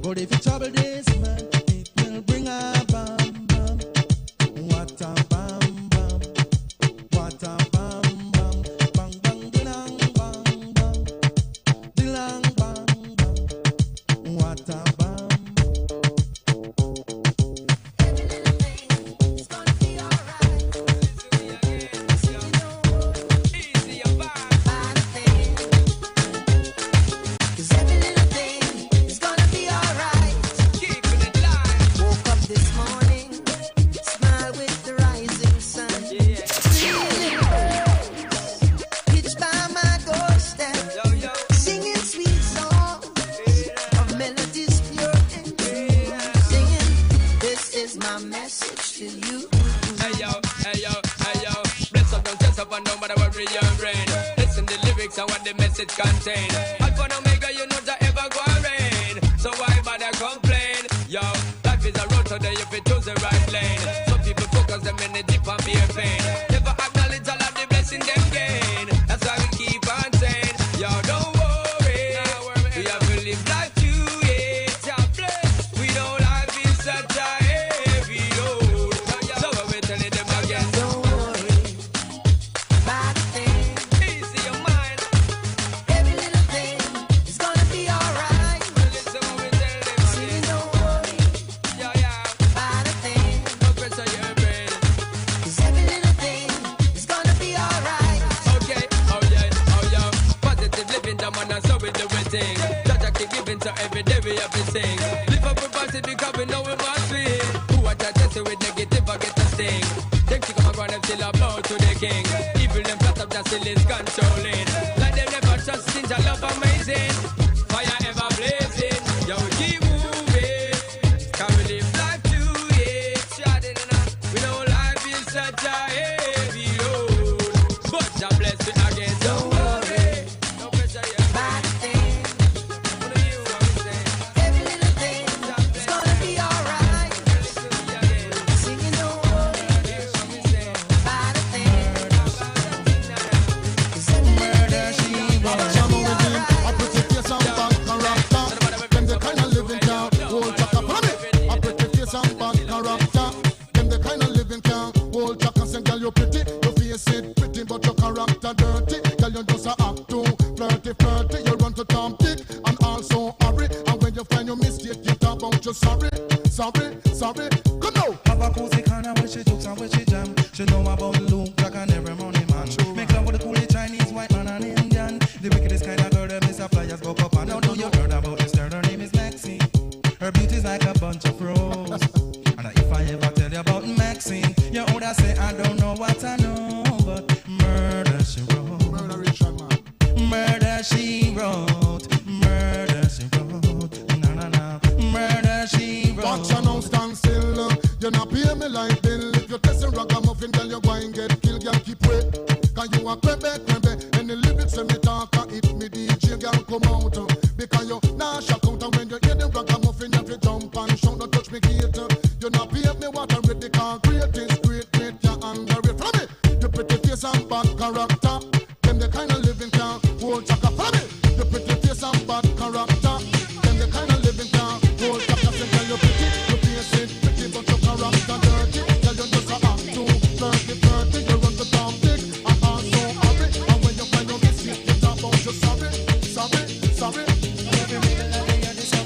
but if you trouble this man, it will bring a bam bam. What a bam bam. What a bam bam. Bang bang dilang bang bang. Dilang bang bang. What a bam. Cause every little thing is gonna be alright. Woke up this morning, smile with the rising sun. Feeling birds pitched by my doorstep, singing sweet songs of melodies pure and true. Singing, this is my message to you. Hey yo, hey yo, hey yo. Bless up, don't stress up, and no matter what read your brain. Listen the lyrics and what the message contain. Alpha and Omega, you know that ever go rain. So why bother complain? Yo, life is a road today if you choose the right lane. Some people focus them in the deep and bear pain. Never acknowledge all of the blessing them gain. That's why we keep on saying, yo, don't worry. We have to live life to it. Yeah, bless. We know life is such a heavy load. So we're telling them again, Don't worry about a thing. easy your mind. Every little thing is gonna be alright. Listen what we tell them Singing, again. don't worry Yo, yeah, about a thing. no pressure your brain. Cause every little thing is gonna be alright. Okay, oh yeah, oh yeah. Positive living, the man, and so we do it thing. Judge, I keep giving, so every day we have to sing. Live up with positive because we know we must win. Who are testing with negative, I get a sting. Them kick up and them still a bow to the king. Evil them flat up, that still is controlling. Like them never trust things, I love amazing. Fire ever blazing, yo, we keep moving. Can we live life to it? Shouting and on. We know life is such a heavy load. But God bless me again, don't worry. No pressure, yeah. About a thing. What do you want to say? Every little thing is gonna be alright. Singing, don't worry about a thing. Cause every little thing is gonna be alright. I pretty face and bad character. Them the kind of living can hold chaka. Follow me. I pretty face and bad character. Them the kind of living can hold chaka. Say, girl, you pretty, your face it pretty, but your character dirty. Girl, you just a act too flirty, flirty. You run to Tom Dick and also hurry. And when you find your mistake, you talk about you sorry, sorry, sorry. Go now. Have a cozy corner where she jokes and where she jam. She know about Luke, Jack and every money man. Make love with the coolie Chinese, white man and Indian. The wickedest kind of girl that Mr. Flyers go up and now know you heard about this girl, her name is Maxine. Her beauty's like a bunch of roses. And if I ever tell you about Maxine, you would say I don't know what I know, but murder she wrote. Murder Richard, man. Murder she wrote. Murder she wrote. Na na na. Murder she wrote. Watch you now stand still. You not pay me like bill. If you test a ragamuffin, girl, you go and get killed. Girl, keep wait. Cause you a crebe, crebe. And the lyrics when me talk, it me DJ, girl, come out. Because you nah shock out. And when you hear the ragamuffin, you have to jump and shout. Don't touch me gate. You not pay me what I read. Because great is great, great, you underrate. Follow me. You pretty face and bad character. Them the kind of living can hold chaka. Follow me. You pretty face and bad character. Them the kind of living can hold chaka. Say, girl, you pretty, you face it pretty, but your character dirty. Girl, you just a act too flirty, flirty. You run to Tom Dick and also hurry. And when you find your mistake, you talk about you sorry, sorry, sorry. Every minute of the year, this is a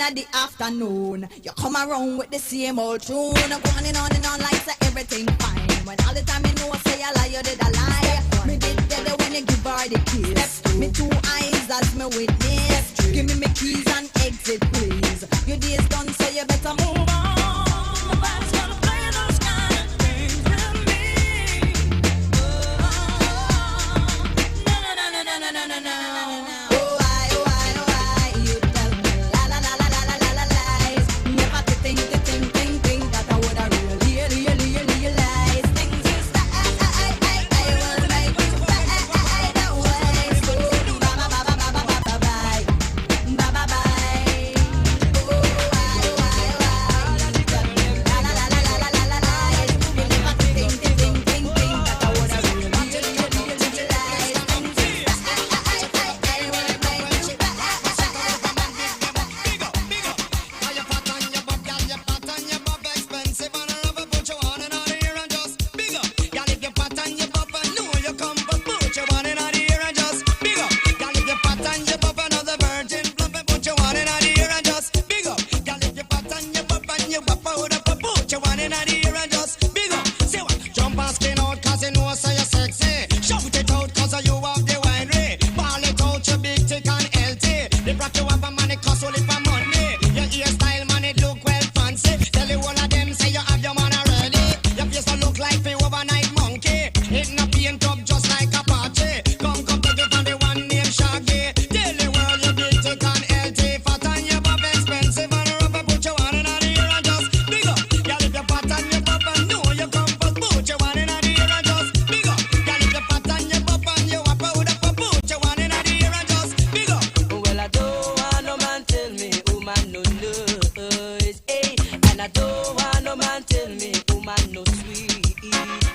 in the afternoon. You come around with the same old tune. Going and on like say everything fine. When all the time you know say I lie, you did a lie. Me did better when you give her the kiss. Me two eyes as me witness. Give me keys and exit please. Your day's done so you better move on. Nobody's gonna play those kind of things with me. No. and you pop out up a put your one in the ear and just big up. Say what? Jump and skin out cause you know so you're sexy. Shout it out cause you have the winery. Ball it out your big tick and healthy. The brought you up a money cost only for money. Your hairstyle man it look well fancy. Tell you all of them say you have your man already. Your face don't look like the overnight monkey. It no paint up just like a party. Come take it from the one named Shaggy. Tell the world you big tick and healthy. Fat and you pop expensive and rubber put your one in the ear and just big up. Girl if you fat and you pop and know you come first put your one in the ear and just big up. Girl if you fat and you pop and you up out up put your one in the ear and just big up. Well, I don't want no man tell me woman no noise, eh? And I don't want no man tell me woman no sweet,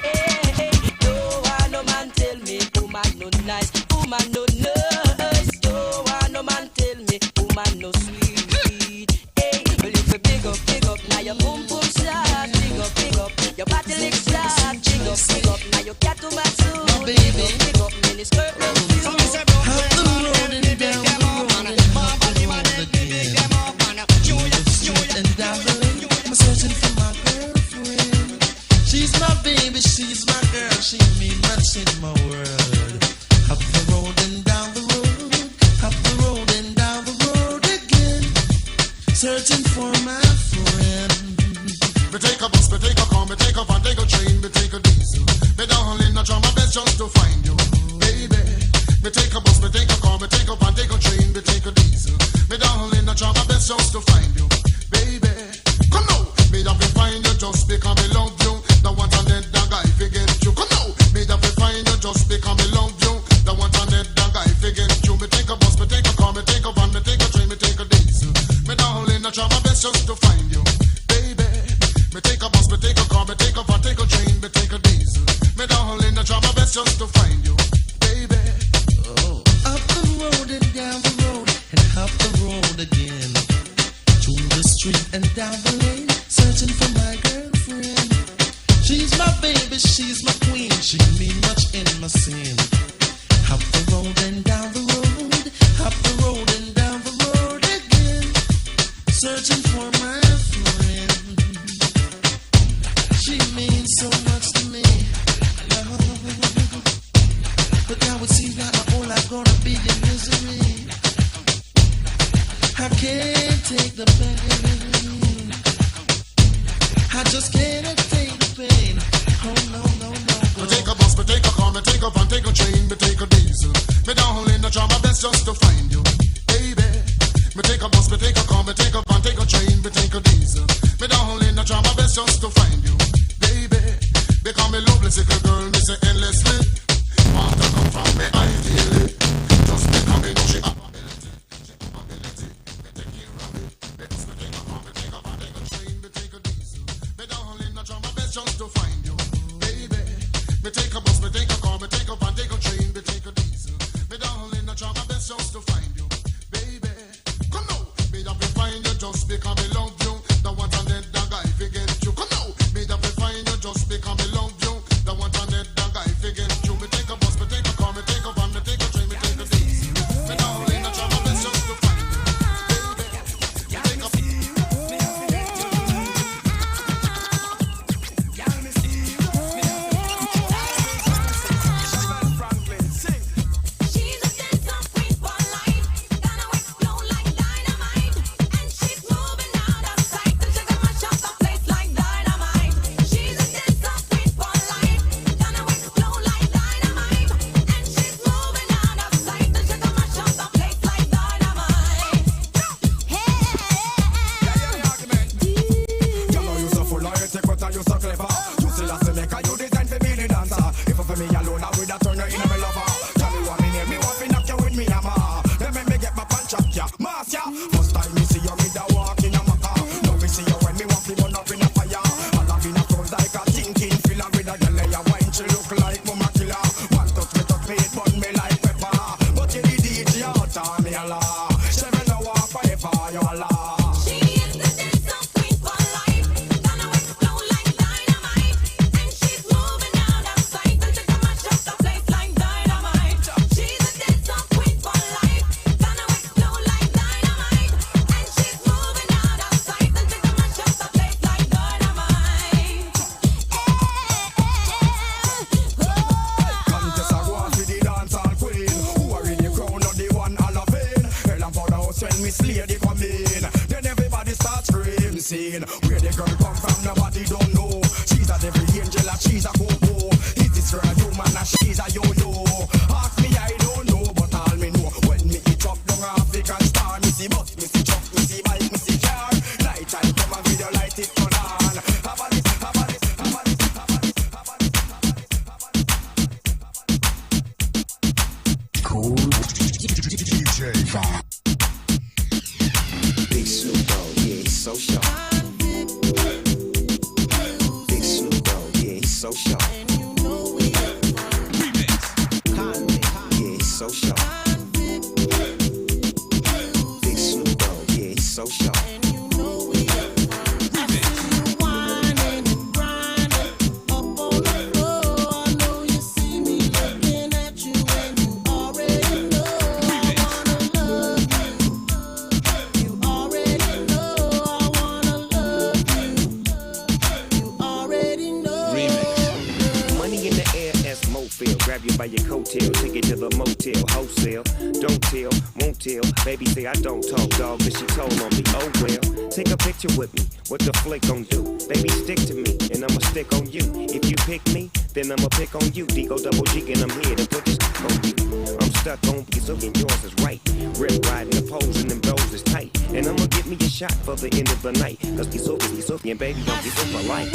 eh? Don't want no man tell me woman no nice, woman no nice. Don't want no man tell me woman no sweet, eh? Well, if you big up, now your boom boom shot, big up, your body lick shot, big up, now your cat to my suit, big up, mini skirt, no I'm searching for my girlfriend. She's my baby, she's my girl. She mean much in my world. Up the road and down the road, up the road and down the road again. Searching for my friend. Me take a bus, me take a car, me take a van, take a train, me take a diesel. Me darling, I try my best just to find you, baby. Me take a bus, me take a car, me take a van, take a train, me take a diesel. Me darling, I try my best just to find you, baby. Come now, me have to find you just because me love you. The one to let that guy forget you. Come now, me have to find you just because me love you. The one to let that guy forget you. Me take a bus, me take a car, me take a van, me take a train, me take a diesel. Me darling, I try my best just to find you, baby. Me take a bus, me take a car, me take a van, take a train, me take a diesel. Me darling, I try my best just to find you, baby. Oh. Up the road and down the road and up the road again. To the street and down the lane, searching for my girlfriend. She's my baby, she's my queen. She mean much in my sin. Up the road and down the road, up the road and down the road again. Searching for my friend. She means so much to me. But now it seems like my whole life's gonna be in misery. I can't take the pain. I just can't take the pain. Oh no, no, no. Me take a bus, me take a car, me take a van, take a train, me take a diesel. Me darling, I try my best just to find you, baby. Me take a bus, me take a car, me take a van, take a train, me take a diesel. Me darling, I try my best just to find you, baby. Because me love this little girl, me say endlessly. Want to come from me ideally. Just because me know she have ability. She have ability. Me take care of it. Me bus, me take a car, me take a van, take a train, me take a diesel. Me darling, I try my best just to find you, baby. Me take a bus, me take a car, me take a van, take a train, me take a diesel. Me darling, I try my best just to find you, baby. Come now, me have to find you just because me love you. The one to let that guy forget you. Come now, me have to find you just because me love you. The one to let that guy forget you. Me take a bus, me take a car, me take a van, me take a train, me take a diesel. Me darling, I try my best just to find you, baby. Me take a She's a dancer queen for life. insane. Where the girl come from, nobody don't know. She's a devil angel, and she's a go-go. Is this girl a human, and she's a yo-yo? Ask me, I don't know, but all me know. When me eat up down African star, me see bus, me see truck, me see bike, me see car. Night time come and video light it turn on. Have a this, have a this, have a this, have a this, have a this, have a this. Cool DJ vibe. Big Snoop Dogg, yeah, he's so sharp. Big Snoop Dogg, yeah, he's so sharp. Yeah, he's so sharp. Big Snoop Dogg, yeah, he's so sharp. Grab you by your coattail, take it to the motel, wholesale. Don't tell, won't tell. Baby say I don't talk, dog, but she told on me. Oh well, take a picture with me. What the flick gon' do? Baby, stick to me, and I'ma stick on you. If you pick me, then I'ma pick on you. D-O double G, and I'm here to put this on you. I'm stuck on piece of and yours is right. Rip riding the pose and them blows is tight. And I'ma get me a shot for the end of the night. Cause he's so, and baby, don't be so polite.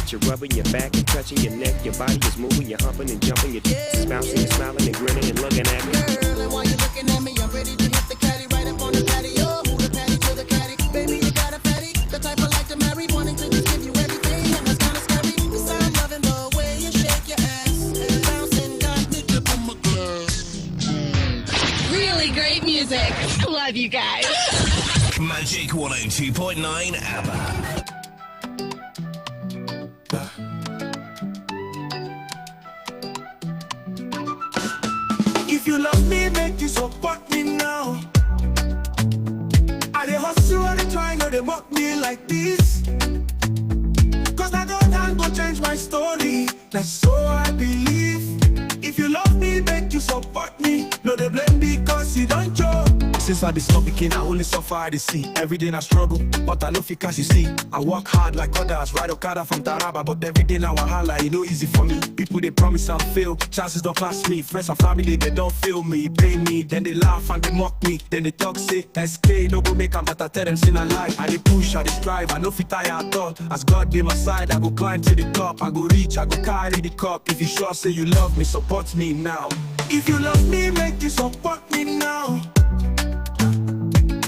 You're rubbing your back and touching your neck. Your body is moving, you're humping and jumping. Your is bouncing, you're smiling and grinning and looking at me. Girl, and while you're looking at me, I'm ready to hit the caddy right up on the patio. Move the patty to the caddy. Baby, you got a fatty. The type I like to marry. Wanting to just give you everything. And that's kind of scary. Cause I'm loving the way you shake your ass. Bouncing, got me tipping my glass. Really great music. Love you guys. Magic 102.9 ABBA. If you love me, make you support me now. I dey hustle, I dey try, no they mock me like this. Cause I don't go change my story. That's so I believe. If you love me, make you support me. No they blame because you don't joke. Since I be small pikin, I only suffer I dey see. Every day I struggle, but I no fit cash you see. I work hard like others, ride Okada from Taraba, but every day now I holla, it no easy for me. People they promise I'll fail, chances don't pass me. Friends and family they don't feel me, pay me, then they laugh and they mock me. Then they talk say SK no go make 'em, but I tell them sin a lie. I dey push, I dey strive, I no fit tire at all. As God be my side, I go climb to the top. I go reach, I go carry the cup. If you sure say you love me, support me now. If you love me, make you support me now.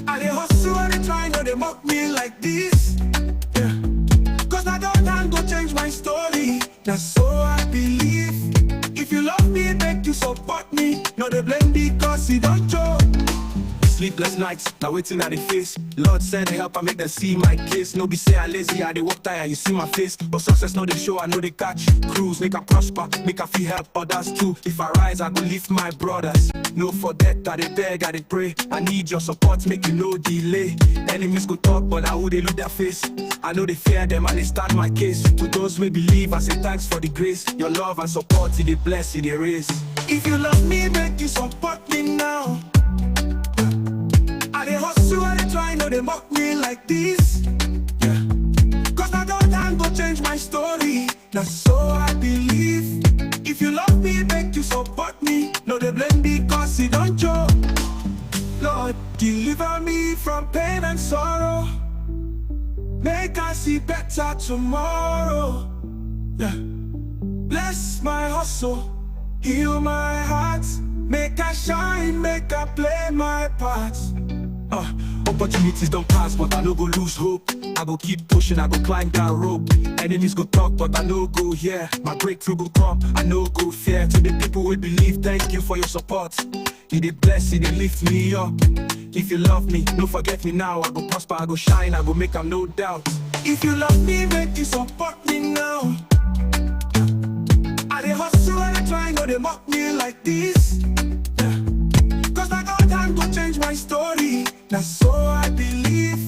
I dey hustle, I dey try, no they mock me like this. Yeah. Cause I don't go change my story. That's so I believe. If you love me, make you support me. No they blame because you don't joke. Sleepless nights, now waiting at the face. Lord send help, I make them see my case. No be say I lazy, I dey work tired, you see my face. But success no they show, I know they catch. Cruise, make I prosper, make I feel help others too. If I rise, I go lift my brothers. No for that, I dey beg, I dey pray. I need your support, make you no delay. Enemies go talk, but now who they look their face. I know they fear them, and they start my case. To those who believe, I say thanks for the grace. Your love and support, it dey bless, it dey raise. If you love me, make you support me now. I dey hustle, I dey try, no they mock me like this. make I see better tomorrow. Yeah. Bless my hustle, heal my heart, make I shine, make I play my part. Opportunities don't pass, but I no go lose hope. I go keep pushing, I go climb that rope. Enemies go talk, but I no go hear. My breakthrough go come, I no go fear. To the people who believe, thank you for your support. You did bless, you did lift me up. If you love me, don't forget me now. I go prosper, I go shine, I go make them no doubt. If you love me, make you support me now. I dey hustle and I try, no they mock me like this. Cause I got time to change my story. That's so I believe.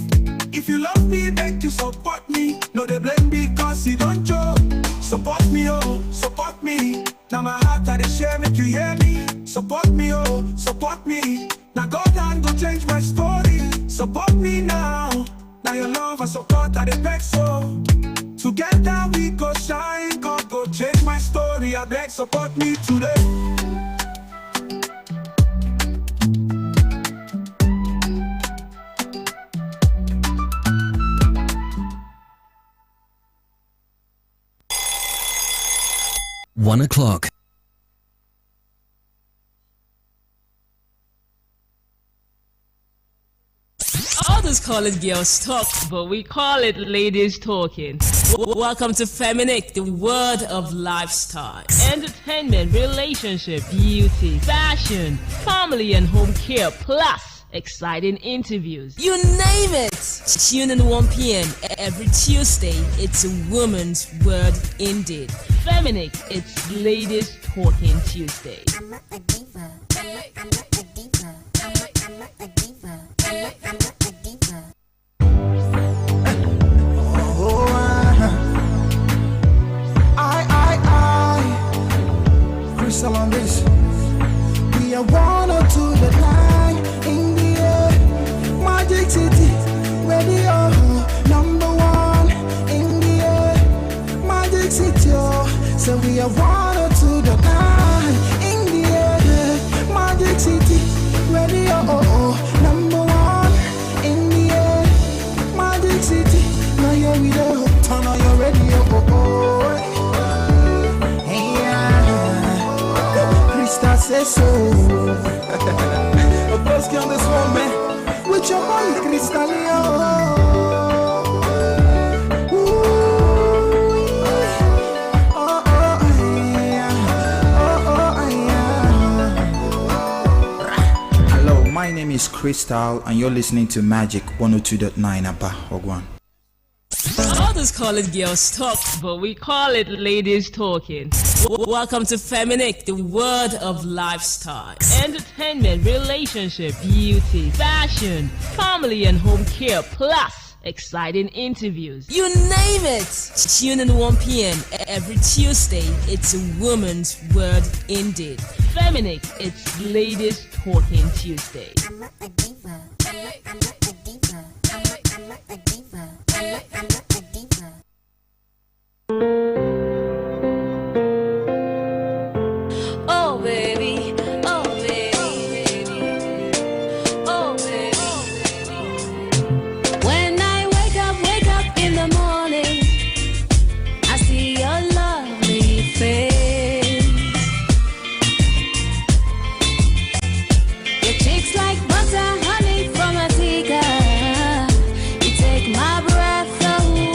If you love me, make you support me. No they blame me cause you don't joke. Support me, oh, support me. Now my heart I dey share, make you hear me. Support me, oh, support me. Now God time go change my story. Support me now. Now your love and support I dey beg so. Together we go shine. God go change my story. I beg support me today. One o'clock. Others call it girls talk, but we call it ladies talking. Welcome to Feminic, the word of lifestyle, entertainment, relationship, beauty, fashion, family and home care, plus exciting interviews. You name it! Tune in 1 p.m. every Tuesday. It's a woman's word indeed. Feminic, it's ladies talking Tuesday. Crystal on this. We are 102 the line in the air. Magic City, radio #1 in the air. Magic City, oh. So we are 102 the line in the air. Magic City, radio #1 in the air. Magic City, now you're with the turn on your radio. That says so. Of course, on this one, man. With your boy, Cristalio. Hello, my name is Crystal, and you're listening to Magic 102.9 Aba Ogwan. Others call it girls talk, but we call it ladies talking. Welcome to Feminic, the word of lifestyle, entertainment, relationship, beauty, fashion, family and home care, plus exciting interviews. You name it! Tune in 1 p.m. every Tuesday. It's a woman's word indeed. Feminic, it's ladies talking Tuesday. Oh baby, oh baby, oh baby. When I wake up in the morning, I see your lovely face. Your cheeks like butter, honey from a teacup. You take my breath away.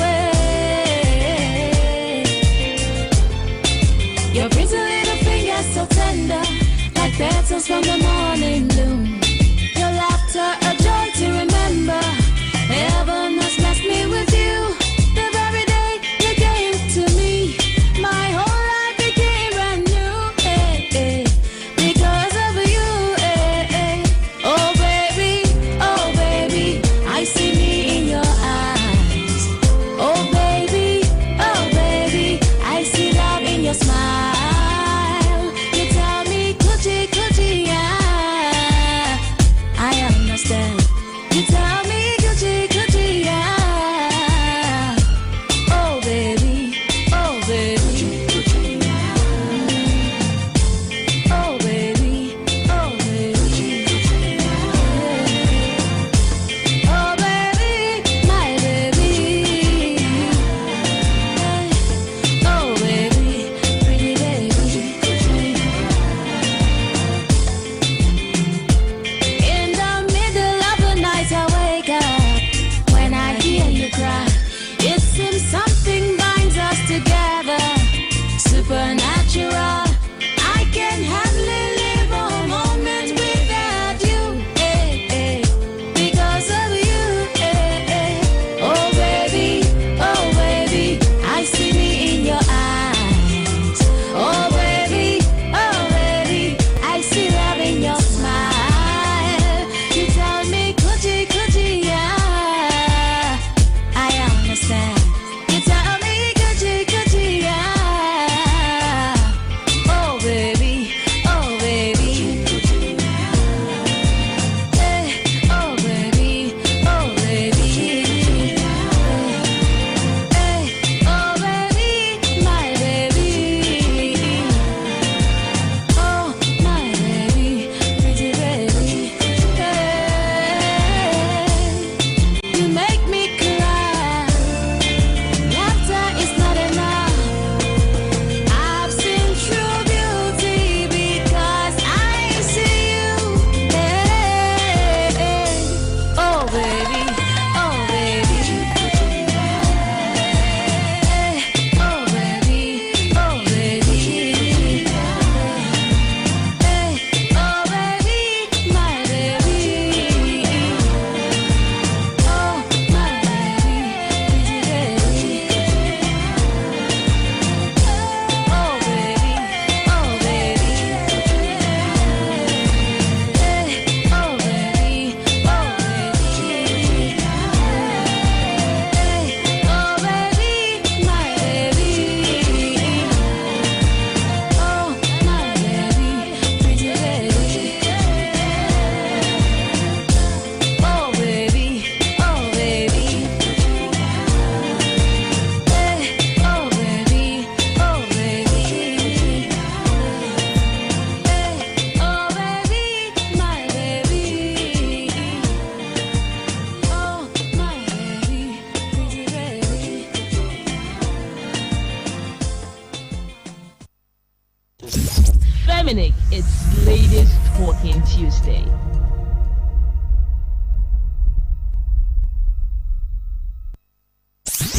Feminic, it's Ladies Talking Tuesday.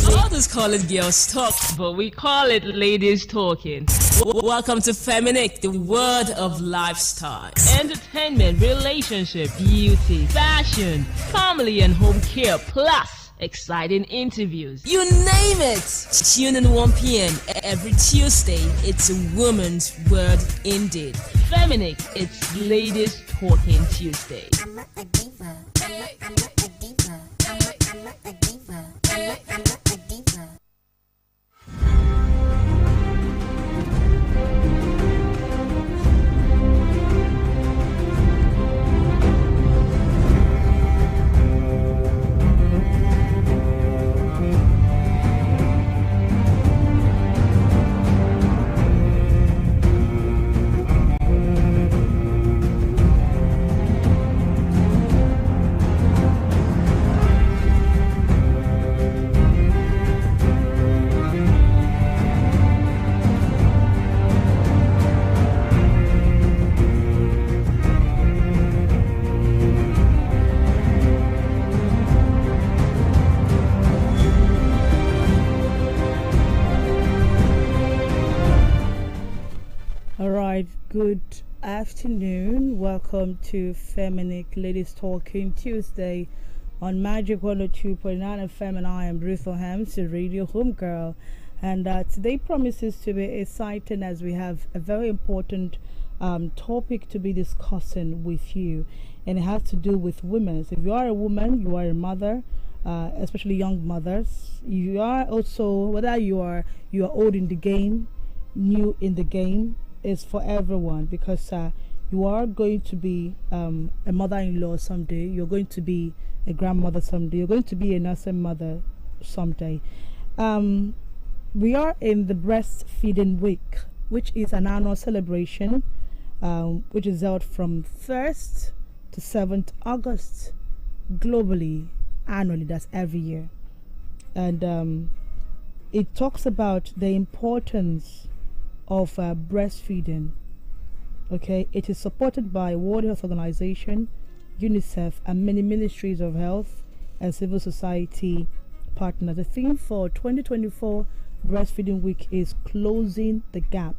Others call it girls talk, but we call it ladies talking. Welcome to Feminic, the word of lifestyle, entertainment, relationship, beauty, fashion, family and home care, plus exciting interviews. You name it! Tune in 1 p.m. every Tuesday. It's a woman's word indeed. Feminic, it's Ladies Talking Tuesday. Good afternoon. Welcome to Feminic Ladies Talking Tuesday on Magic 102.9 FM, and I am Ruth O'Hams, the radio homegirl. And today promises to be exciting as we have a very important topic to be discussing with you, and it has to do with women. So if you are a woman, you are a mother, especially young mothers. You are also, whether you are old in the game, new in the game, is for everyone, because you are going to be a mother-in-law someday. You're going to be a grandmother someday. You're going to be a nursing mother someday. We are in the breastfeeding week, which is an annual celebration, which is held from 1st to 7th August globally, annually. That's every year. And it talks about the importance of breastfeeding. Okay, it is supported by World Health Organization, UNICEF, and many ministries of health and civil society partners. The theme for 2024 Breastfeeding Week is Closing the Gap,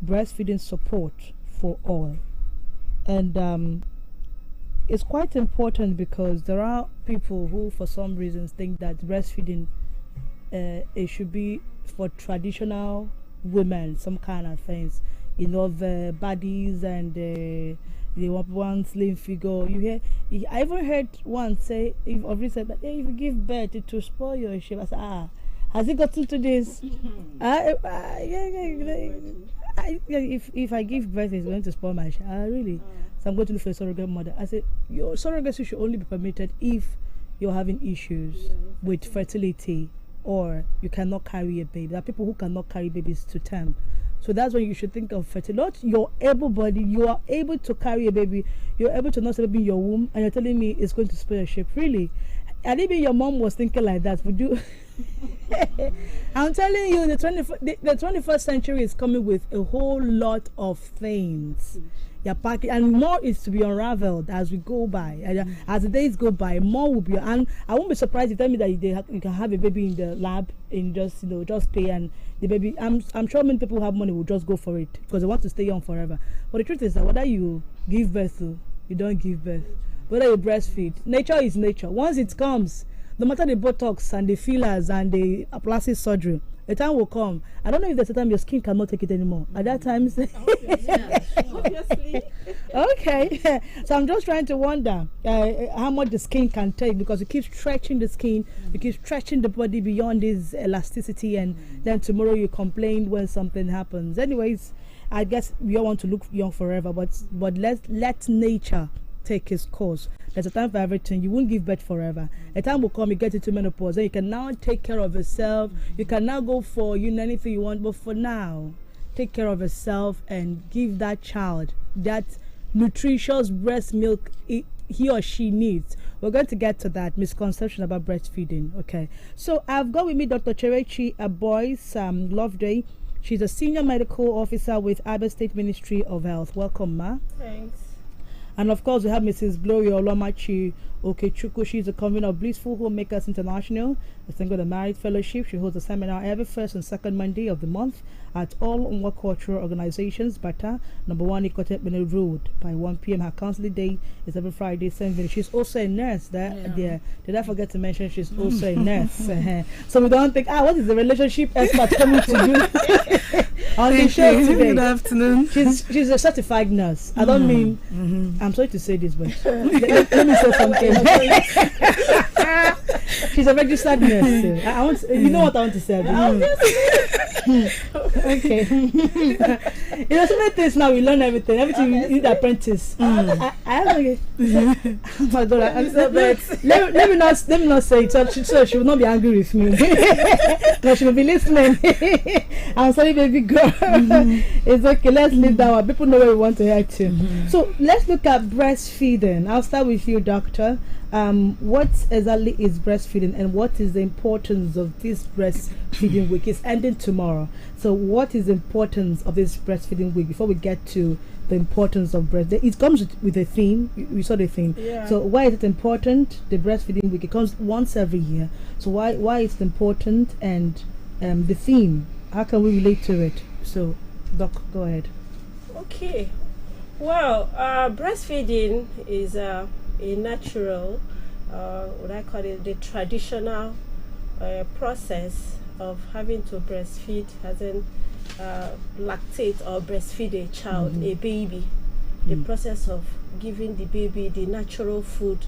breastfeeding support for all. And it's quite important because there are people who for some reasons think that breastfeeding it should be for traditional women, some kind of things, the bodies and the one slim figure. You hear? I even heard one say, if said that, hey, if you give birth, it will spoil your shape. I said, has it gotten to this? If I give birth, it's going to spoil my shape. Really? So I'm going to look for a surrogate mother. I said, your surrogacy should only be permitted if you're having issues with fertility, or you cannot carry a baby. There are people who cannot carry babies to term. So that's when you should think of fertility. Not your able body, you are able to carry a baby, you're able to nurse a baby in your womb, and you're telling me it's going to spoil your shape. Really? And even your mom was thinking like that. Would you? I'm telling you, the 21st century is coming with a whole lot of things. And more is to be unraveled as we go by. As the days go by, more will be. And I won't be surprised if you tell me that you can have a baby in the lab and just pay, and the baby. I'm sure many people who have money will just go for it because they want to stay young forever. But the truth is that whether you give birth to, you don't give birth, whether you breastfeed, nature is nature. Once it comes, no matter the Botox and the fillers and the plastic surgery, the time will come. I don't know if there's a time your skin cannot take it anymore. At that time, obviously. Okay. So I'm just trying to wonder how much the skin can take, because you keep stretching the skin, you keep stretching the body beyond this elasticity, and then tomorrow you complain when something happens. Anyways, I guess we all want to look young forever, but let nature take its course. There's a time for everything. You won't give birth forever. A time will come, you get into menopause, then you can now take care of yourself. You can now go for anything you want, but for now, take care of yourself and give that child that nutritious breast milk he or she needs. We're going to get to that misconception about breastfeeding. Okay, so I've got with me Dr. Cherechi Boyce Loveday. She's a senior medical officer with Abia State Ministry of Health. Welcome, ma. Thanks. And of course, we have Mrs. Gloria Olomachi Okechukwu. She's a convener of Blissful Homemakers International, a single and married fellowship. She holds a seminar every first and second Monday of the month at all Unwa cultural organizations, Bata, number 1 Ikote Bene Road, by 1 p.m. Her counseling day is every Friday, 7. She's also a nurse. Did I forget to mention she's also a nurse? So we don't think, what is the relationship expert coming to do on the show today? Good afternoon. She's a certified nurse. I don't mean, I'm sorry to say this, but let me say something. She's a registered nurse. I want to, you know what I want to say? Okay. So many things now, we learn everything. Everything you need apprentice. I oh my God, let me not say it, so she will not be angry with me. No, she will be listening. I'm sorry, baby girl. It's okay, let's leave that one. People know where we want to head to. So let's look at breastfeeding. I'll start with you, doctor. What exactly is breastfeeding, and what is the importance of this breastfeeding week? It's ending tomorrow, so what is the importance of this breastfeeding week before we get to the importance of breast? It comes with a theme. We saw the theme. So why is it important? The breastfeeding week, it comes once every year, so why is it important? And the theme, how can we relate to it? So doc, go ahead. Okay, well, breastfeeding is a natural, what I call it, the traditional process of having to breastfeed, as in lactate or breastfeed a child, a baby. The process of giving the baby the natural food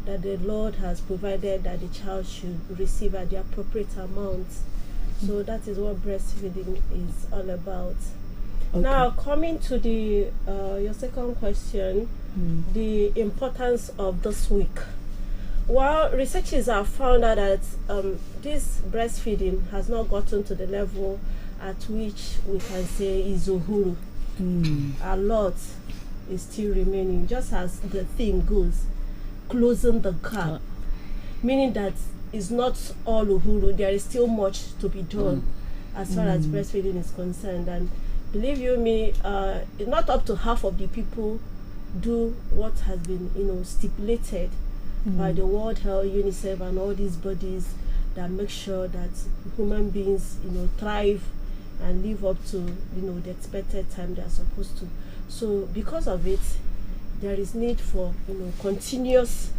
that the Lord has provided that the child should receive at the appropriate amount. So that is what breastfeeding is all about. Okay. Now, coming to the your second question, the importance of this week. Well, researchers have found out that this breastfeeding has not gotten to the level at which we can say is uhuru. A lot is still remaining, just as the thing goes, closing the gap, meaning that it's not all uhuru. There is still much to be done as far as breastfeeding is concerned, and believe you me, not up to half of the people do what has been stipulated by the World Health, UNICEF, and all these bodies that make sure that human beings thrive and live up to the expected time they are supposed to. So because of it, there is need for continuous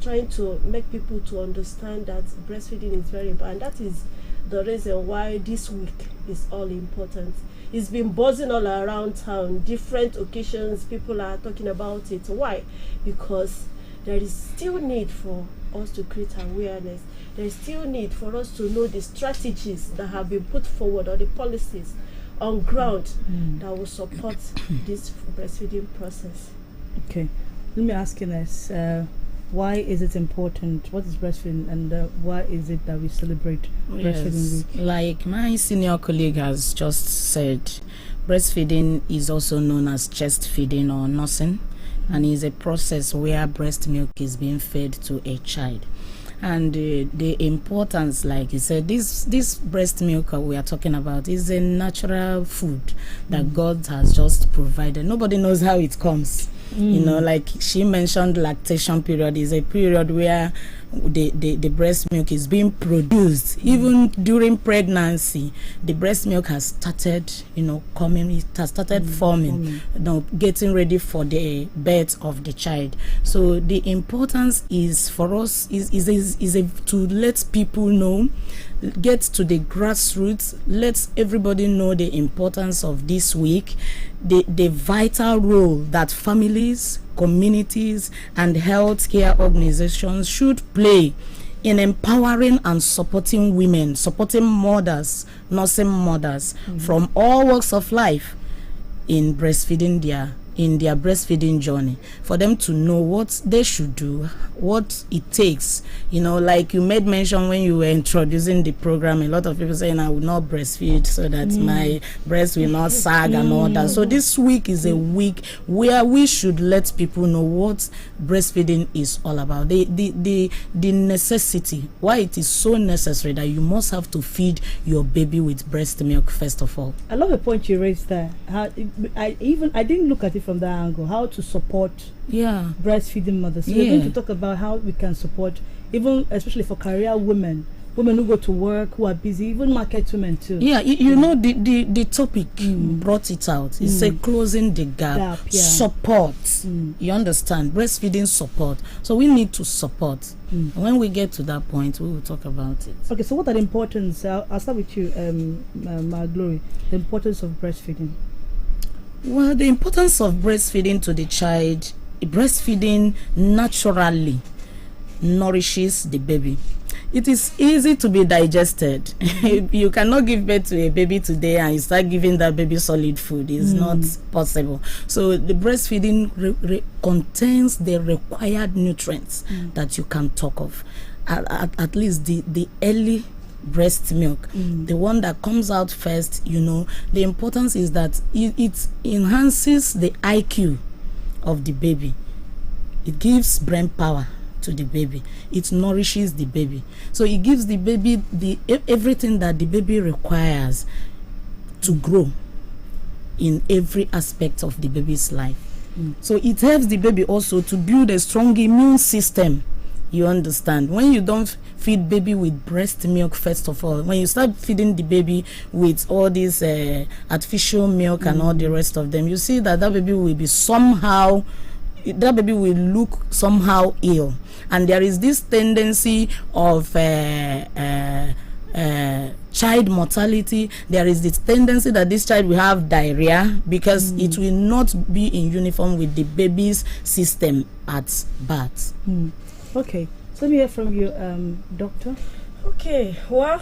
trying to make people to understand that breastfeeding is very important. That is the reason why this week is all important. It's been buzzing all around town, different occasions, people are talking about it. Why? Because there is still need for us to create awareness. There is still need for us to know the strategies that have been put forward, or the policies on ground that will support this breastfeeding process. Okay, let me ask you this. Why is it important? What is breastfeeding, and why is it that we celebrate breastfeeding week? Like my senior colleague has just said, breastfeeding is also known as chest feeding or nursing, and is a process where breast milk is being fed to a child. And the importance, like you said, this breast milk we are talking about is a natural food that God has just provided. Nobody knows how it comes. Like she mentioned, lactation period is a period where the breast milk is being produced. Even during pregnancy, the breast milk has started coming, it has started forming, getting ready for the birth of the child. So the importance is for us is to let people know, get to the grassroots, let everybody know the importance of this week, the vital role that families, communities, and healthcare organizations should play in empowering and supporting women, supporting mothers, nursing mothers from all walks of life in breastfeeding their in their breastfeeding journey, for them to know what they should do, what it takes. Like you made mention when you were introducing the program, a lot of people saying I will not breastfeed so that my breast will not sag and all that. So this week is a week where we should let people know what breastfeeding is all about, the necessity, why it is so necessary that you must have to feed your baby with breast milk first of all. I love the point you raised there. I didn't look at it from that angle. How to support breastfeeding mothers. So we're going to talk about how we can support, even especially for career women who go to work, who are busy, even market women too. The topic brought it out. It's a closing the gap. Support. You understand? Breastfeeding support. So we need to support. When we get to that point, we will talk about it. Okay, so what are the importance? I'll start with you, my Glory. The importance of breastfeeding. Well, the importance of breastfeeding to the child, breastfeeding naturally nourishes the baby. It is easy to be digested. You cannot give birth to a baby today and you start giving that baby solid food. It's not possible. So the breastfeeding contains the required nutrients that you can talk of. At least the early breast milk, the one that comes out first, the importance is that it enhances the IQ of the baby. It gives brain power to the baby. It nourishes the baby. So it gives the baby everything that the baby requires to grow in every aspect of the baby's life. So it helps the baby also to build a strong immune system. You understand? When you don't feed baby with breast milk, first of all, when you start feeding the baby with all this artificial milk and all the rest of them, you see that baby will be that baby will look somehow ill. And there is this tendency of child mortality. There is this tendency that this child will have diarrhea because it will not be in uniform with the baby's system at birth. Okay, so let me hear from you, doctor. Okay, well,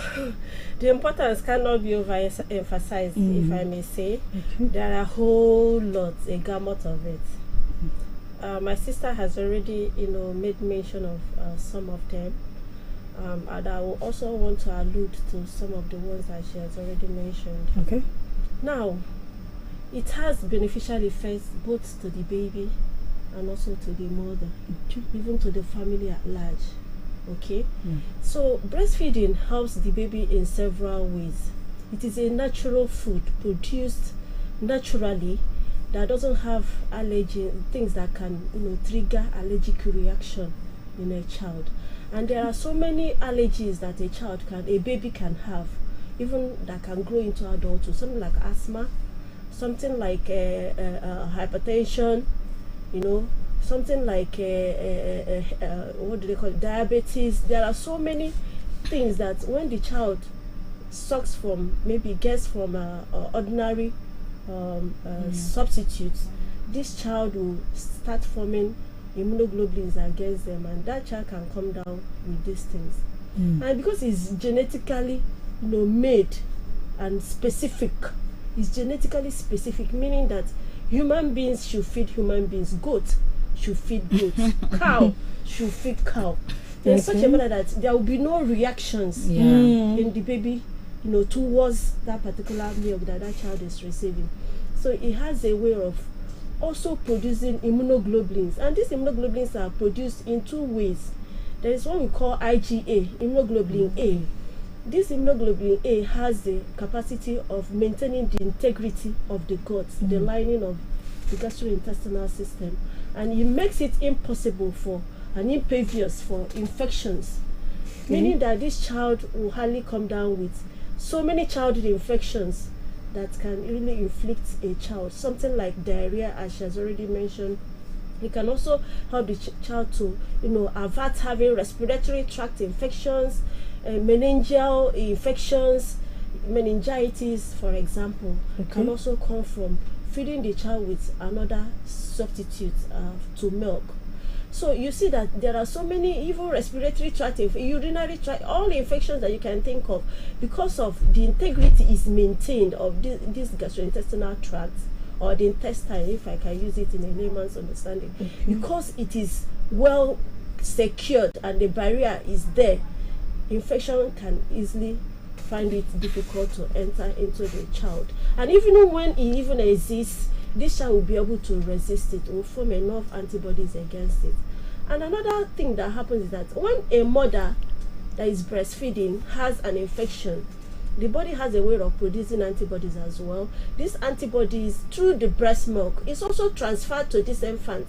the importance cannot be overemphasized, if I may say. There are a whole lot, a gamut of it. My sister has already, made mention of some of them, and I will also want to allude to some of the ones that she has already mentioned. Okay. Now, it has beneficial effects both to the baby and also to the mother, even to the family at large. Okay. So breastfeeding helps the baby in several ways. It is a natural food produced naturally that doesn't have allergy, things that can trigger allergic reaction in a child. And there are so many allergies that a baby can have, even that can grow into adulthood. Something like asthma, something like hypertension, something like what do they call it? Diabetes. There are so many things that when the child sucks from, maybe gets from ordinary substitutes, this child will start forming immunoglobulins against them, and that child can come down with these things. And because it's genetically made and specific, it's genetically specific, meaning that human beings should feed human beings, goat should feed goat, cow should feed cow. There's such a manner that there will be no reactions in the baby towards that particular milk that child is receiving. So it has a way of also producing immunoglobulins, and these immunoglobulins are produced in two ways. There is one we call IgA, immunoglobulin A. This immunoglobulin A has the capacity of maintaining the integrity of the gut, the lining of the gastrointestinal system, and it makes it impossible for and impervious for infections, meaning that this child will hardly come down with so many childhood infections that can really inflict a child, something like diarrhea, as she has already mentioned. It can also help the child to avert having respiratory tract infections, meningeal infections, meningitis, for example. Can also come from feeding the child with another substitute to milk. So you see that there are so many, even respiratory tract, urinary tract, all the infections that you can think of, because of the integrity is maintained of this gastrointestinal tract or the intestine, if I can use it in a layman's understanding, because it is well secured and the barrier is there, infection can easily find it difficult to enter into the child. And even when it even exists, this child will be able to resist it, will form enough antibodies against it. And another thing that happens is that when a mother that is breastfeeding has an infection, the body has a way of producing antibodies as well. These antibodies, through the breast milk, is also transferred to this infant,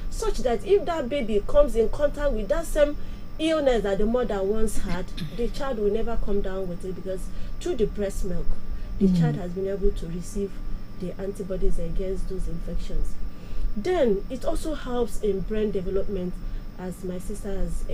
such that if that baby comes in contact with that same illness that the mother once had, the child will never come down with it, because through the breast milk, the child has been able to receive the antibodies against those infections. Then it also helps in brain development, as my sister has